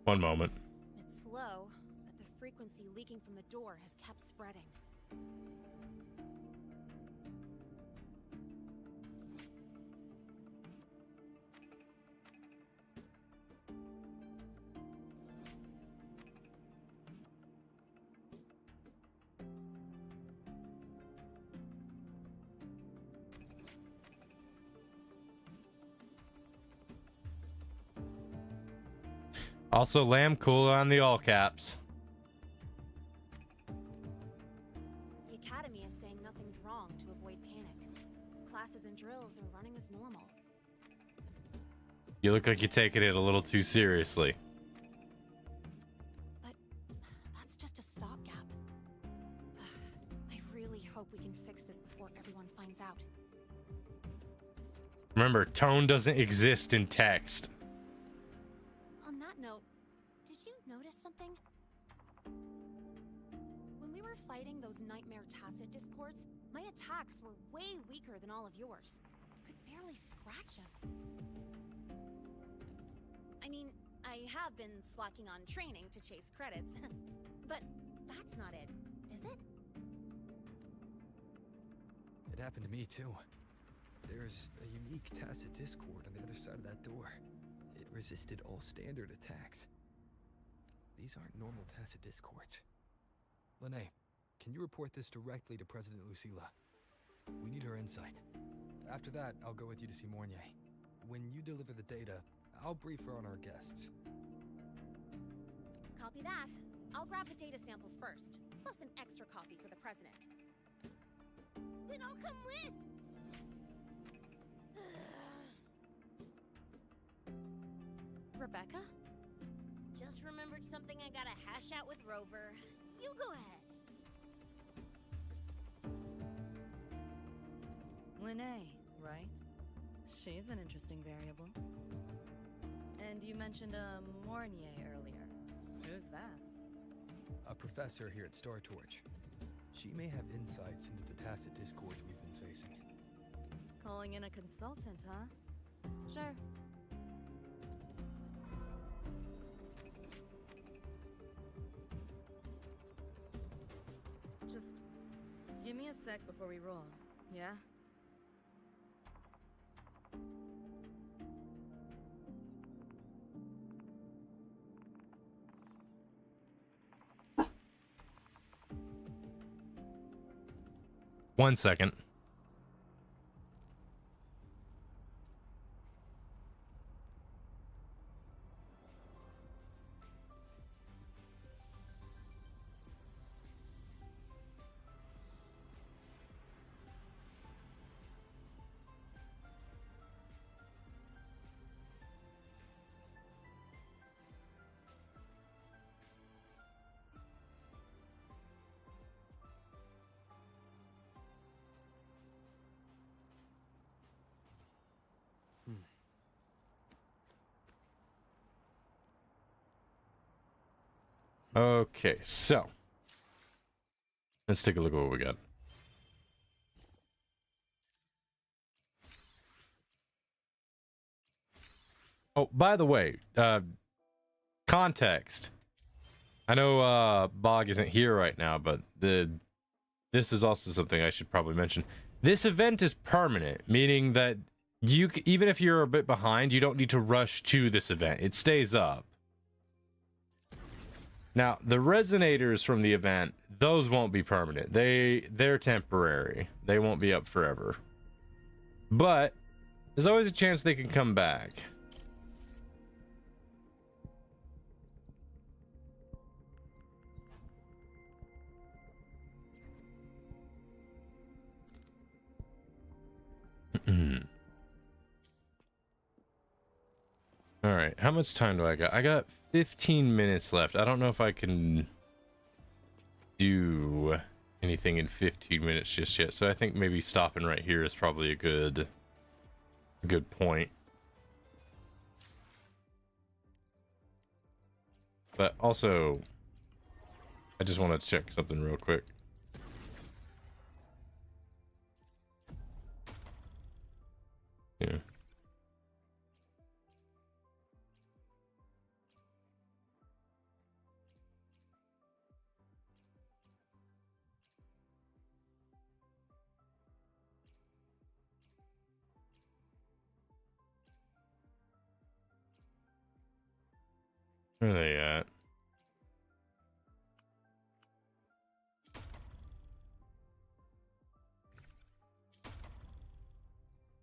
One moment. It's slow, but the frequency leaking from the door has kept spreading. Also, lamb, cool on the all caps. The Academy is saying nothing's wrong to avoid panic. Classes and drills are running as normal. You look like you're taking it a little too seriously. But that's just a stopgap. I really hope we can fix this before everyone finds out. Remember, tone doesn't exist in text. On that note, did you notice something? When we were fighting those nightmare tacit discords, my attacks were way weaker than all of yours. Could barely scratch them. I mean, I have been slacking on training to chase credits, but that's not it, is it? It happened to me too. There's a unique tacit discord on the other side of that door. It resisted all standard attacks. These aren't normal tacit discords. Lene, can you report this directly to President Lucilla? We need her insight. After that, I'll go with you to see Mornier. When you deliver the data, I'll brief her on our guests. Copy that. I'll grab the data samples first, plus an extra copy for the president. Then I'll come with. Rebecca? Just remembered something I gotta hash out with Rover. You go ahead. Linnea, right? She's an interesting variable. And you mentioned a Mornier earlier. Who's that? A professor here at Star Torch. She may have insights into the tacit discords we've been facing. Calling in a consultant, huh? Sure. Just give me a sec before we roll, yeah? One second. Okay, so let's take a look at what we got. Oh, by the way, context. I know Bog isn't here right now, but this is also something I should probably mention. This event is permanent, meaning that even if you're a bit behind, you don't need to rush to this event. It stays up. Now, the resonators from the event, those won't be permanent. They're temporary. They won't be up forever. But there's always a chance they can come back. All right, how much time do I got? I got 15 minutes left. I don't know if I can do anything in 15 minutes just yet. So I think maybe stopping right here is probably a good point. But also, I just want to check something real quick. Yeah. Where are they at?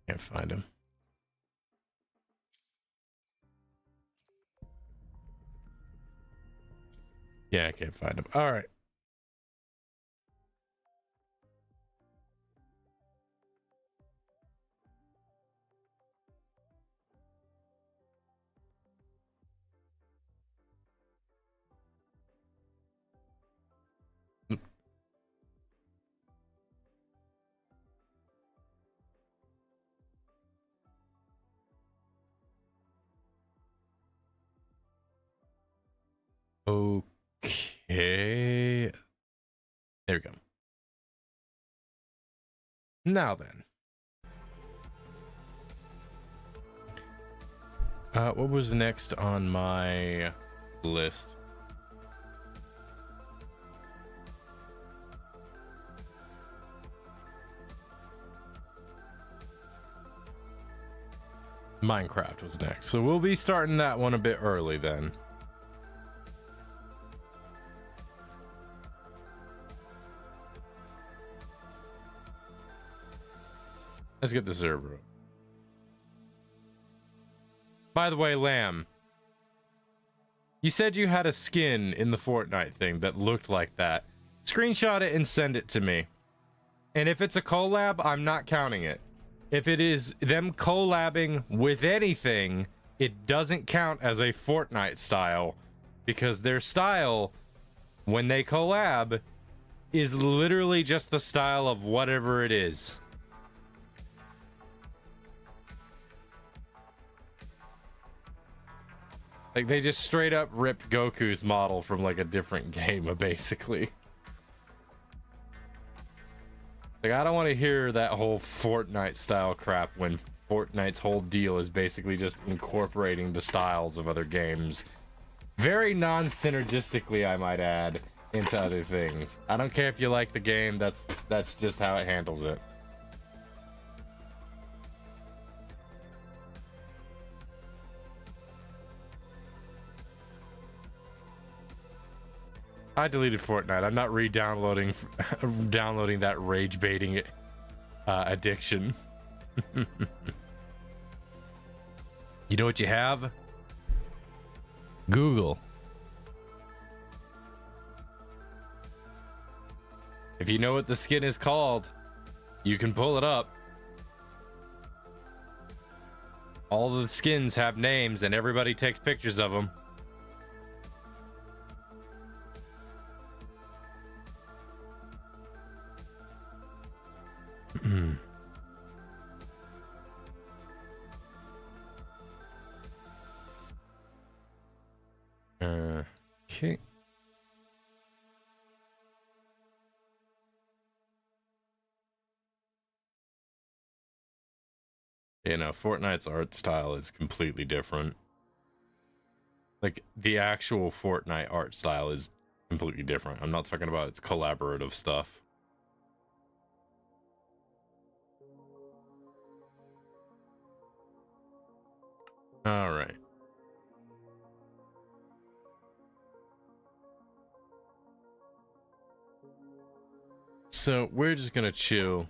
Can't find him. Yeah, I can't find him. All right. Okay. There we go. Now then. What was next on my list? Minecraft was next. So we'll be starting that one a bit early then. Let's get the server up. By the way, Lamb, you said you had a skin in the Fortnite thing that looked like that. Screenshot it and send it to me. And if it's a collab, I'm not counting it. If it is them collabing with anything, it doesn't count as a Fortnite style, because their style, when they collab, is literally just the style of whatever it is. Like, they just straight up ripped Goku's model from like a different game, basically. Like, I don't want to hear that whole Fortnite style crap when Fortnite's whole deal is basically just incorporating the styles of other games. Very non-synergistically, I might add, into other things. I don't care if you like the game, that's just how it handles it. I deleted Fortnite. I'm not re-downloading downloading that rage baiting addiction. You know what you have? Google. If you know what the skin is called, you can pull it up. All the skins have names and everybody takes pictures of them. Okay. You know, Fortnite's art style is completely different. Like, the actual Fortnite art style is completely different. I'm not talking about its collaborative stuff. All right. So we're just gonna chill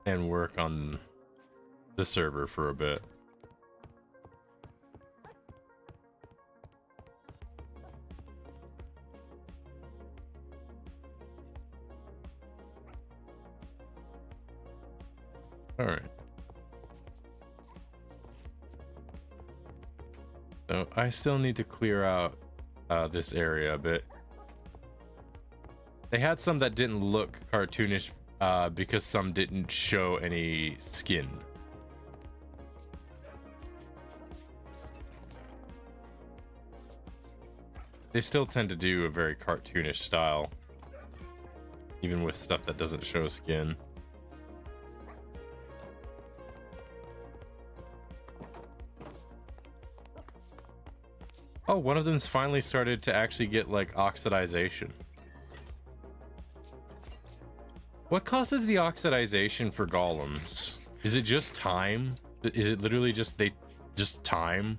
and work on the server for a bit. All right. So I still need to clear out this area a bit. They had some that didn't look cartoonish because some didn't show any skin. They still tend to do a very cartoonish style, even with stuff that doesn't show skin. Oh, one of them's finally started to actually get like oxidization. What causes the oxidization for golems? Is it just time? Is it literally just time?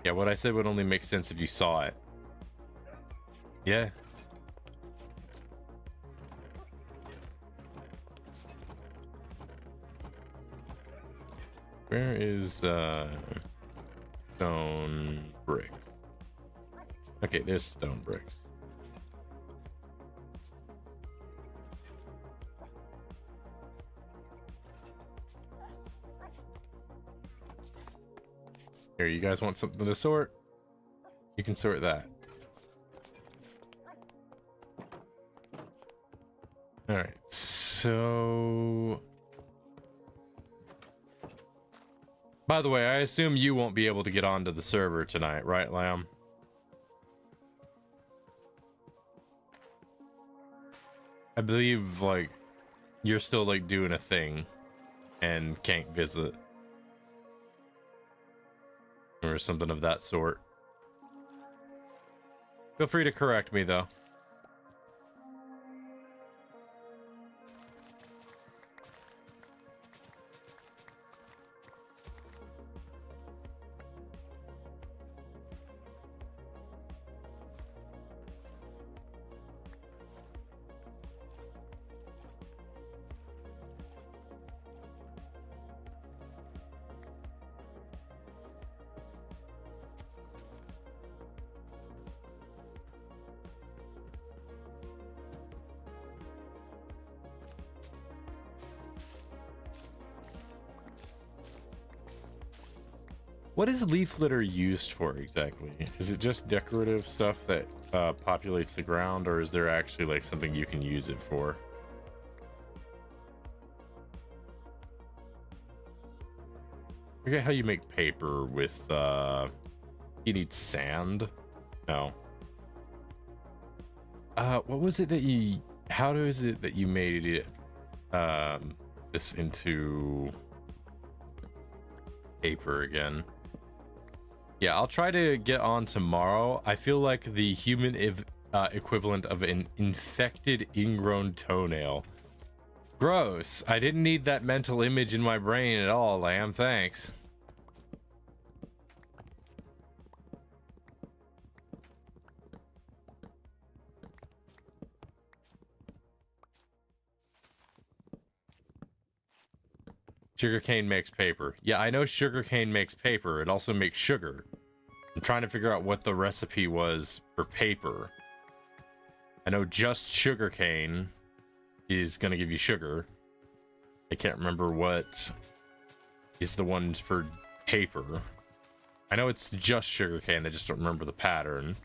Yeah, what I said would only make sense if you saw it. Yeah. Where is stone bricks? Okay, there's stone bricks. Here, you guys want something to sort? You can sort that. All right, so... By the way, I assume you won't be able to get onto the server tonight, right, Lamb? I believe, like, you're still, like, doing a thing and can't visit. Or something of that sort. Feel free to correct me, though. What is leaf litter used for exactly? Is it just decorative stuff that populates the ground, or is there actually like something you can use it for? I forget how you make paper with you need sand? No. What was it that you, how is it that you made it this into paper again? Yeah, I'll try to get on tomorrow. I feel like the human equivalent of an infected ingrown toenail. Gross. I didn't need that mental image in my brain at all, Lamb. Thanks. Sugarcane makes paper. Yeah, I know sugarcane makes paper. It also makes sugar. I'm trying to figure out what the recipe was for paper. I know just sugarcane is going to give you sugar. I can't remember what is the one for paper. I know it's just sugarcane. I just don't remember the pattern.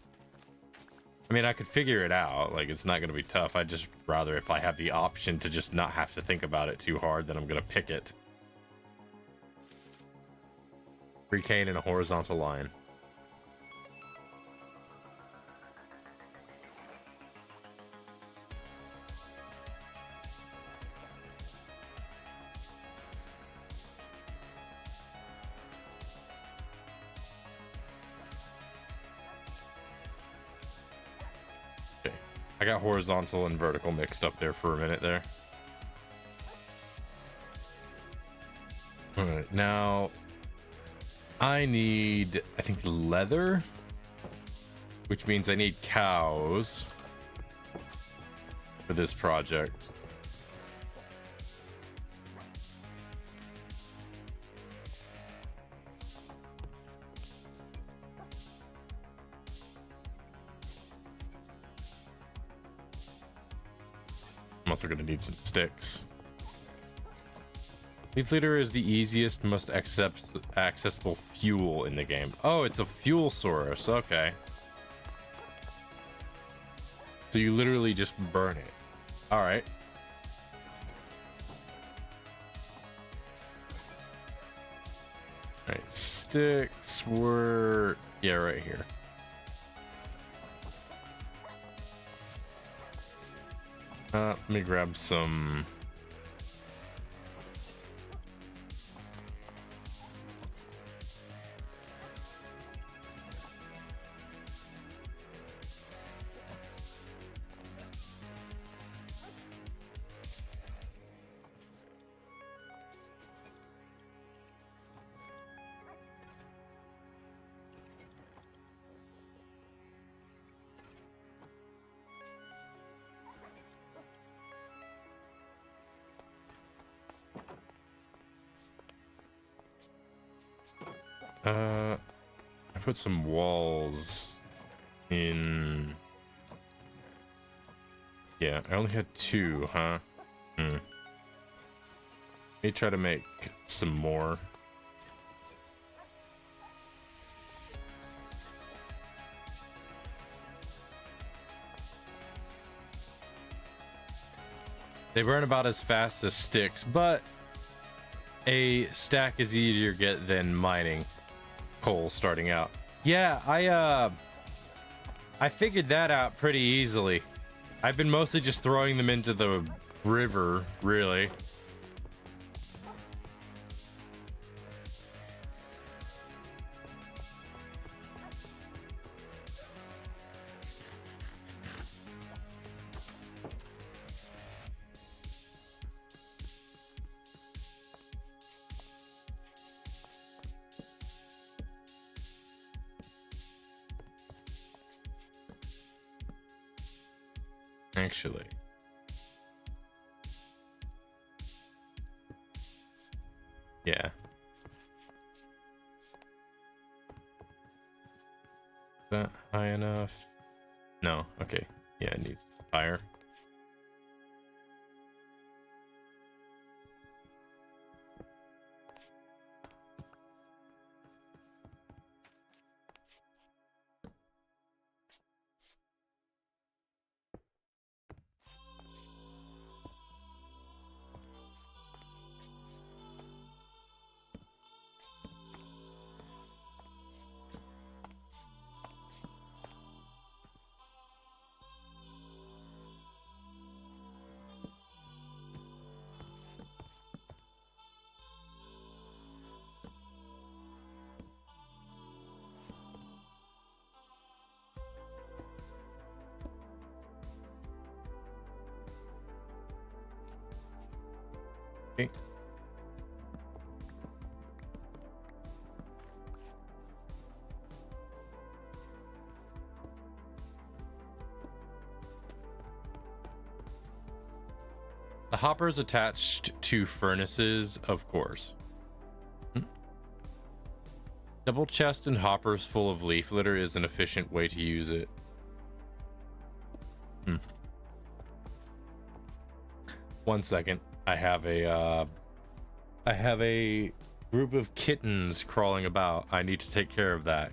I mean, I could figure it out. Like, it's not going to be tough. I'd just rather if I have the option to just not have to think about it too hard, then I'm going to pick it. Free cane in a horizontal line. Okay. I got horizontal and vertical mixed up there for a minute there. All right, now I need, I think, leather, which means I need cows for this project. I'm also going to need some sticks. Leaf litter is the easiest, most accessible fuel in the game. Oh, it's a fuel source. Okay. So you literally just burn it. All right. All right, sticks were, yeah, right here. Let me grab some. I put some walls in. Yeah, I only had 2, huh? Let me try to make some more. They burn about as fast as sticks, but a stack is easier to get than mining coal starting out. Yeah, I figured that out pretty easily. I've been mostly just throwing them into the river, really. Actually, yeah. Is that high enough? No. Okay. Yeah, it needs higher. Okay. The hopper is attached to furnaces, of course. Double chest and hoppers full of leaf litter is an efficient way to use it. One second. I have a group of kittens crawling about. I need to take care of that.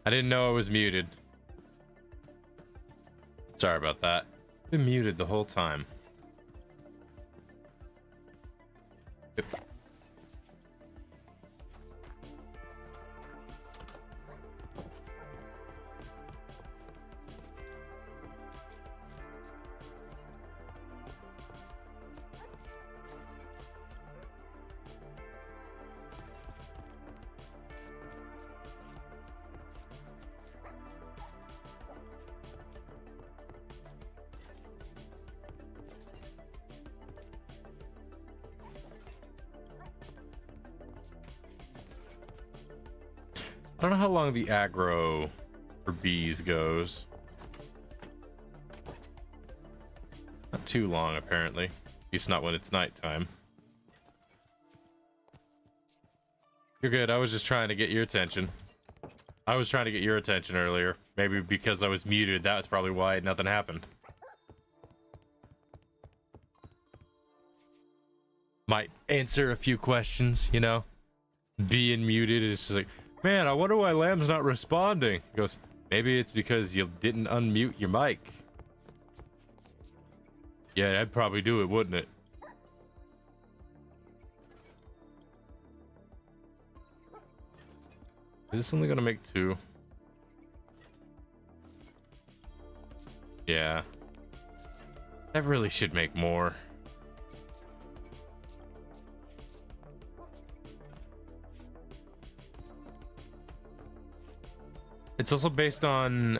I didn't know I was muted. Sorry about that. Been muted the whole time. Yep. I don't know how long the aggro for bees goes. Not too long, apparently. At least not when it's nighttime. You're good. I was just trying to get your attention. I was trying to get your attention earlier. Maybe because I was muted. That was probably why nothing happened. Might answer a few questions, you know? Being muted is just like, man, I wonder why Lamb's not responding. He goes, maybe it's because you didn't unmute your mic. Yeah, that'd probably do it, wouldn't it? Is this only gonna make 2? Yeah. That really should make more. It's also based on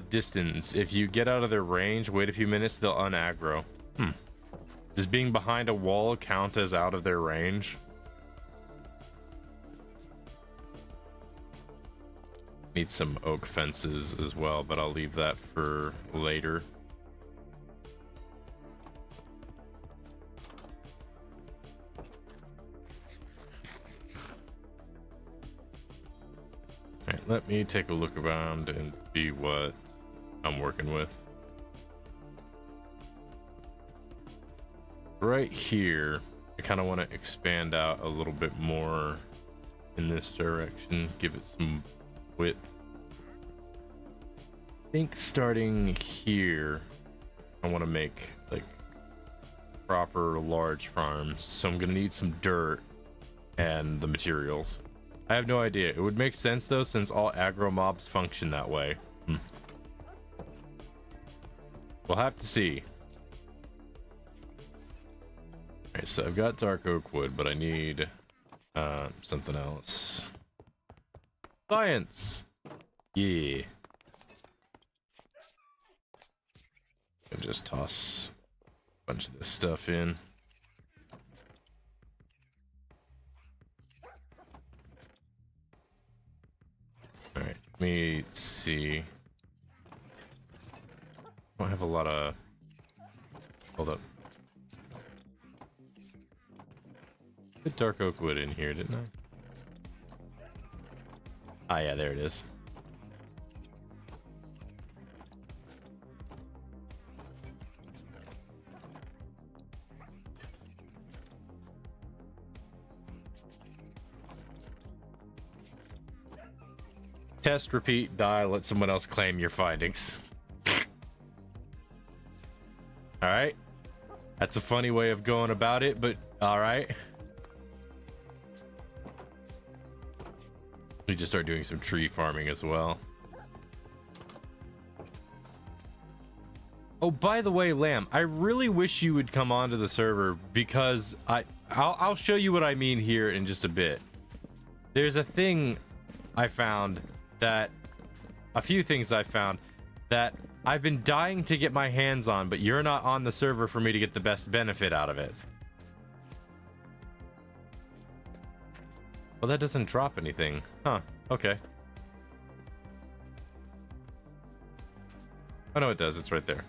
distance. If you get out of their range, wait a few minutes, they'll unaggro. Does being behind a wall count as out of their range? Need some oak fences as well, but I'll leave that for later. Alright, let me take a look around and see what I'm working with. Right here, I kind of want to expand out a little bit more in this direction, give it some width. I think starting here, I want to make like proper large farms, so I'm gonna need some dirt and the materials. I have no idea. It would make sense though, since all aggro mobs function that way. We'll have to see. Alright, so I've got dark oak wood, but I need something else. Science! Yeah. And just toss a bunch of this stuff in. Alright, let me see. I don't have a lot of... Hold up. Put dark oak wood in here, didn't I? Ah, yeah, there it is. Test, repeat, die, let someone else claim your findings. Alright. That's a funny way of going about it, but alright. We just start doing some tree farming as well. Oh, by the way, Lamb, I really wish you would come onto the server because I'll show you what I mean here in just a bit. There's a thing I found that a few things I found that I've been dying to get my hands on, but you're not on the server for me to get the best benefit out of it. Well, that doesn't drop anything. Huh, okay. Oh no, it does. It's right there.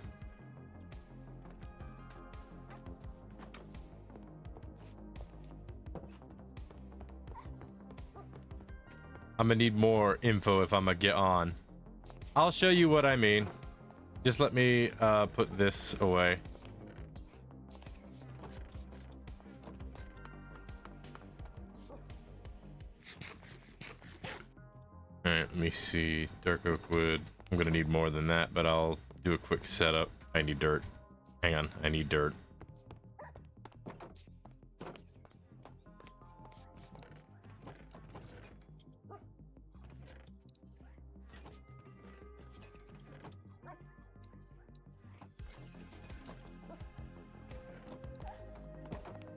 I'm gonna need more info if I'm gonna get on. I'll show you what I mean. Just let me put this away. Alright, let me see. Dark oak wood. I'm gonna need more than that, but I'll do a quick setup. I need dirt. Hang on, I need dirt.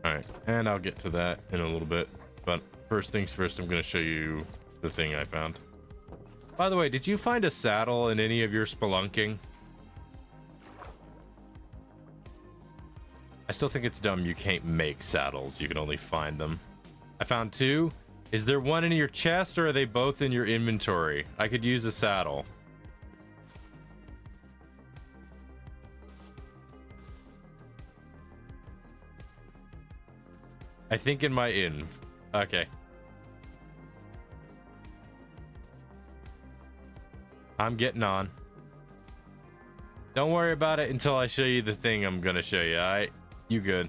Alright, and I'll get to that in a little bit. But first things first, I'm going to show you the thing I found. By the way, did you find a saddle in any of your spelunking? I still think it's dumb you can't make saddles. You can only find them. I found 2. Is there one in your chest or are they both in your inventory? I could use a saddle. I think in my inn. Okay. I'm getting on. Don't worry about it until I show you the thing I'm gonna show you, alright? You good.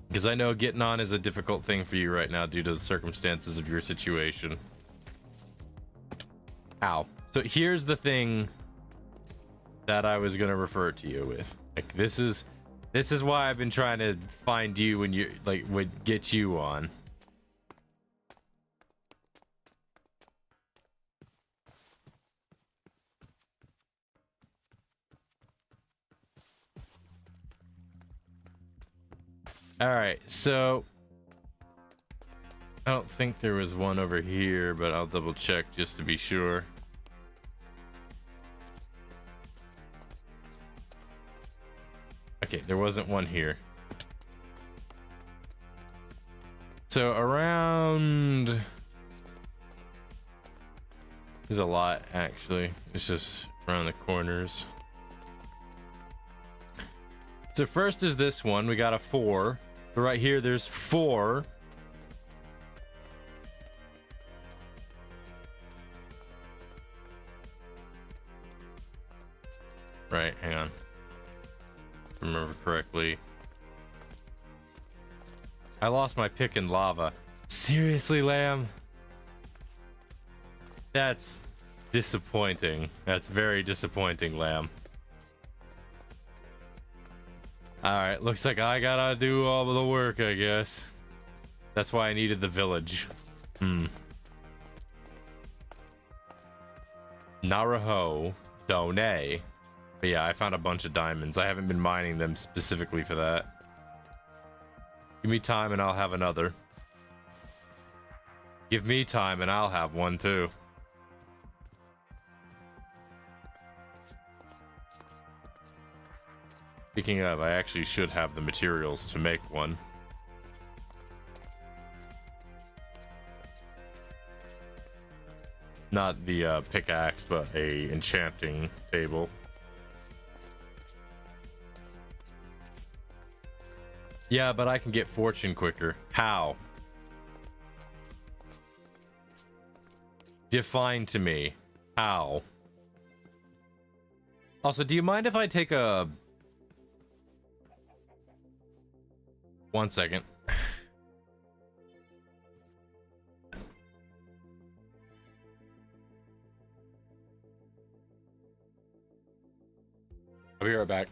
Because I know getting on is a difficult thing for you right now due to the circumstances of your situation. Ow. So here's the thing that I was gonna refer to you with. Like, this is why I've been trying to find you when you would get you on. All right, so I don't think there was one over here, but I'll double check just to be sure. Okay, there wasn't one here. So around... There's a lot, actually. It's just around the corners. So first is this one. We got a 4. So right here, there's 4. Right, hang on. Remember correctly. I lost my pick in lava. Seriously, Lamb? That's disappointing. That's very disappointing, Lamb. Alright, looks like I gotta do all of the work, I guess. That's why I needed the village. Naraho Done. But yeah, I found a bunch of diamonds. I haven't been mining them specifically for that. Give me time and I'll have another. Give me time and I'll have one too. Speaking of, I actually should have the materials to make one. Not the pickaxe, but a enchanting table. Yeah, but I can get fortune quicker. How? Define to me. How? Also, do you mind if I take a... 1 second. I'll be right back.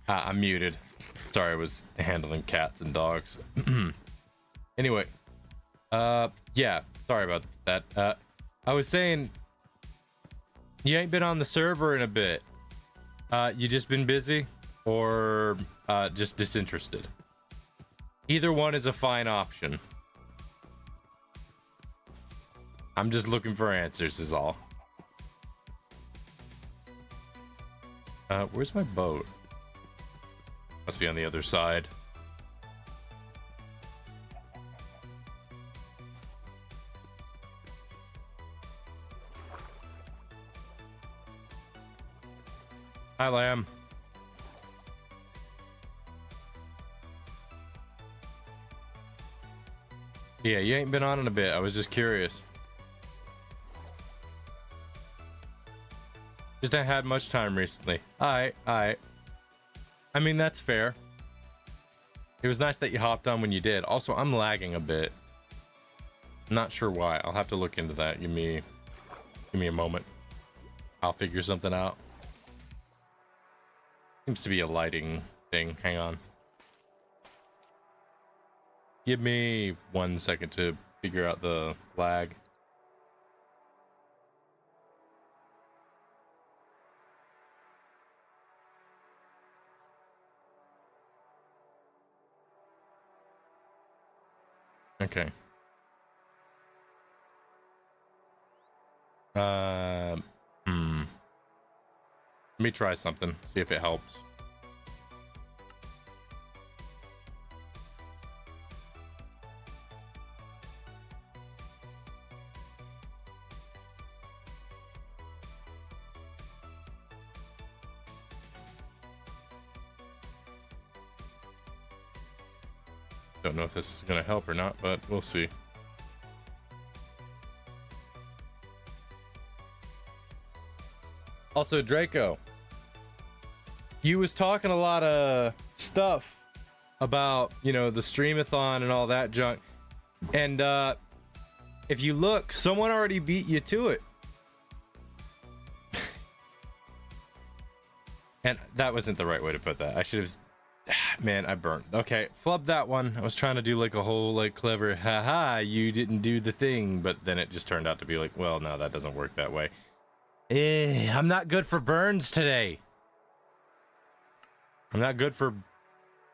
I'm muted. Sorry, I was handling cats and dogs. Anyway, yeah, sorry about that. I was saying, you ain't been on the server in a bit. You just been busy, or just disinterested? Either one is a fine option. I'm just looking for answers, is all. Where's my boat? Must be on the other side. Hi, Lamb. Yeah, you ain't been on in a bit. I was just curious. Just haven't had much time recently. Alright. I mean, that's fair. It was nice that you hopped on when you did. Also, I'm lagging a bit. Not sure why. I'll have to look into that. Give me a moment. I'll figure something out. Seems to be a lighting thing. Hang on. Give me 1 second to figure out the lag. Okay. Let me try something, see if it helps. Don't know if this is gonna help or not, but we'll see. Also, Draco, you was talking a lot of stuff about, you know, the Streamathon and all that junk. And if you look, someone already beat you to it. And that wasn't the right way to put that. I should have... Man, I burnt. Okay, flub that one. I was trying to do like a whole like clever haha, you didn't do the thing, but then it just turned out to be like, well, no, that doesn't work that way. I'm not good for burns today. I'm not good for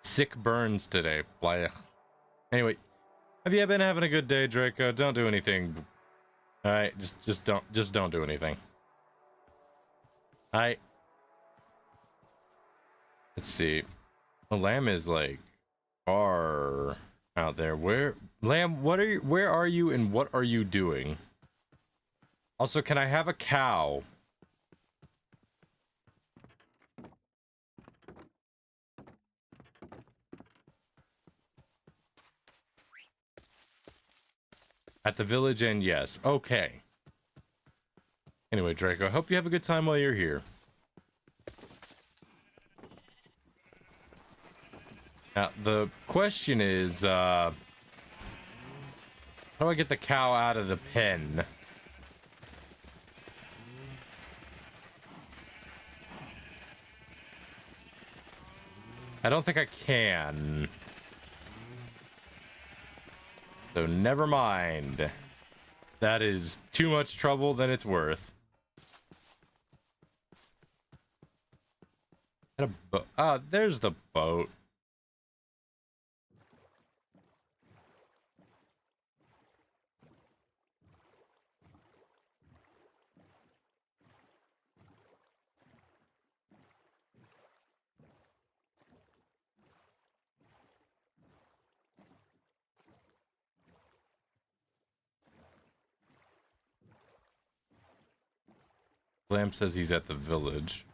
sick burns today. Blah. Anyway, have you been having a good day, Draco? Don't do anything. All right, just don't do anything. All right. Let's see. The Lamb is like far out there. Where, Lamb? Where are you and what are you doing? Also, can I have a cow? At the village end, yes. Okay. Anyway, Draco, I hope you have a good time while you're here. Now, the question is, how do I get the cow out of the pen? I don't think I can. So never mind. That is too much trouble than it's worth. There's the boat. Lamp says he's at the village.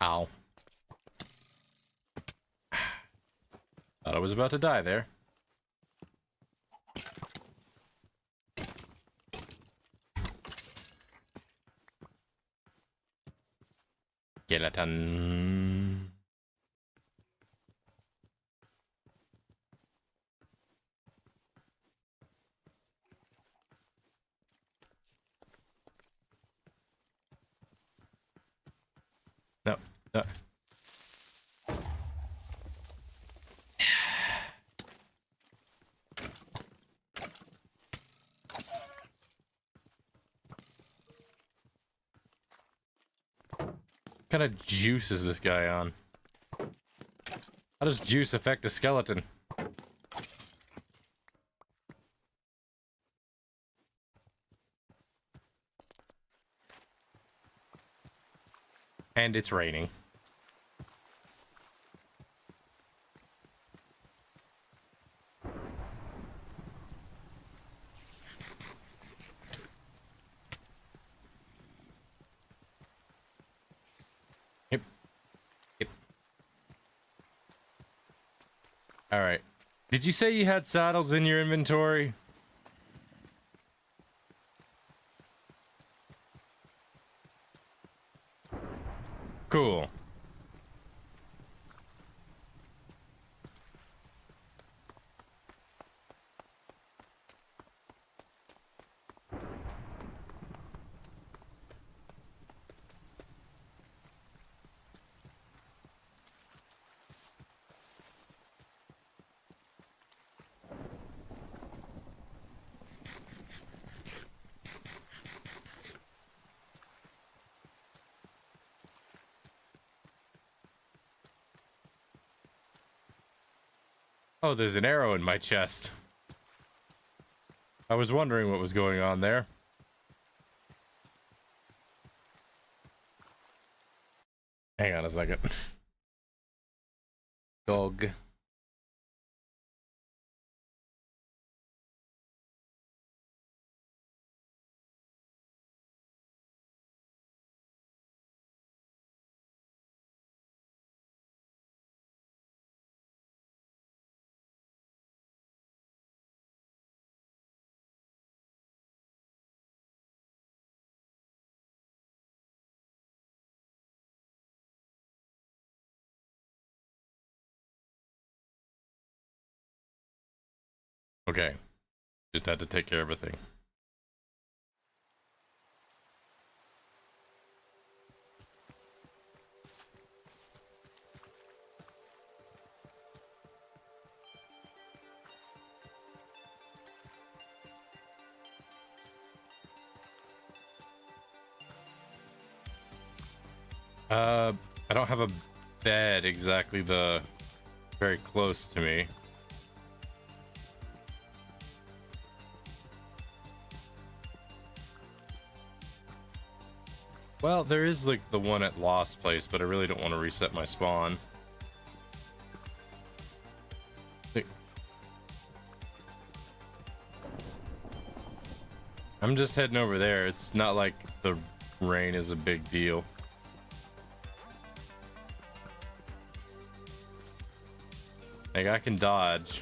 Ow. Thought I was about to die there. Skeleton. What kind of juice is this guy on? How does juice affect a skeleton? And it's raining. Yep. Yep. All right. Did you say you had saddles in your inventory? Cool. Oh, there's an arrow in my chest. I was wondering what was going on there. Hang on a second. Dog. Okay. Just had to take care of everything. I don't have a bed exactly very close to me. Well, there is like the one at Lost Place, but I really don't want to reset my spawn. I'm just heading over there. It's not like the rain is a big deal. Like, I can dodge.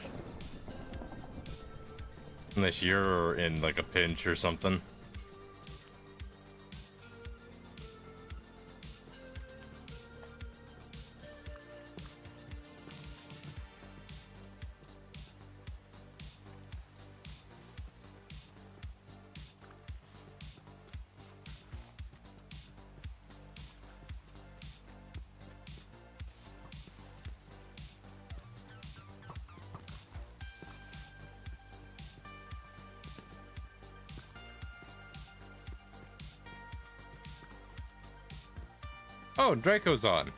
Unless you're in like a pinch or something. Oh, Draco's on.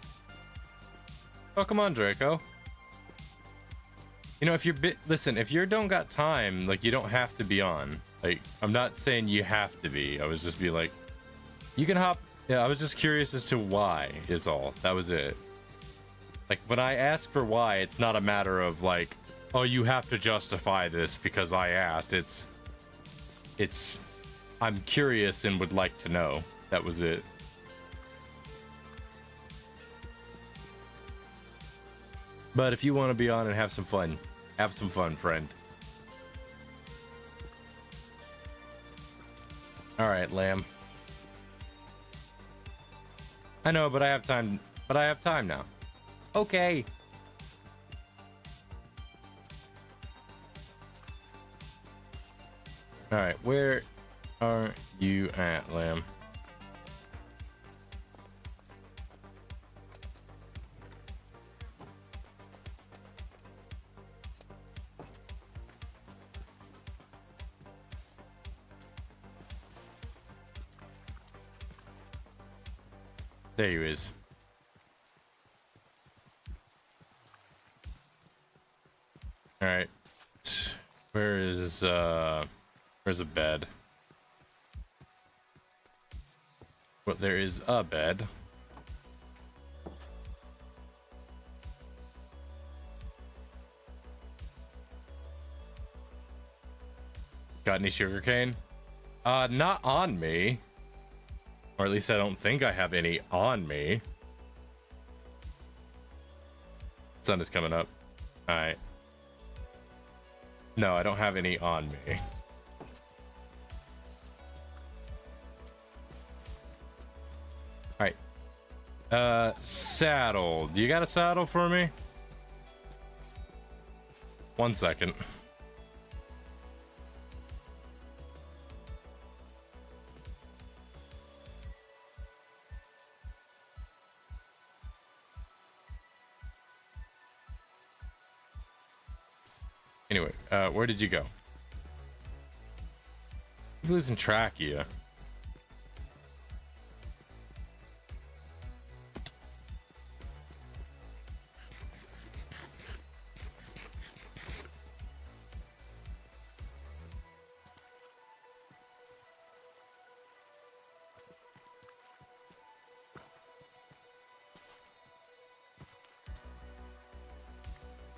Oh, come on, Draco. You know, if you're listen, if you don't got time, like, you don't have to be on. Like, I'm not saying you have to be. I was just be like, you can hop. Yeah, I was just curious as to why is all. That was it. Like, when I ask for why, it's not a matter of like, oh, you have to justify this because I asked. It's I'm curious and would like to know. That was it. But if you want to be on and have some fun, friend. All right, lamb. I know, but I have time. But I have time now. Okay. All right, where are you at, lamb? There he is. All right. Where's a bed? Well, there is a bed. Got any sugarcane? Not on me. Or at least I don't think I have any on me. Sun is coming up. Alright. No, I don't have any on me. Alright. Saddle. Do you got a saddle for me? 1 second. Anyway, where did you go? I'm losing track of you.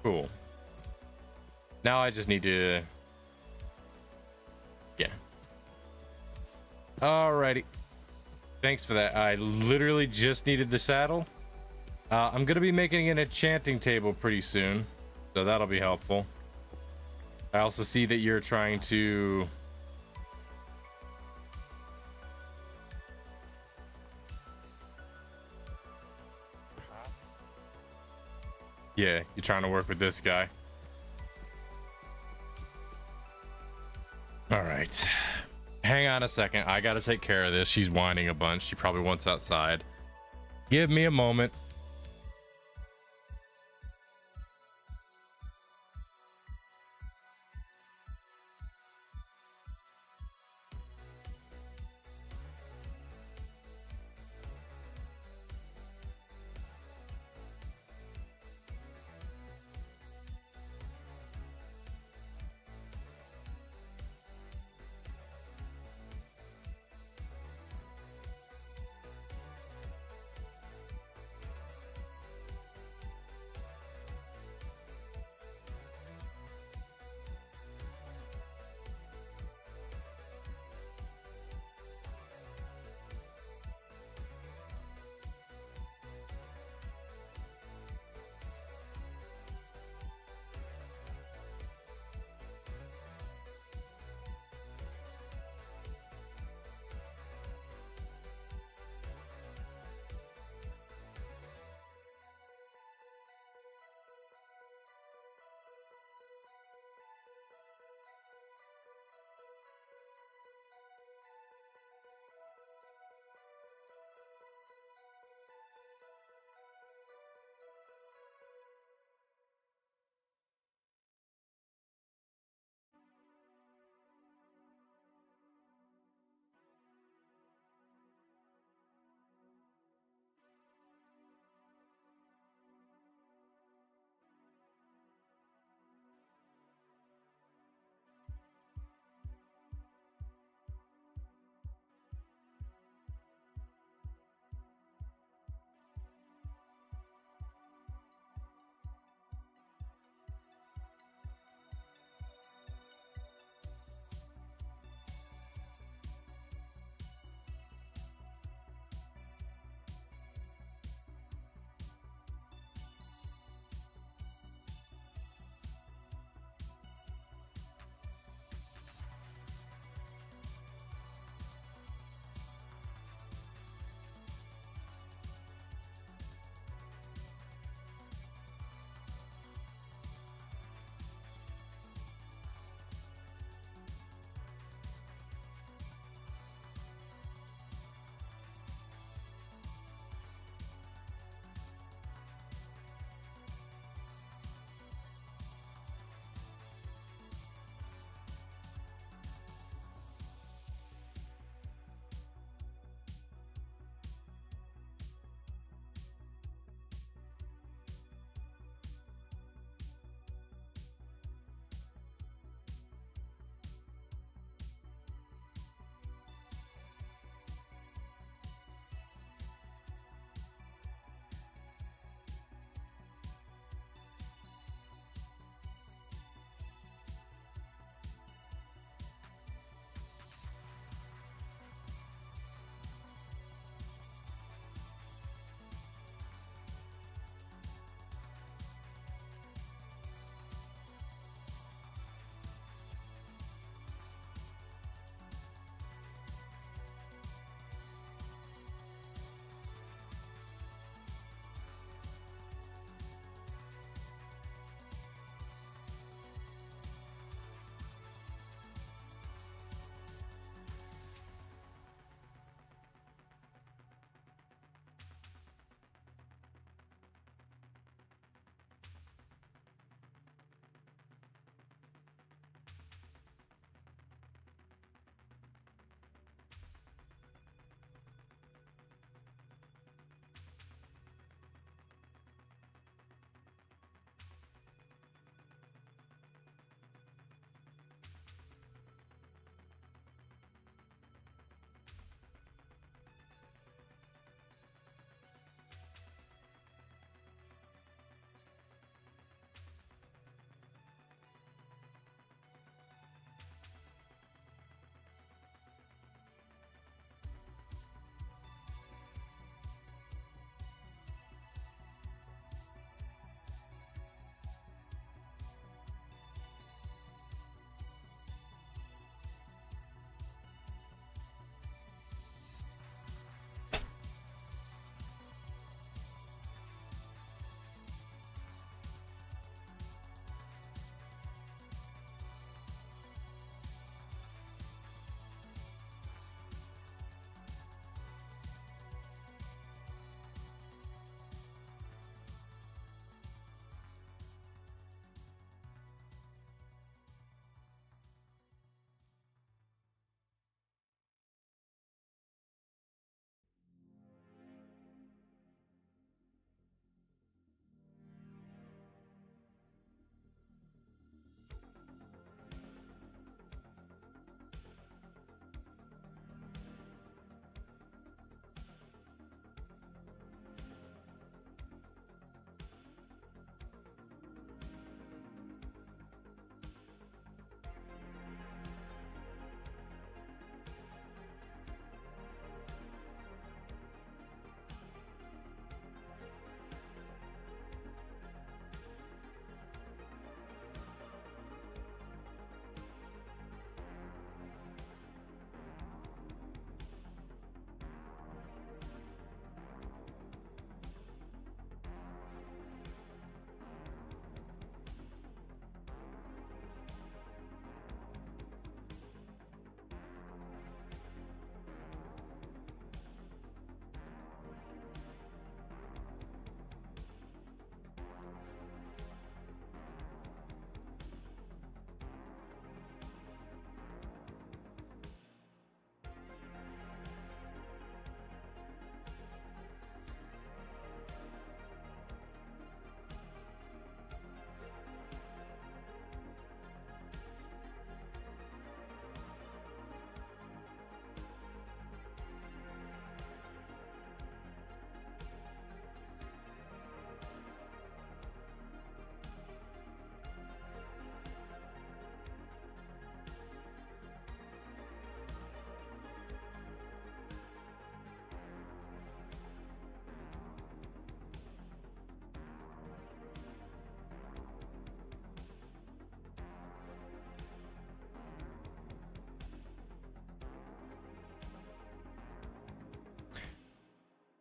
Cool. Now I just need to... Yeah. Alrighty. Thanks for that. I literally just needed the saddle. I'm going to be making an enchanting table pretty soon, so that'll be helpful. I also see that you're trying to... Yeah, you're trying to work with this guy. All right. Hang on a second. I got to take care of this. She's whining a bunch. She probably wants outside. Give me a moment.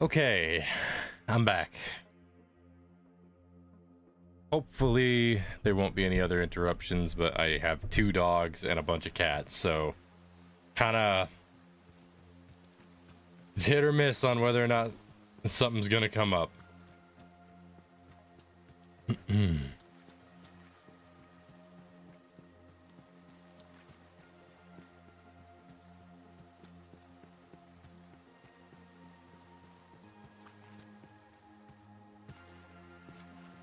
Okay, I'm back. Hopefully there won't be any other interruptions, but I have 2 dogs and a bunch of cats, so kind of it's hit or miss on whether or not something's gonna come up.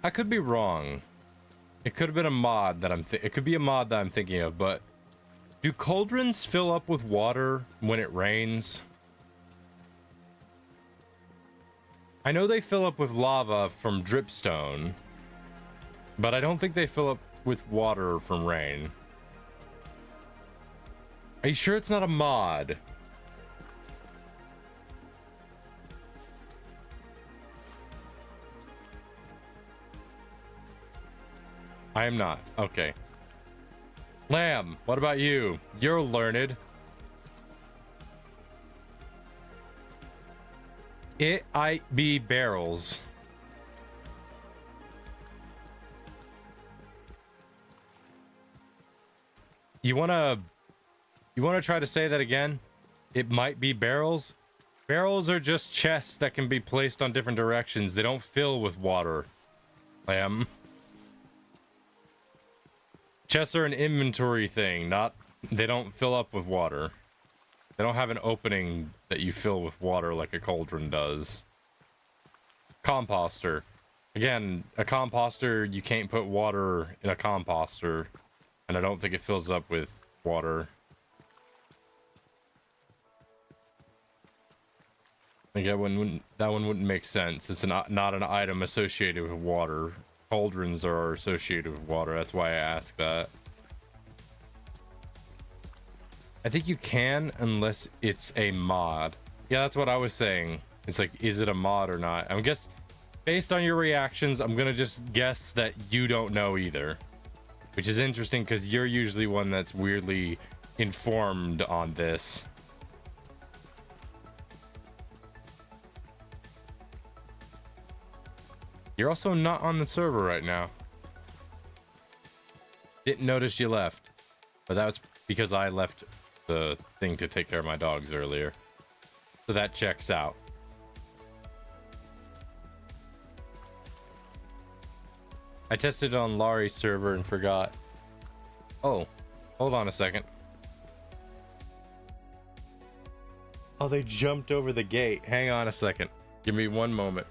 I could be wrong. It could have been a mod that it could be a mod that I'm thinking of, but do cauldrons fill up with water when it rains? I know they fill up with lava from dripstone, but I don't think they fill up with water from rain. Are you sure it's not a mod? I am not. Okay. Lamb, what about you? You're learned. It might be barrels. You wanna try to say that again? It might be barrels? Barrels are just chests that can be placed on different directions. They don't fill with water. Lamb. Chests are an inventory thing, they don't fill up with water. They don't have an opening that you fill with water like a cauldron does. Composter. Again, a composter, you can't put water in a composter, and I don't think it fills up with water. Like that one wouldn't make sense. It's not an item associated with water. Cauldrons are associated with water. That's why I asked that. I think you can unless it's a mod. Yeah, that's what I was saying. It's like, is it a mod or not? I guess based on your reactions, I'm gonna just guess that you don't know either. Which is interesting because you're usually one that's weirdly informed on this. You're also not on the server right now. Didn't notice you left. But that was because I left the thing to take care of my dogs earlier. So that checks out. I tested it on Laurie's server and forgot. Oh, hold on a second. Oh, they jumped over the gate. Hang on a second. Give me one moment.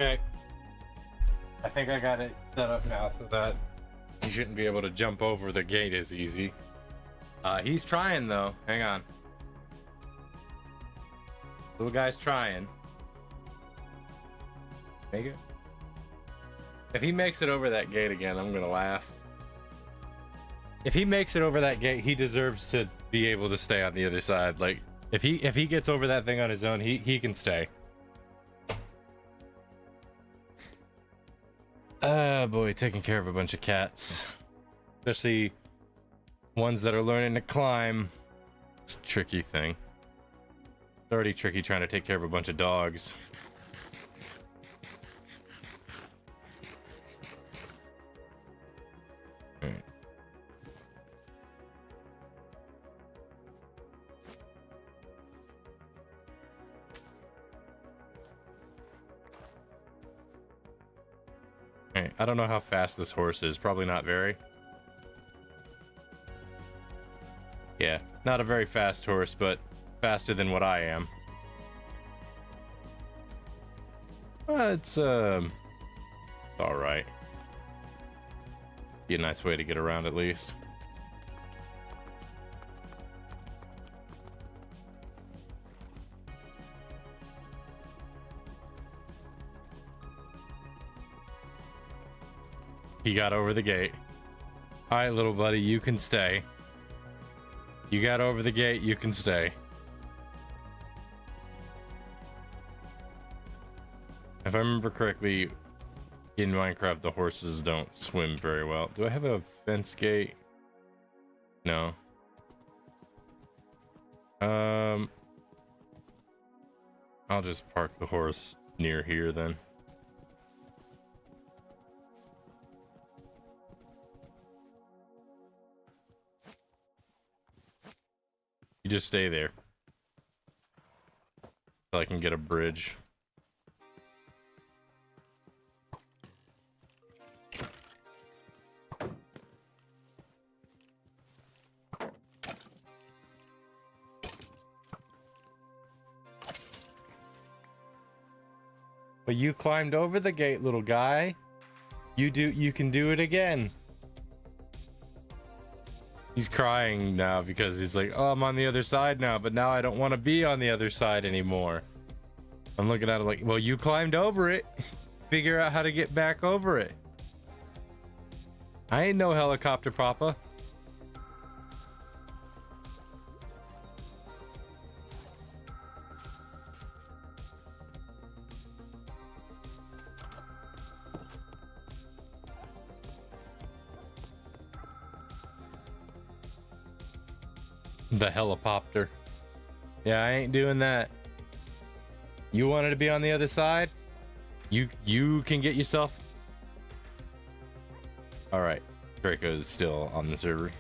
Okay. I think I got it set up now so that he shouldn't be able to jump over the gate as easy. He's trying though. Hang on. Little guy's trying. Make it. If he makes it over that gate again, I'm gonna laugh. If he makes it over that gate, he deserves to be able to stay on the other side. Like, if he gets over that thing on his own, he can stay. Boy, taking care of a bunch of cats. Especially ones that are learning to climb. It's a tricky thing. It's already tricky trying to take care of a bunch of dogs. Alright. Alright, I don't know how fast this horse is. Probably not very. Yeah, not a very fast horse, but faster than what I am. It's alright. Be a nice way to get around at least. He got over the gate. Alright, little buddy, you can stay. You got over the gate, you can stay. If I remember correctly, in Minecraft, the horses don't swim very well. Do I have a fence gate? No. I'll just park the horse near here then. You just stay there. So I can get a bridge. But you climbed over the gate, little guy. You can do it again. He's crying now because he's like, oh, I'm on the other side now, but now I don't want to be on the other side anymore. I'm looking at him like, well, you climbed over it. Figure out how to get back over it. I ain't no helicopter papa. The helicopter. Yeah, I ain't doing that. You wanted to be on the other side? You can get yourself. All right, Draco's still on the server.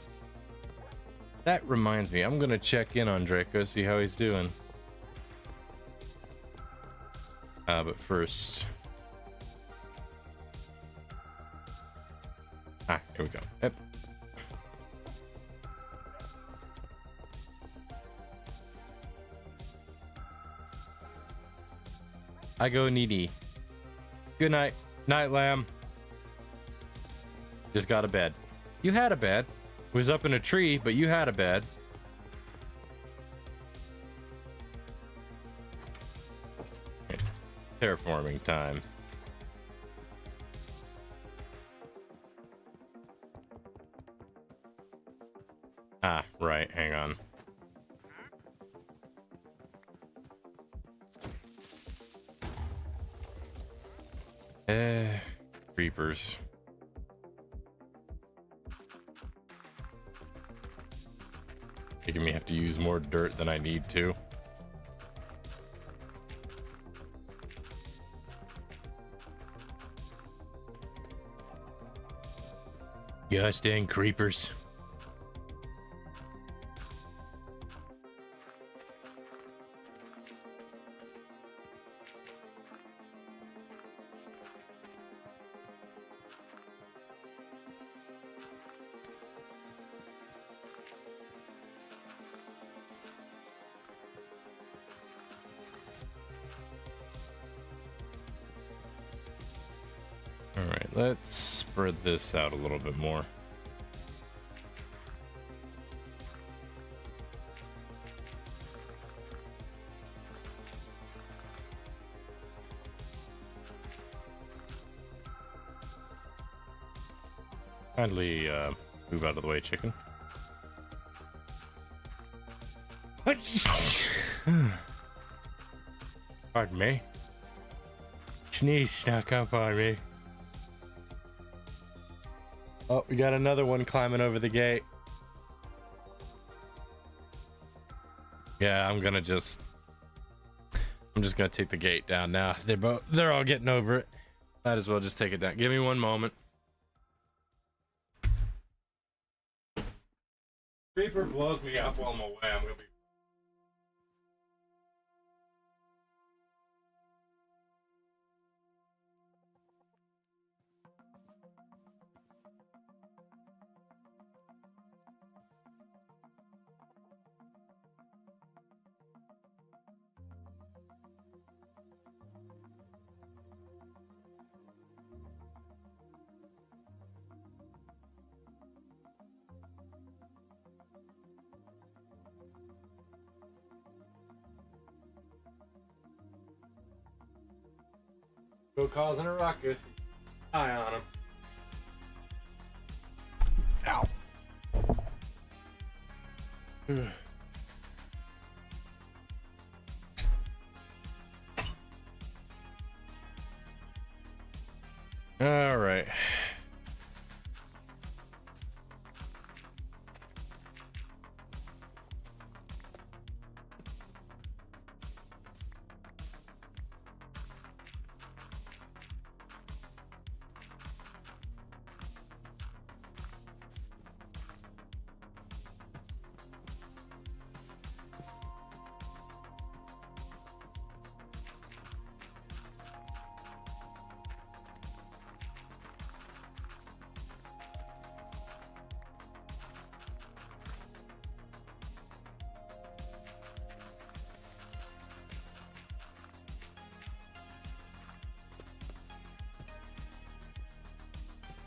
That reminds me, I'm gonna check in on Draco, see how he's doing. But first, here we go. Yep. I go needy. Good night. Night, lamb. Just got a bed. You had a bed. It was up in a tree, but you had a bed. Terraforming time. Ah, right. Hang on. Creepers. Making me have to use more dirt than I need to. Gosh dang creepers. All right, let's spread this out a little bit more. Kindly move out of the way, chicken. What? Pardon me. Sneeze snuck up on me. Oh, we got another one climbing over the gate. Yeah, I'm just gonna take the gate down now. They're all getting over it. Might as well just take it down. Give me one moment. Creeper blows me up while I'm away. I'm gonna be. Go causing a ruckus. Eye on him. Ow. All right.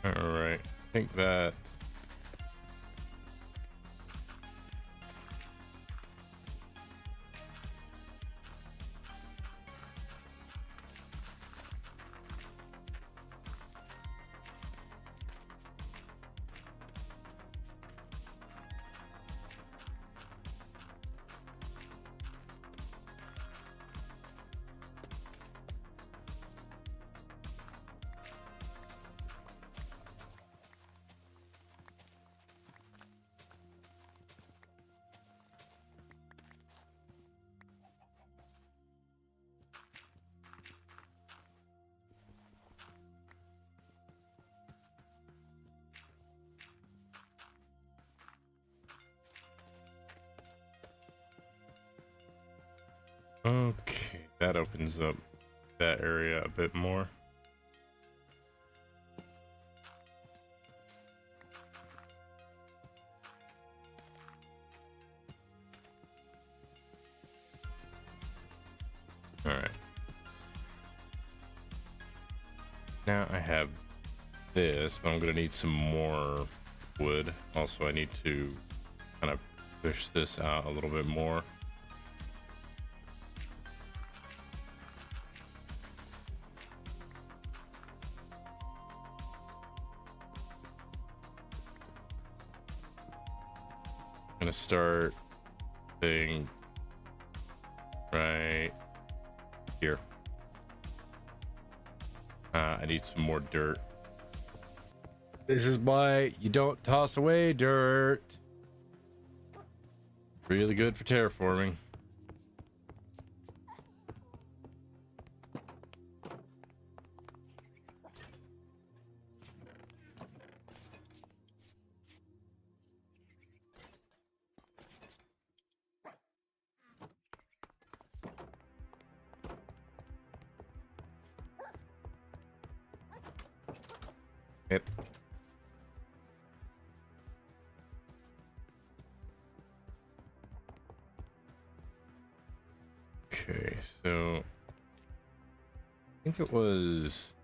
All right, I think that. Okay, that opens up that area a bit more. All right. Now I have this, but I'm gonna need some more wood. Also, I need to kind of push this out a little bit more. Gonna start thing right here. I need some more dirt. This is why you don't toss away dirt. Really good for terraforming. Yep. Okay, so I think it was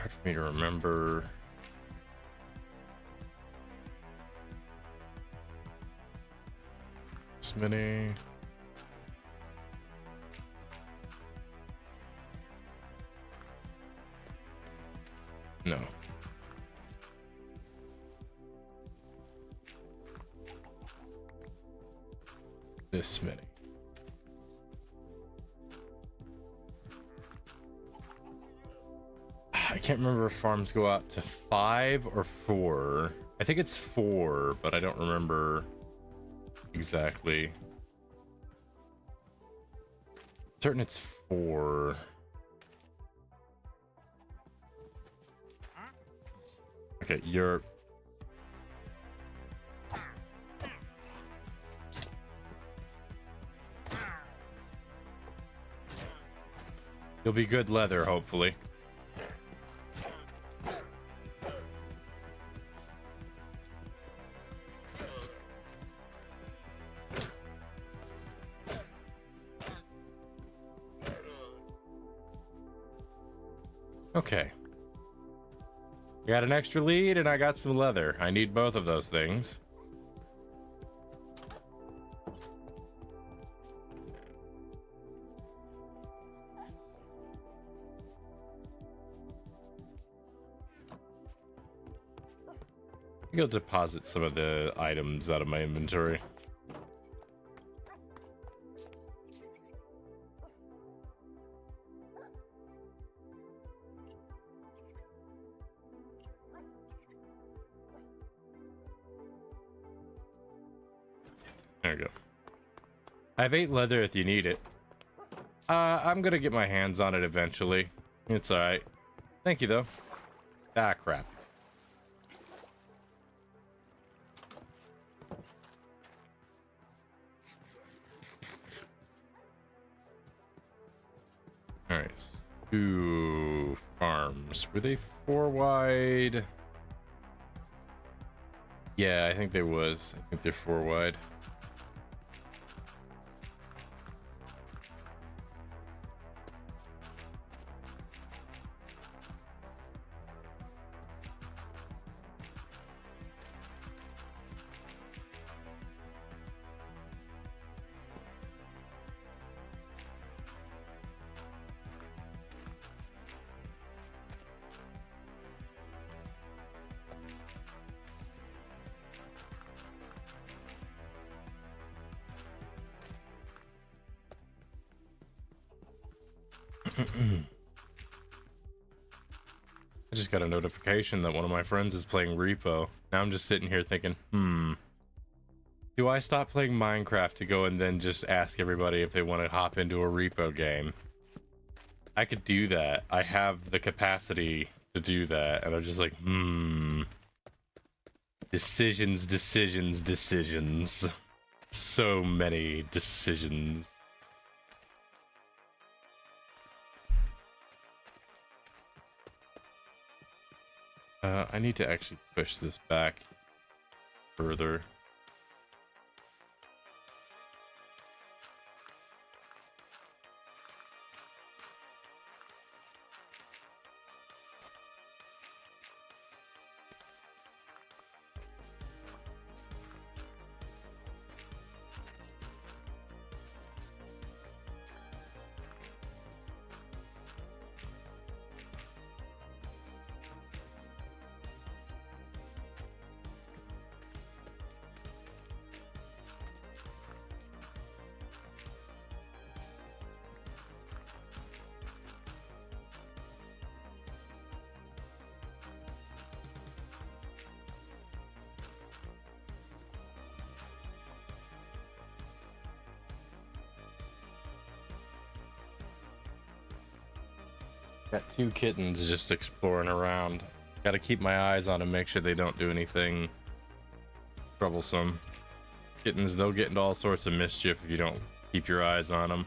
hard for me to remember. This many. No. This many. I can't remember if farms go out to 5 or 4. I think it's 4, but I don't remember exactly. Certain it's 4. Okay, you're... You'll be good leather, hopefully. Okay. I got an extra lead and I got some leather. I need both of those things. I'll deposit some of the items out of my inventory. There we go. I have 8 leather if you need it. I'm gonna get my hands on it eventually. It's alright. Thank you, though. Ah, crap. Alright. 2 farms. Were they 4 wide? Yeah, I think they was. I think they're 4 wide. I just got a notification that one of my friends is playing Repo. Now I'm just sitting here thinking, do I stop playing Minecraft to go and then just ask everybody if they want to hop into a Repo game? I could do that. I have the capacity to do that. And I'm just like, Decisions, decisions, decisions. So many decisions. I need to actually push this back further. Got 2 kittens just exploring around. Gotta keep my eyes on them, make sure they don't do anything troublesome. Kittens, they'll get into all sorts of mischief if you don't keep your eyes on them.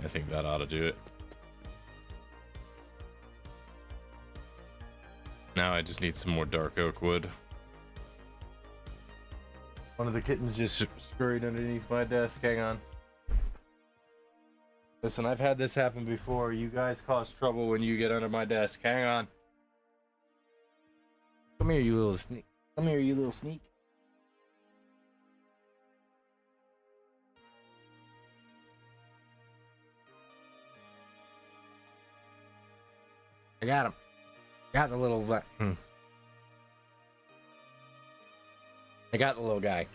I think that ought to do it. Now I just need some more dark oak wood. One of the kittens just scurried underneath my desk. Hang on. Listen, I've had this happen before. You guys cause trouble when you get under my desk. Hang on. Come here, you little sneak. Come here, you little sneak. I got him. Got the little... I got the little guy.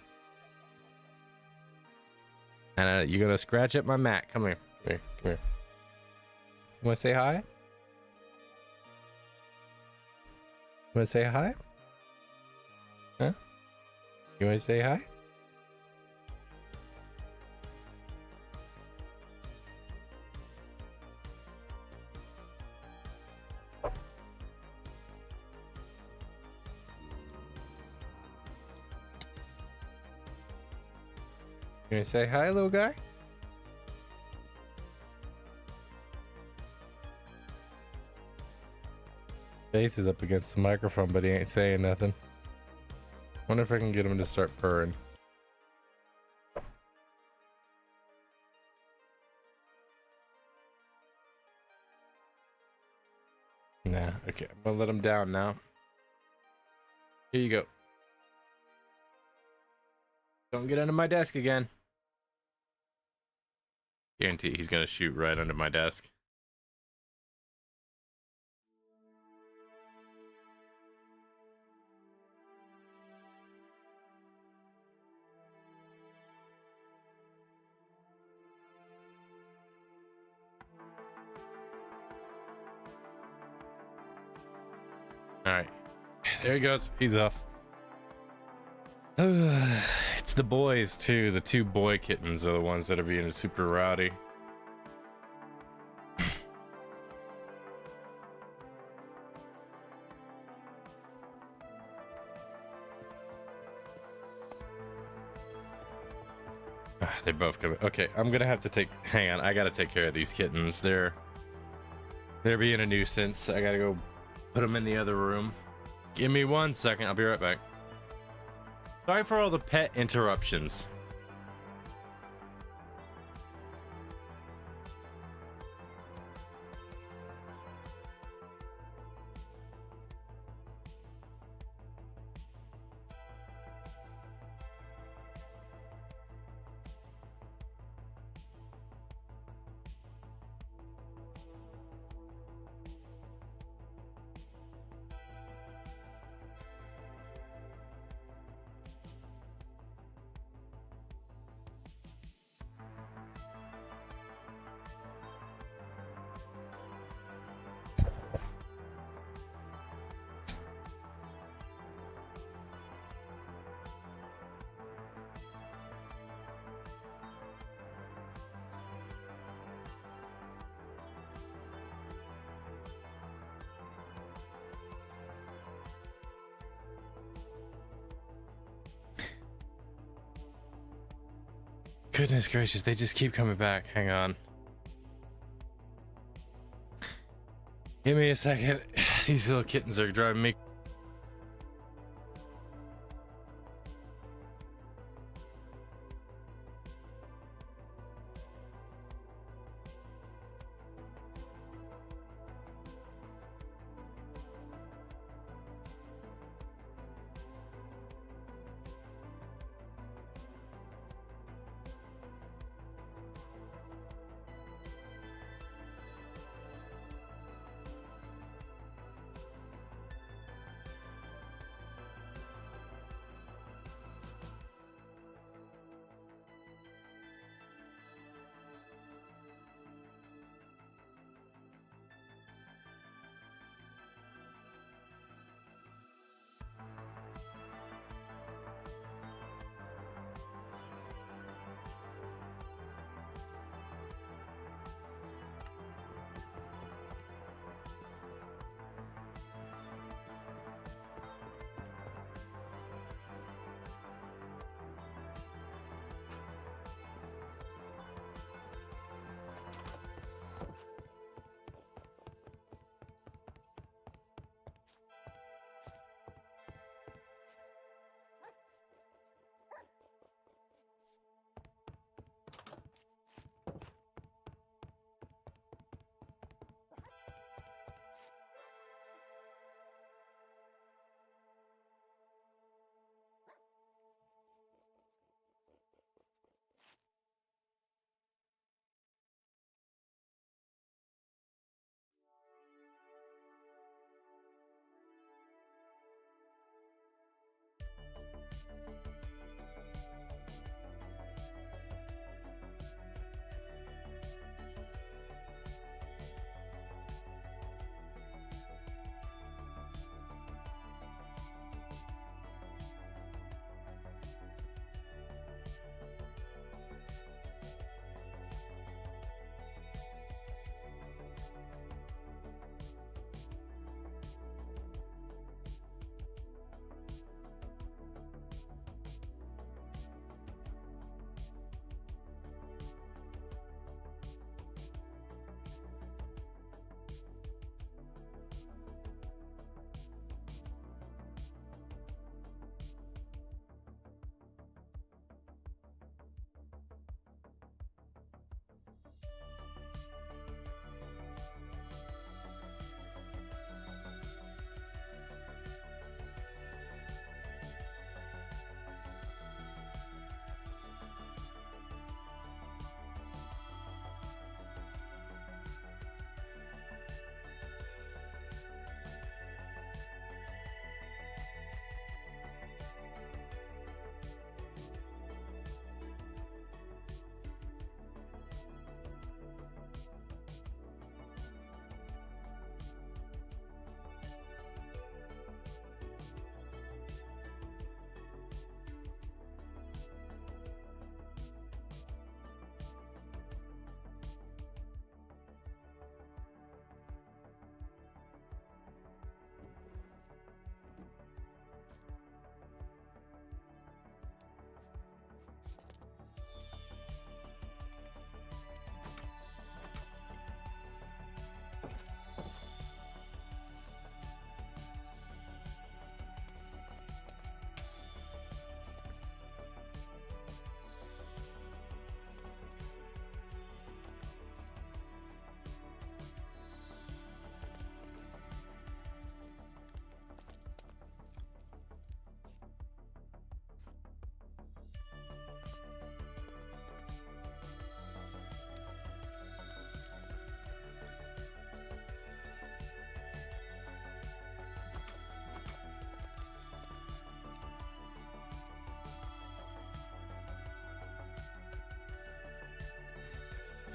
And you're gonna scratch up my mat. Come here. Come here. Come here. You wanna say hi? You wanna say hi? Huh? You wanna say hi? You gonna say hi, little guy? Face is up against the microphone, but he ain't saying nothing. Wonder if I can get him to start purring. Nah, okay. I'm gonna let him down now. Here you go. Don't get under my desk again. Guarantee he's gonna shoot right under my desk. Alright. There he goes. He's off. It's the boys too. The two boy kittens are the ones that are being super rowdy. They both come. Okay, I'm gonna have to take. Hang on, I gotta take care of these kittens. They're being a nuisance. I gotta go put them in the other room. Give me 1 second. I'll be right back. Sorry for all the pet interruptions. Goodness gracious, they just keep coming back. Hang on. Give me a second. These little kittens are driving me.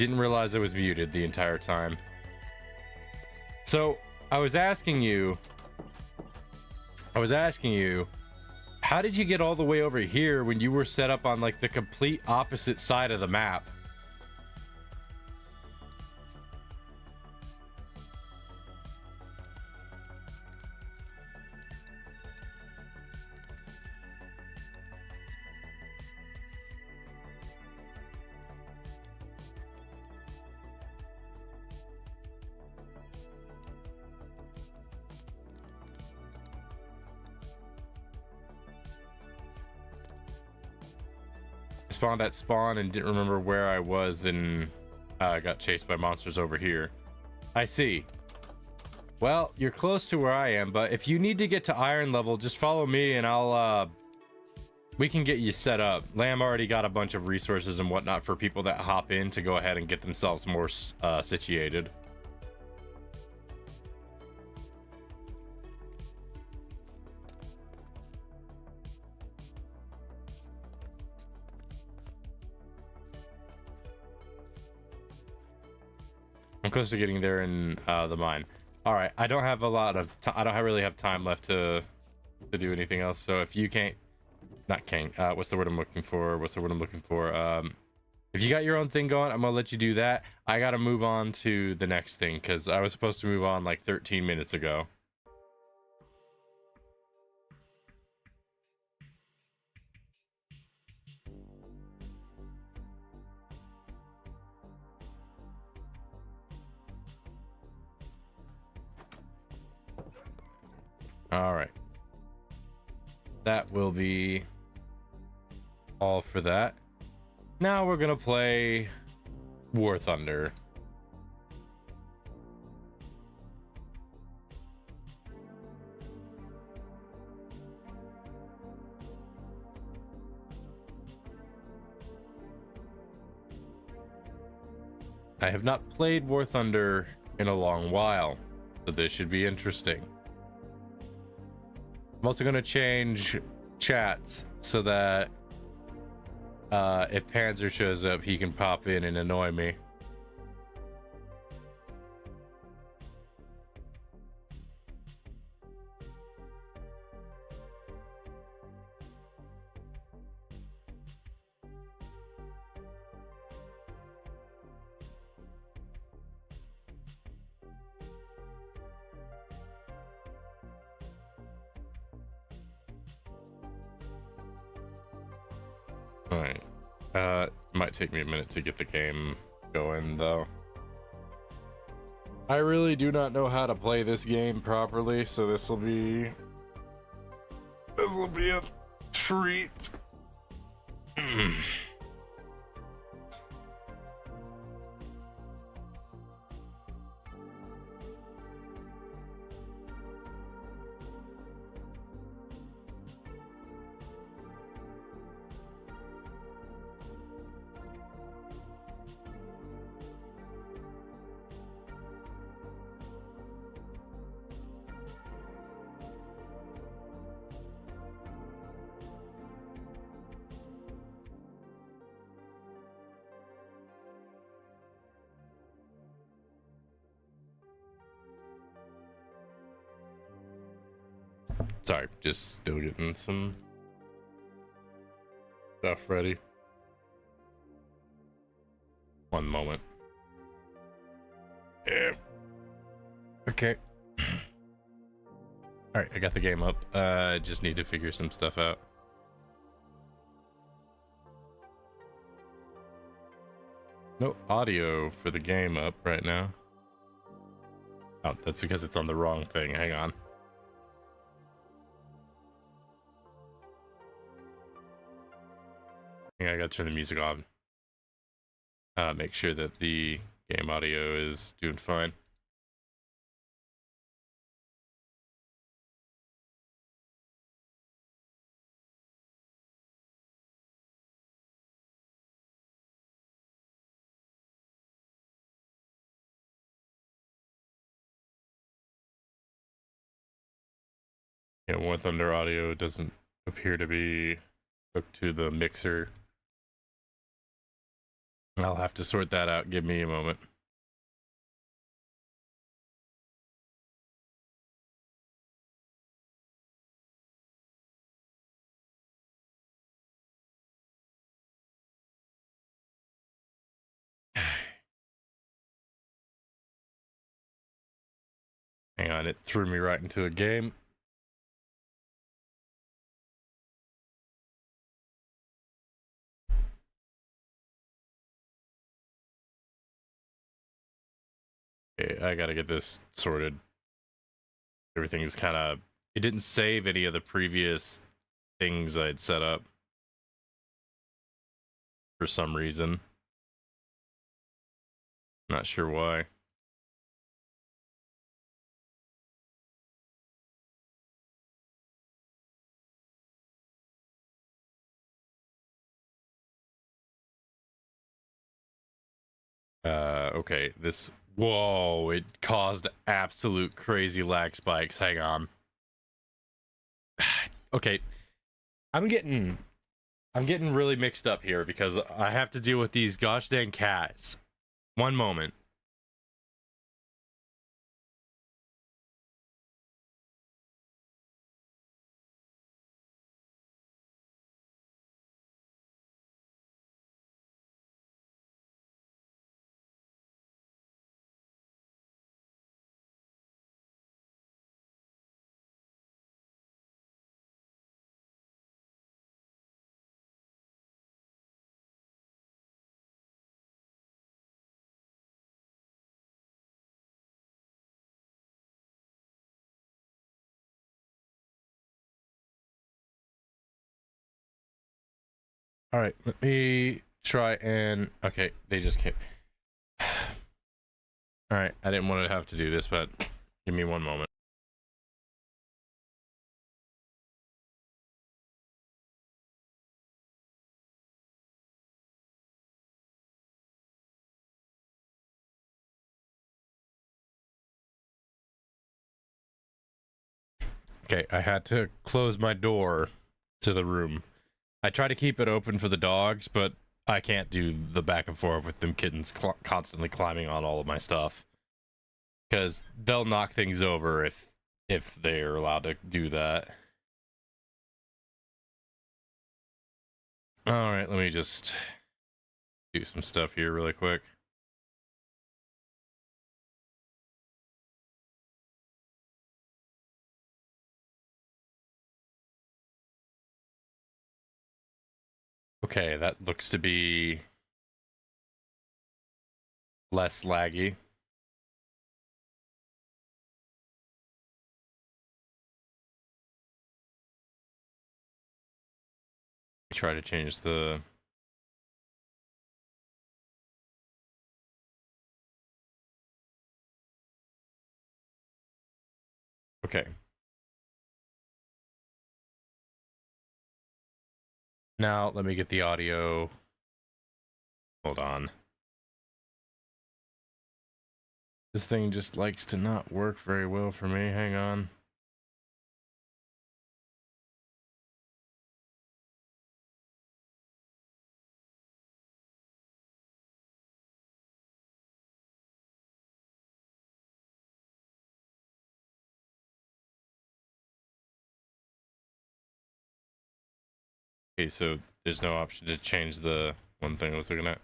Didn't realize I was muted the entire time. So I was asking you, how did you get all the way over here when you were set up on like the complete opposite side of the map? Spawned at spawn and didn't remember where I was and got chased by monsters over here. I see. Well, you're close to where I am, but if you need to get to iron level, just follow me and I'll we can get you set up. Lamb already got a bunch of resources and whatnot for people that hop in to go ahead and get themselves more situated. I'm close to getting there in the mine. All right, I don't have a lot of I don't really have time left to do anything else. So if you can't, not can't. What's the word I'm looking for? If you got your own thing going, I'm gonna let you do that. I gotta move on to the next thing because I was supposed to move on like 13 minutes ago. All right. That will be all for that. Now we're gonna play War Thunder. I have not played War Thunder in a long while, so this should be interesting. I'm also going to change chats so that if Panzer shows up, he can pop in and annoy me. Alright. Might take me a minute to get the game going, though. I really do not know how to play this game properly, so this will be a treat. Sorry, just still getting some stuff ready. One moment. Yeah. Okay. All right, I got the game up. I just need to figure some stuff out. No audio for the game up right now. Oh, that's because it's on the wrong thing. Hang on. I gotta turn the music on. Make sure that the game audio is doing fine. Yeah, War Thunder audio doesn't appear to be hooked to the mixer. I'll have to sort that out. Give me a moment. Hang on, it threw me right into a game. Okay, I gotta get this sorted. Everything's kind of... It didn't save any of the previous things I'd set up. For some reason. Not sure why. Okay, this... Whoa, it caused absolute crazy lag spikes. Hang on. Okay, I'm getting really mixed up here because I have to deal with these gosh dang cats. One moment. All right, let me try and... Okay, they just came. All right, I didn't want to have to do this, but give me one moment. Okay, I had to close my door to the room. I try to keep it open for the dogs, but I can't do the back and forth with them kittens constantly climbing on all of my stuff. Because they'll knock things over if they're allowed to do that. Alright, let me just do some stuff here really quick. Okay, that looks to be less laggy. Try to change the... Okay. Now, let me get the audio. Hold on. This thing just likes to not work very well for me. Hang on. Okay, so there's no option to change the one thing I was looking at.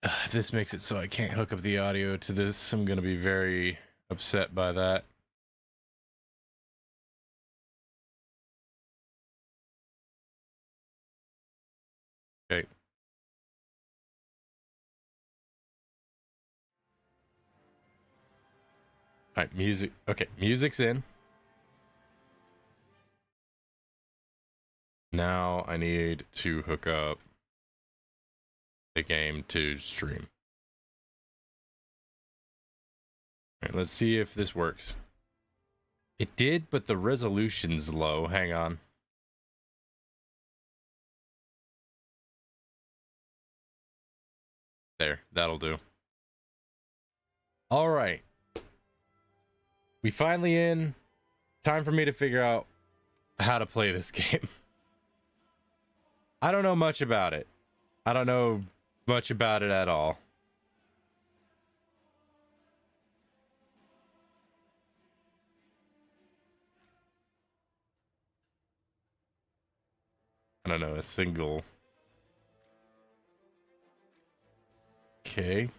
If this makes it so I can't hook up the audio to this, I'm gonna be very upset by that. Okay. Alright, music. Okay, music's in. Now I need to hook up the game to stream. Alright, let's see if this works. It did, but the resolution's low. Hang on. There, that'll do. Alright. We finally in. Time for me to figure out how to play this game. I don't know much about it. I don't know much about it at all. I don't know a single. Okay. If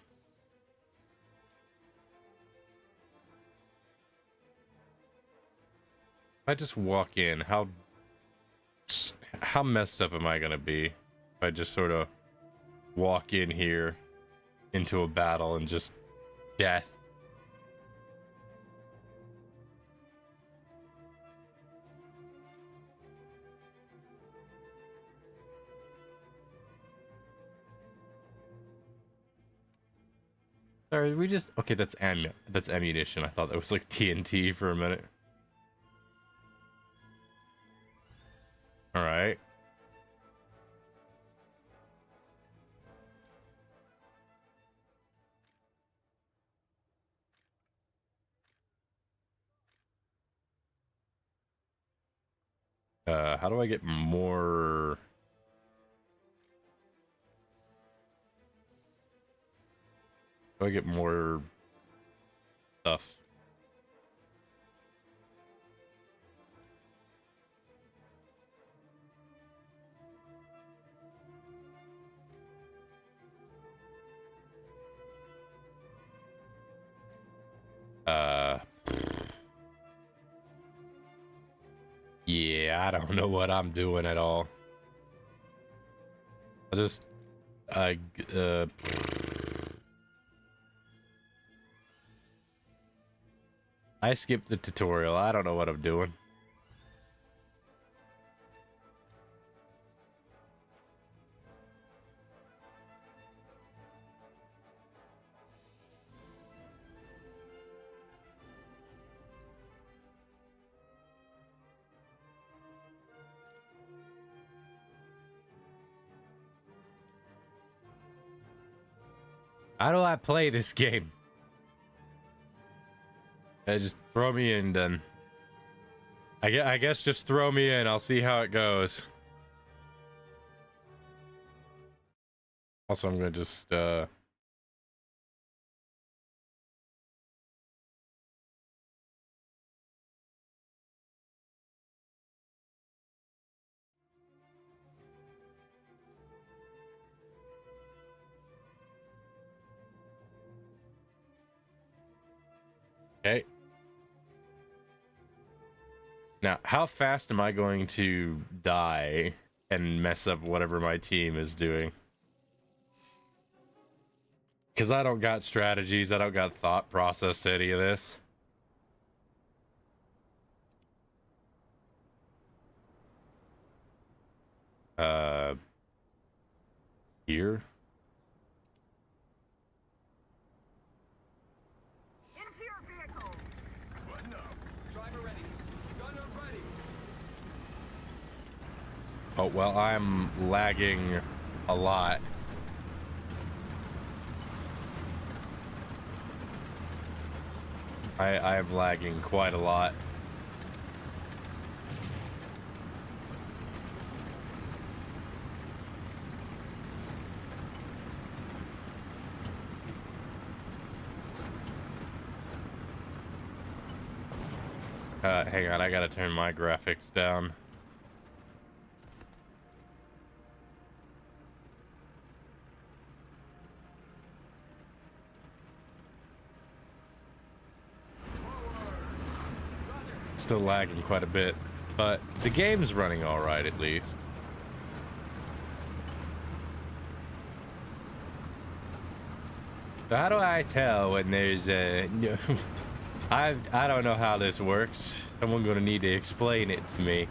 I just walk in, how messed up am I gonna be if I just sort of walk in here into a battle and just death? Sorry, we just okay. That's ammunition. I thought that was like TNT for a minute. All right. How do I get more? How do I get more stuff? Yeah, I don't know what I'm doing at all. I skipped the tutorial. I don't know what I'm doing. How do I play this game? Just throw me in then. I guess just throw me in. I'll see how it goes. Also, I'm gonna just okay. Now, how fast am I going to die and mess up whatever my team is doing? Because I don't got strategies. I don't got thought process to any of this. Here? Into your vehicle. Button up. Driver ready. Gunner ready. Oh, well, I'm lagging a lot. I am lagging quite a lot. Hang on, I gotta turn my graphics down. Still lagging quite a bit, but the game's running all right at least. So how do I tell when there's a I don't know how this works. Someone's gonna need to explain it to me.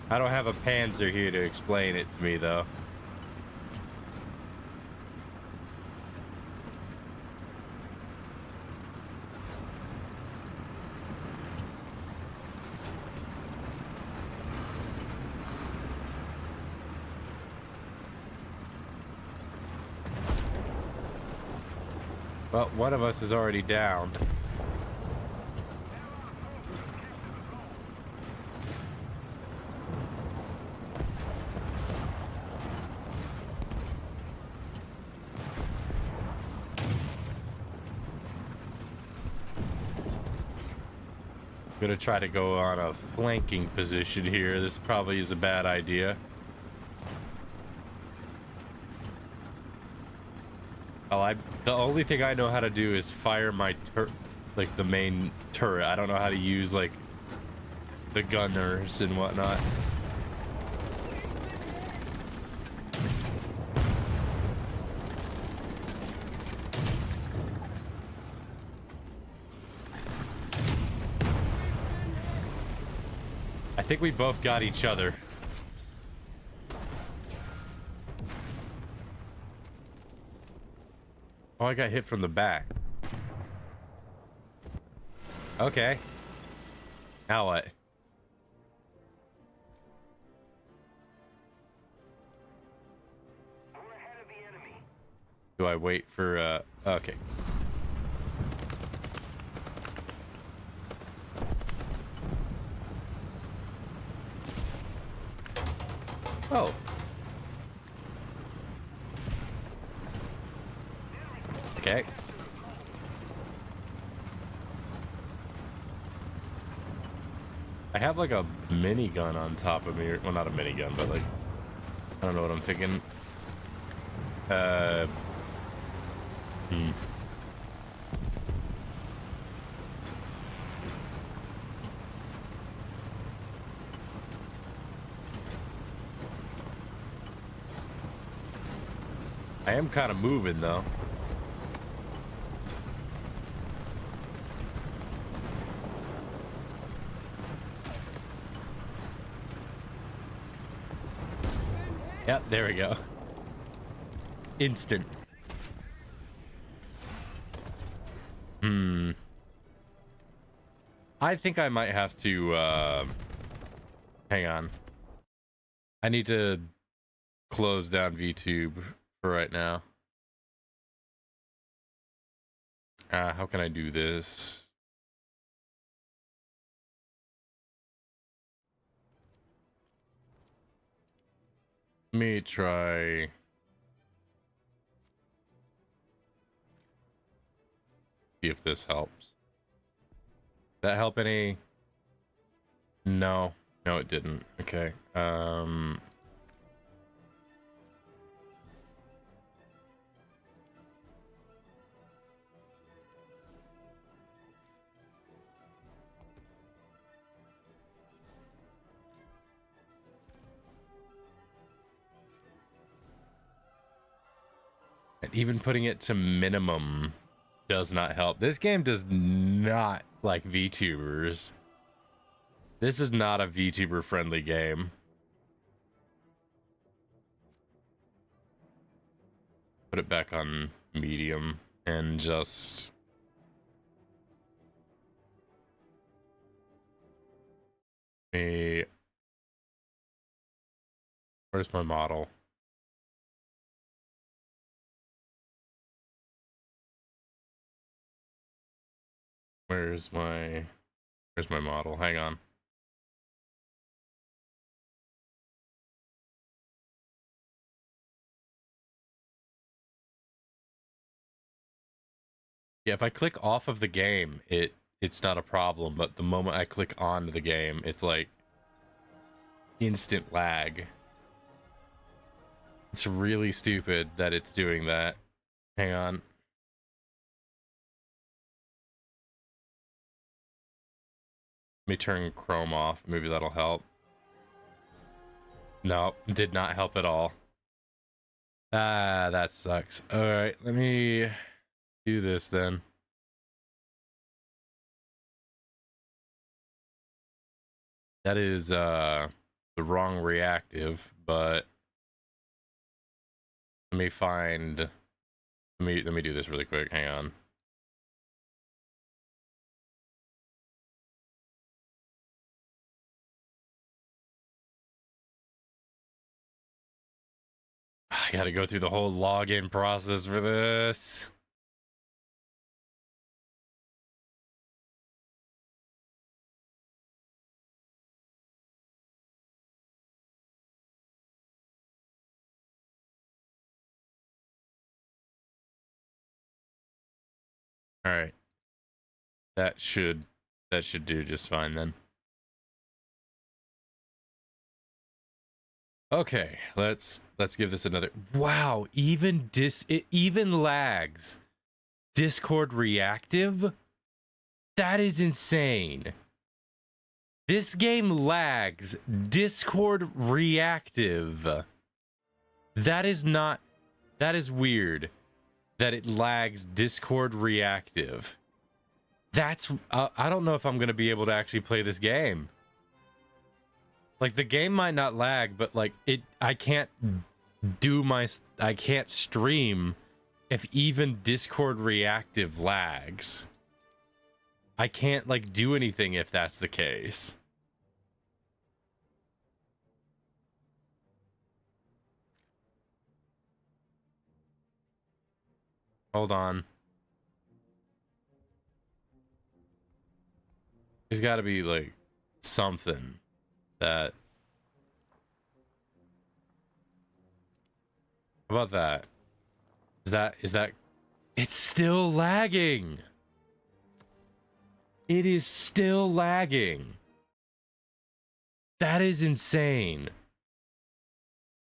I don't have a Panzer here to explain it to me though. Well, one of us is already down. gonna try to go on a flanking position here. This probably is a bad idea. Oh, the only thing I know how to do is fire my like the main turret. I don't know how to use like the gunners and whatnot. I think we both got each other. Oh, I got hit from the back. Okay. Now what? Do I wait for, okay. Oh. Okay. I have like a minigun on top of me. Well, not a minigun, but like, I don't know what I'm thinking. I am kind of moving though. Yep, there we go. Instant. I think I might have to, hang on. I need to close down VTube for right now. How can I do this? Let me try. See if this helps. That help any? No, it didn't. Okay. And even putting it to minimum does not help. This game does not like VTubers. This is not a VTuber friendly game. Put it back on medium and just where's my model? Where's my model? Hang on. Yeah, if I click off of the game, it's not a problem, but the moment I click on the game, it's like instant lag. It's really stupid that it's doing that. Hang on. Let me turn Chrome off. Maybe that'll help. No, did not help at all. Ah, that sucks. All right, let me do this then. That is the wrong reactive, but let me find let me do this really quick. Hang on. I gotta go through the whole login process for this. All right. That should That should do just fine then. Okay, let's give this another. Wow, it even lags. Discord reactive? That is insane. This game lags Discord reactive. That is weird that it lags Discord reactive. That's I don't know if I'm going to be able to actually play this game. Like, the game might not lag, but like I can't stream if even Discord reactive lags. I can't like do anything if that's the case. Hold on. There's got to be like something that. How about that? Is that it's still lagging. It is still lagging. That is insane.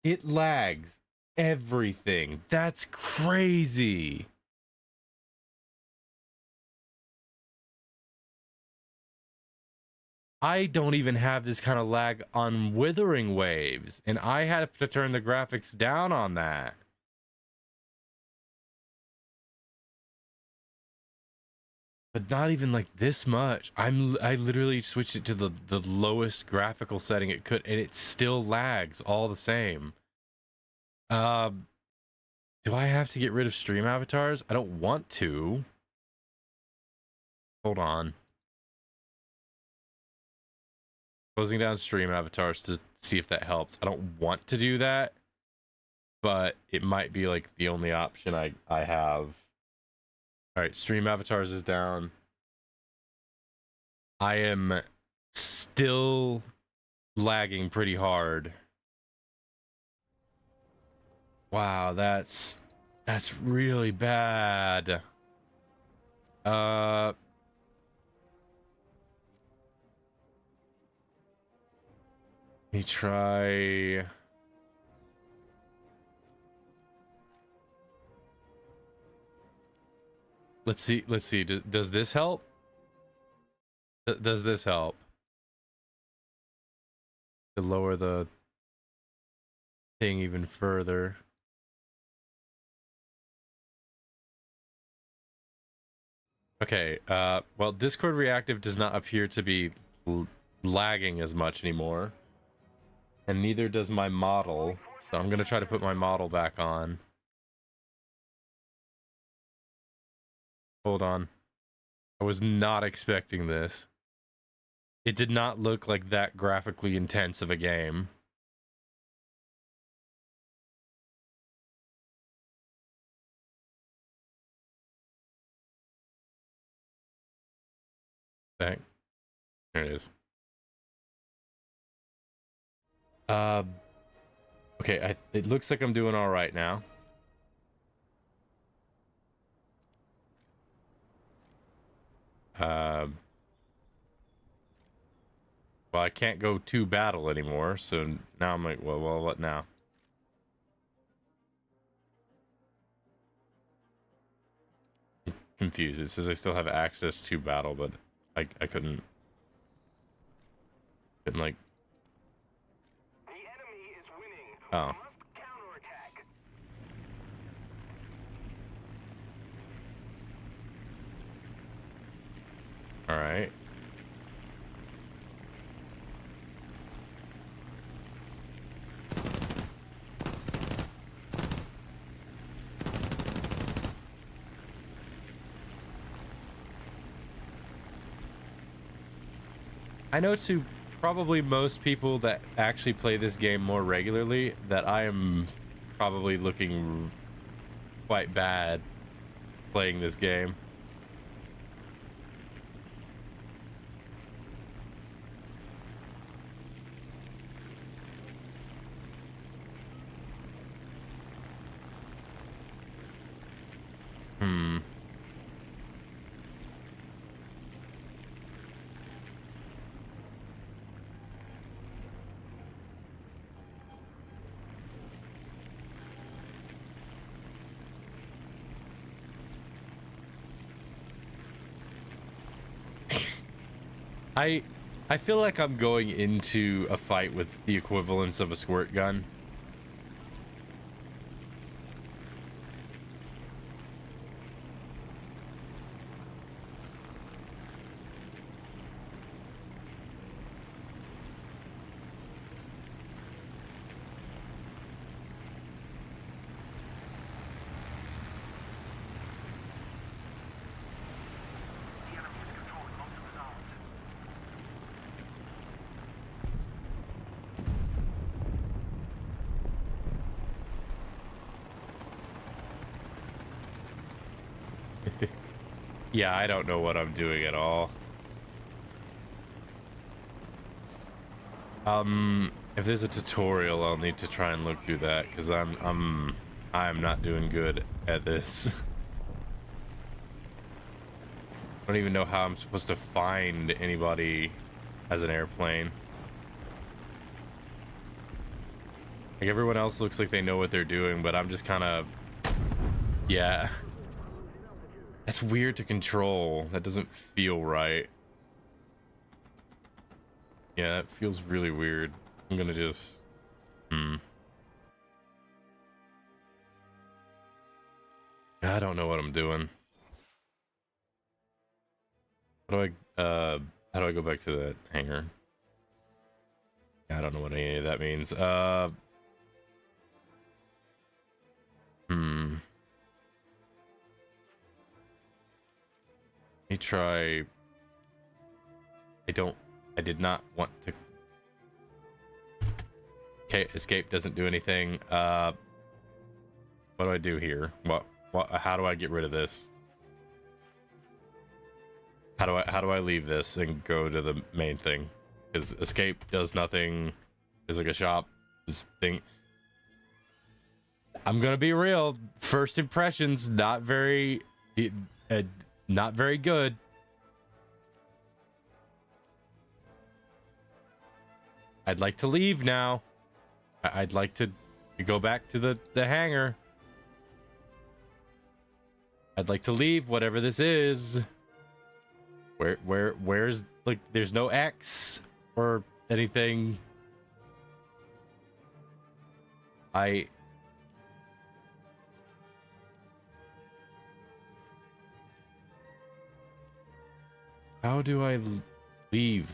It lags everything. That's crazy. I don't even have this kind of lag on Withering Waves, and I have to turn the graphics down on that. But not even like this much. I literally switched it to the lowest graphical setting it could, and it still lags all the same. Do I have to get rid of stream avatars? I don't want to. Hold on. Closing down stream avatars to see if that helps. I don't want to do that, but it might be like the only option I have. All right, stream avatars is down. I am still lagging pretty hard. Wow, that's really bad. Let me try. Let's see. Does this help? Does this help? To lower the thing even further. Okay, well, Discord Reactive does not appear to be lagging as much anymore. And neither does my model. So I'm going to try to put my model back on. Hold on. I was not expecting this. It did not look like that graphically intense of a game. There it is. Okay, it looks like I'm doing all right now. Well, I can't go to battle anymore, so now I'm like, well, what now? I'm confused. It says I still have access to battle, but I couldn't like. The enemy is winning. Oh. Must counterattack. All right. I know to probably most people that actually play this game more regularly that I am probably looking quite bad playing this game. I feel like I'm going into a fight with the equivalence of a squirt gun. Yeah, I don't know what I'm doing at all. If there's a tutorial, I'll need to try and look through that because I'm not doing good at this. I don't even know how I'm supposed to find anybody as an airplane. Like everyone else looks like they know what they're doing, but I'm just kind of, yeah. That's weird to control. That doesn't feel right. Yeah, that feels really weird. I'm gonna just... I don't know what I'm doing. How do I go back to that hangar? I don't know what any of that means. Let me try... I did not want to... Okay, escape doesn't do anything. What do I do here? How do I get rid of this? How do I leave this and go to the main thing? Because escape does nothing. There's like a shop. This thing. I'm gonna be real. First impressions, not very good. I'd like to leave now. I'd like to go back to the hangar. I'd like to leave whatever this is. Where's, like, there's no X or anything. How do I leave?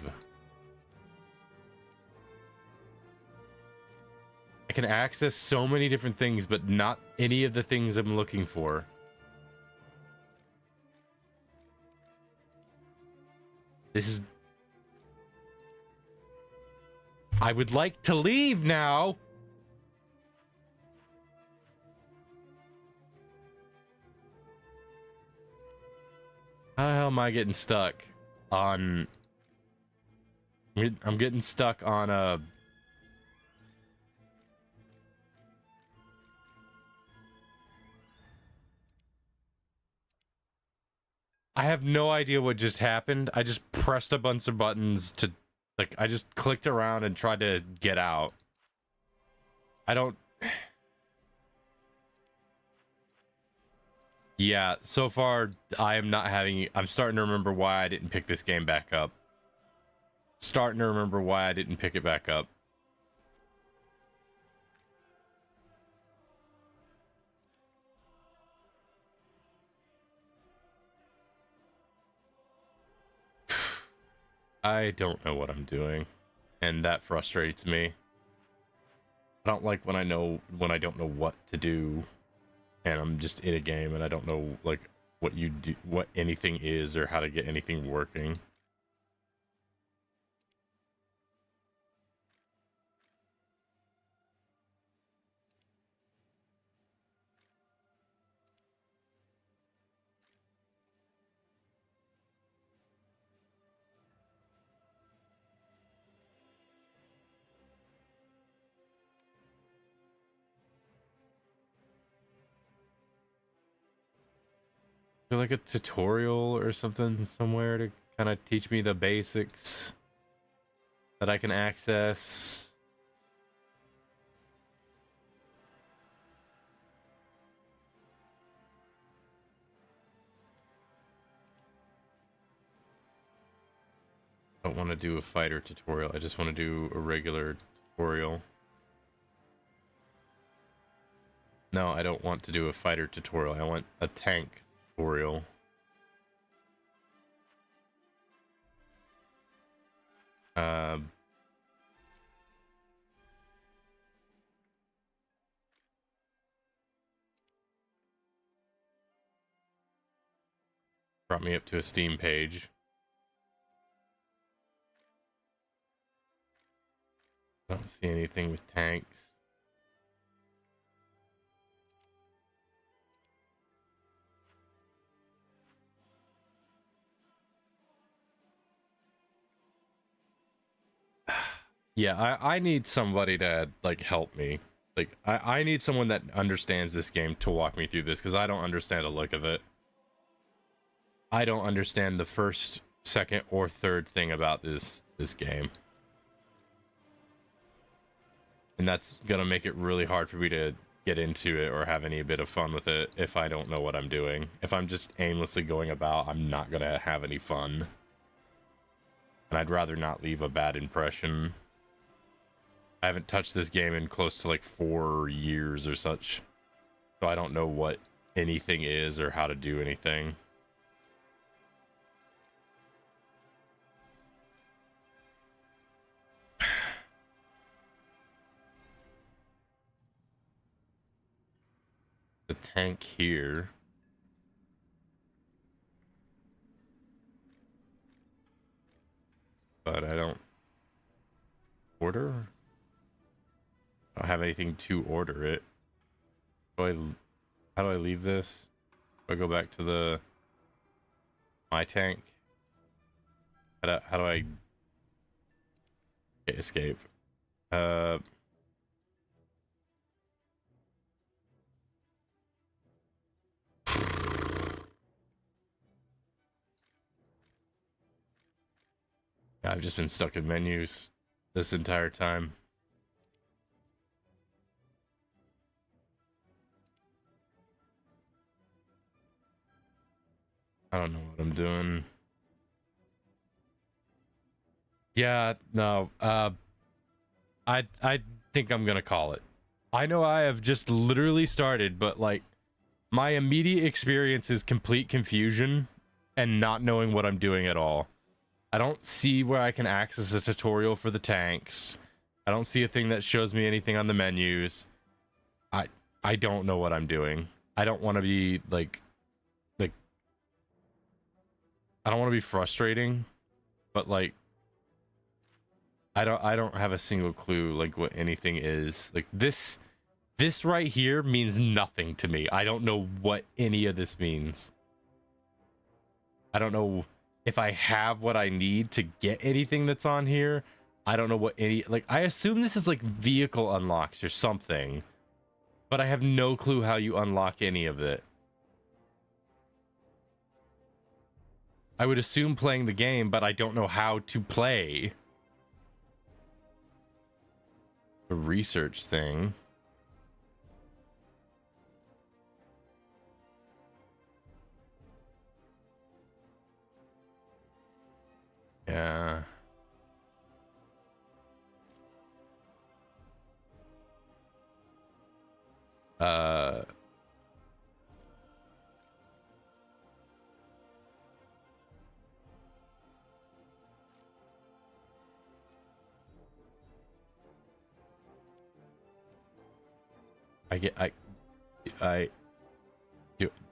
I can access so many different things, but not any of the things I'm looking for. This is... I would like to leave now. How the hell am I getting stuck on... I'm getting stuck on a... I have no idea what just happened. I just pressed a bunch of buttons to... Like, I just clicked around and tried to get out. I don't... Yeah, so far, I am not having... I'm starting to remember why I didn't pick this game back up. Starting to remember why I didn't pick it back up. I don't know what I'm doing, and that frustrates me. I don't like when I don't know what to do, and I'm just in a game and I don't know like what you do, what anything is, or how to get anything working. Is there like a tutorial or something somewhere to kind of teach me the basics that I can access? I don't want to do a fighter tutorial. I just want to do a regular tutorial. No, I don't want to do a fighter tutorial. I want a tank tutorial. Brought me up to a Steam page. I don't see anything with tanks. Yeah, I need somebody to, like, help me. Like, I need someone that understands this game to walk me through this, because I don't understand a lick of it. I don't understand the first, second, or third thing about this game. And that's gonna make it really hard for me to get into it or have any bit of fun with it if I don't know what I'm doing. If I'm just aimlessly going about, I'm not gonna have any fun. And I'd rather not leave a bad impression. I haven't touched this game in close to like 4 years or such. So I don't know what anything is or how to do anything. The tank here. But I don't order. I don't have anything to order it. How do I leave this? Do I go back to my tank? How do I escape? I've just been stuck in menus this entire time. I don't know what I'm doing. Yeah, no. I think I'm gonna call it. I know I have just literally started, but like my immediate experience is complete confusion and not knowing what I'm doing at all. I don't see where I can access a tutorial for the tanks. I don't see a thing that shows me anything on the menus. I don't know what I'm doing. I don't want to be like I don't want to be frustrating, but like I don't have a single clue like what anything is. Like this right here means nothing to me. I don't know what any of this means. I don't know if I have what I need to get anything that's on here. I don't know what any, like, I assume this is like vehicle unlocks or something, but I have no clue how you unlock any of it. I would assume playing the game, but I don't know how to play. The research thing. Yeah.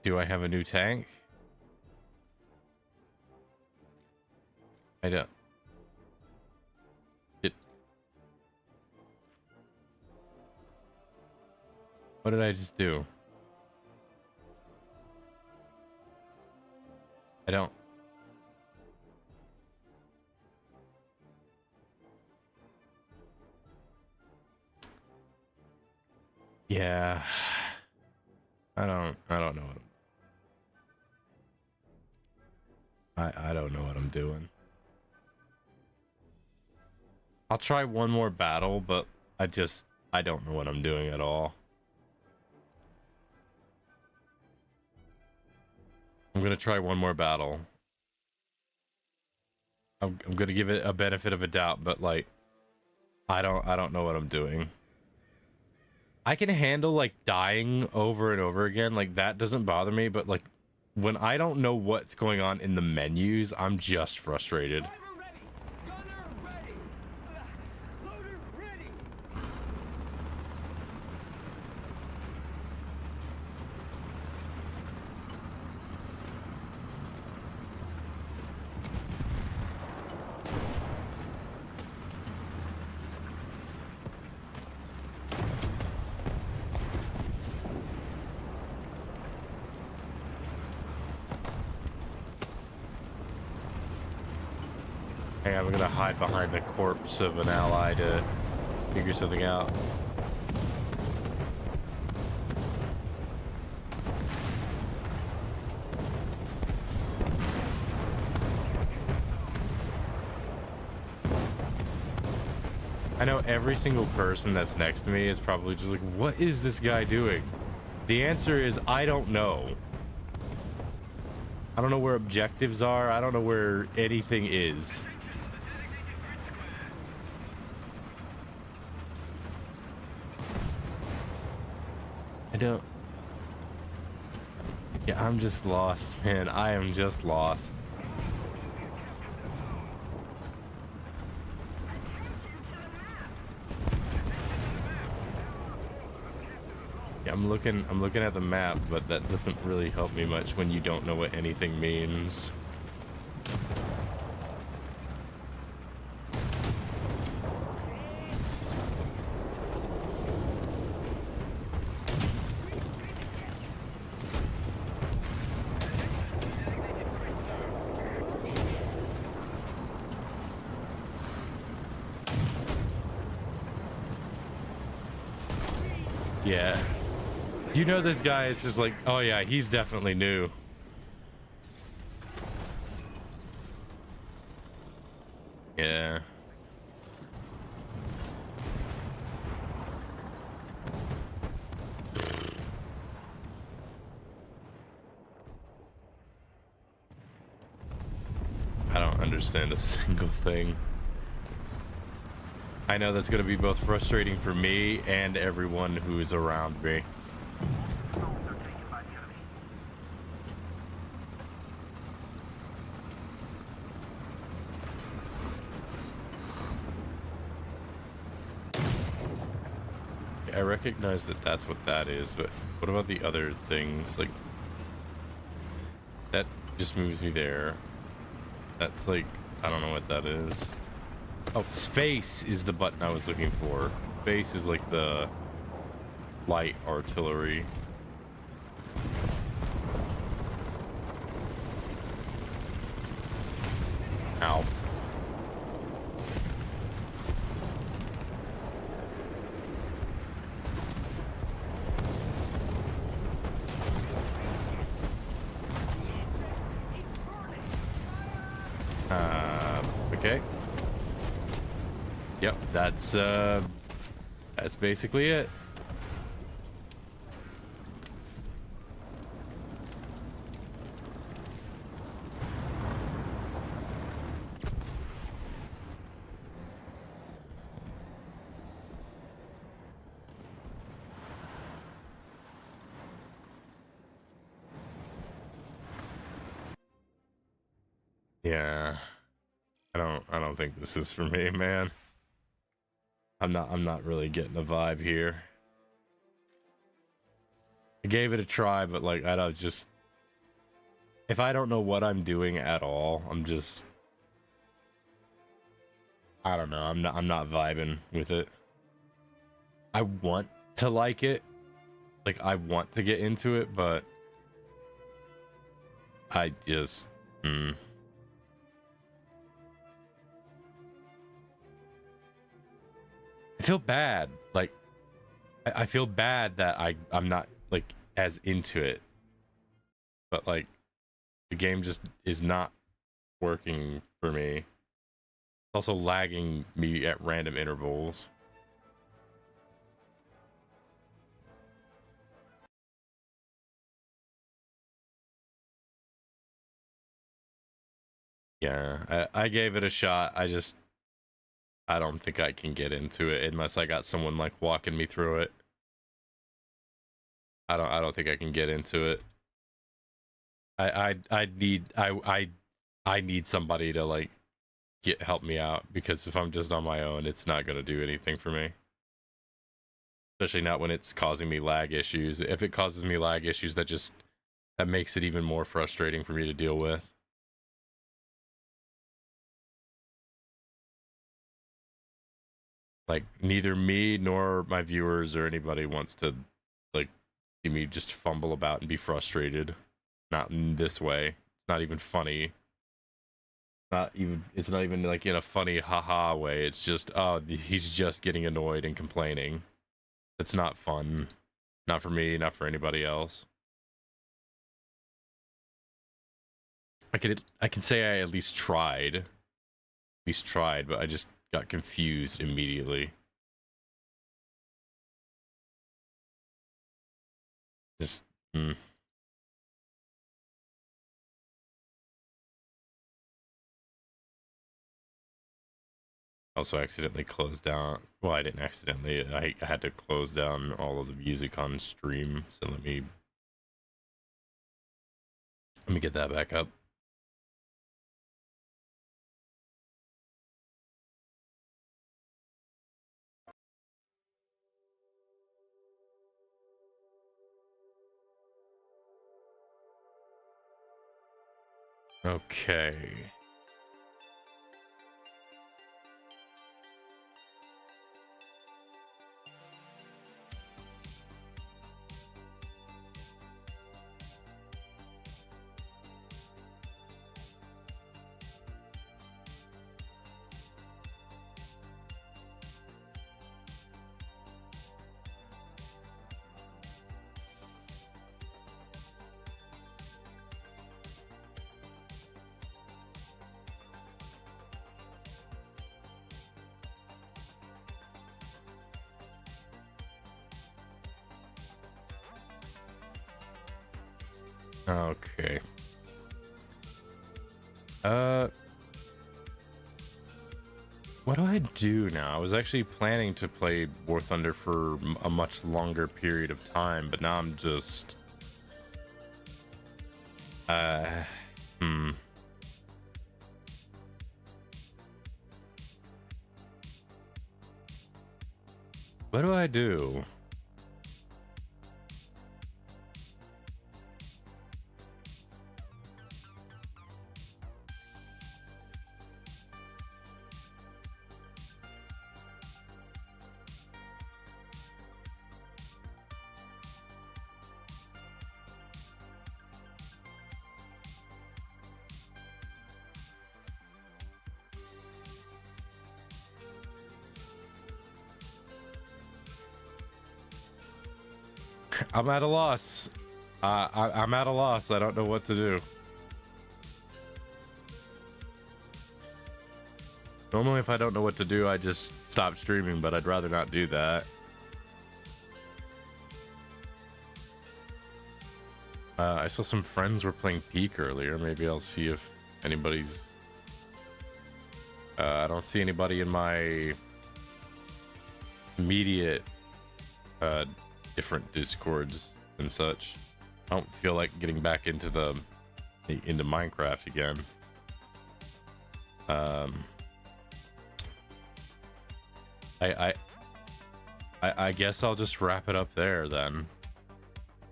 Do I have a new tank? I don't. What did I just do? I don't. Yeah. I don't know what I don't know what I'm doing. I'll try one more battle, but I don't know what I'm doing at all. I'm gonna try one more battle. I'm gonna give it a benefit of a doubt, but like, I don't know what I'm doing. I can handle like dying over and over again, like that doesn't bother me, but like when I don't know what's going on in the menus, I'm just frustrated. Hey, I'm gonna hide behind the corpse of an ally to figure something out. I know every single person that's next to me is probably just like, what is this guy doing? The answer is, I don't know. I don't know where objectives are. I don't know where anything is. I don't... Yeah, I'm just lost, man. I am just lost. Yeah, I'm looking at the map, but that doesn't really help me much when you don't know what anything means. Yeah. You know this guy is just like, oh yeah, he's definitely new. Yeah. I don't understand a single thing. I know that's going to be both frustrating for me and everyone who is around me. I recognize that that's what that is, but what about the other things? Like, that just moves me there. That's like, I don't know what that is. Oh, space is the button I was looking for. Space is like the light artillery. Ow. Okay. Yep, that's basically it. Yeah. I don't think this is for me, man. I'm not really getting the vibe here. I gave it a try, but like I don't just, if I don't know what I'm doing at all, I'm just, I don't know, I'm not vibing with it. I want to like it. Like I want to get into it, but I just I feel bad. Like I feel bad that I'm not like as into it. But like the game just is not working for me. It's also lagging me at random intervals. Yeah, I gave it a shot. I don't think I can get into it unless I got someone like walking me through it. I don't think I can get into it. I need somebody to like help me out, because if I'm just on my own, it's not gonna do anything for me. Especially not when it's causing me lag issues. If it causes me lag issues, that makes it even more frustrating for me to deal with. Like, neither me nor my viewers or anybody wants to like see me just fumble about and be frustrated. Not in this way. It's not even funny. It's not even like in a funny haha way. It's just, oh, he's just getting annoyed and complaining. It's not fun. Not for me, not for anybody else. I can say I at least tried. But I just got confused immediately. Just Also accidentally closed down. Well, I didn't accidentally. I had to close down all of the music on stream. So let me get that back up. Okay. Okay. What do I do now? I was actually planning to play War Thunder for a much longer period of time, but now I'm just... What do I do? I'm at a loss. I'm at a loss. I don't know what to do. Normally, if I don't know what to do, I just stop streaming, but I'd rather not do that. I saw some friends were playing Peak earlier. Maybe I'll see if anybody's... I don't see anybody in my immediate different Discords and such. I don't feel like getting back into into Minecraft again. I guess I'll just wrap it up there then.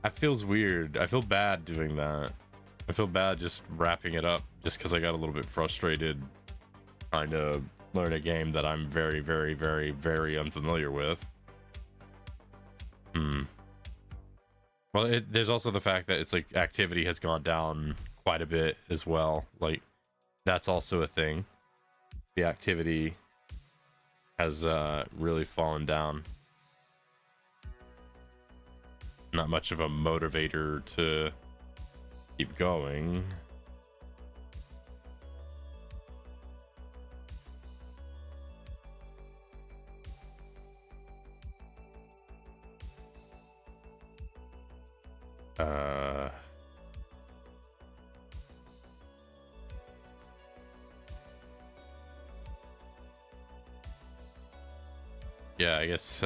That feels weird. I feel bad doing that. I feel bad just wrapping it up just because I got a little bit frustrated trying to learn a game that I'm very, very, very, very unfamiliar with. Well, there's also the fact that it's like activity has gone down quite a bit as well. Like, that's also a thing. The activity has really fallen down. Not much of a motivator to keep going. yeah, I guess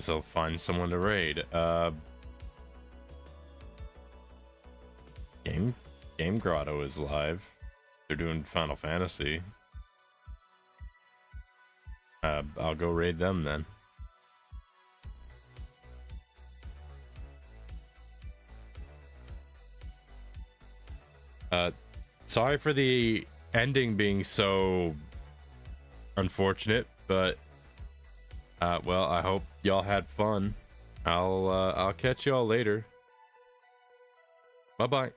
I'll find someone to raid. Game Grotto is live. They're doing Final Fantasy. I'll go raid them then. Sorry for the ending being so unfortunate, but well, I hope y'all had fun. I'll catch y'all later. Bye bye.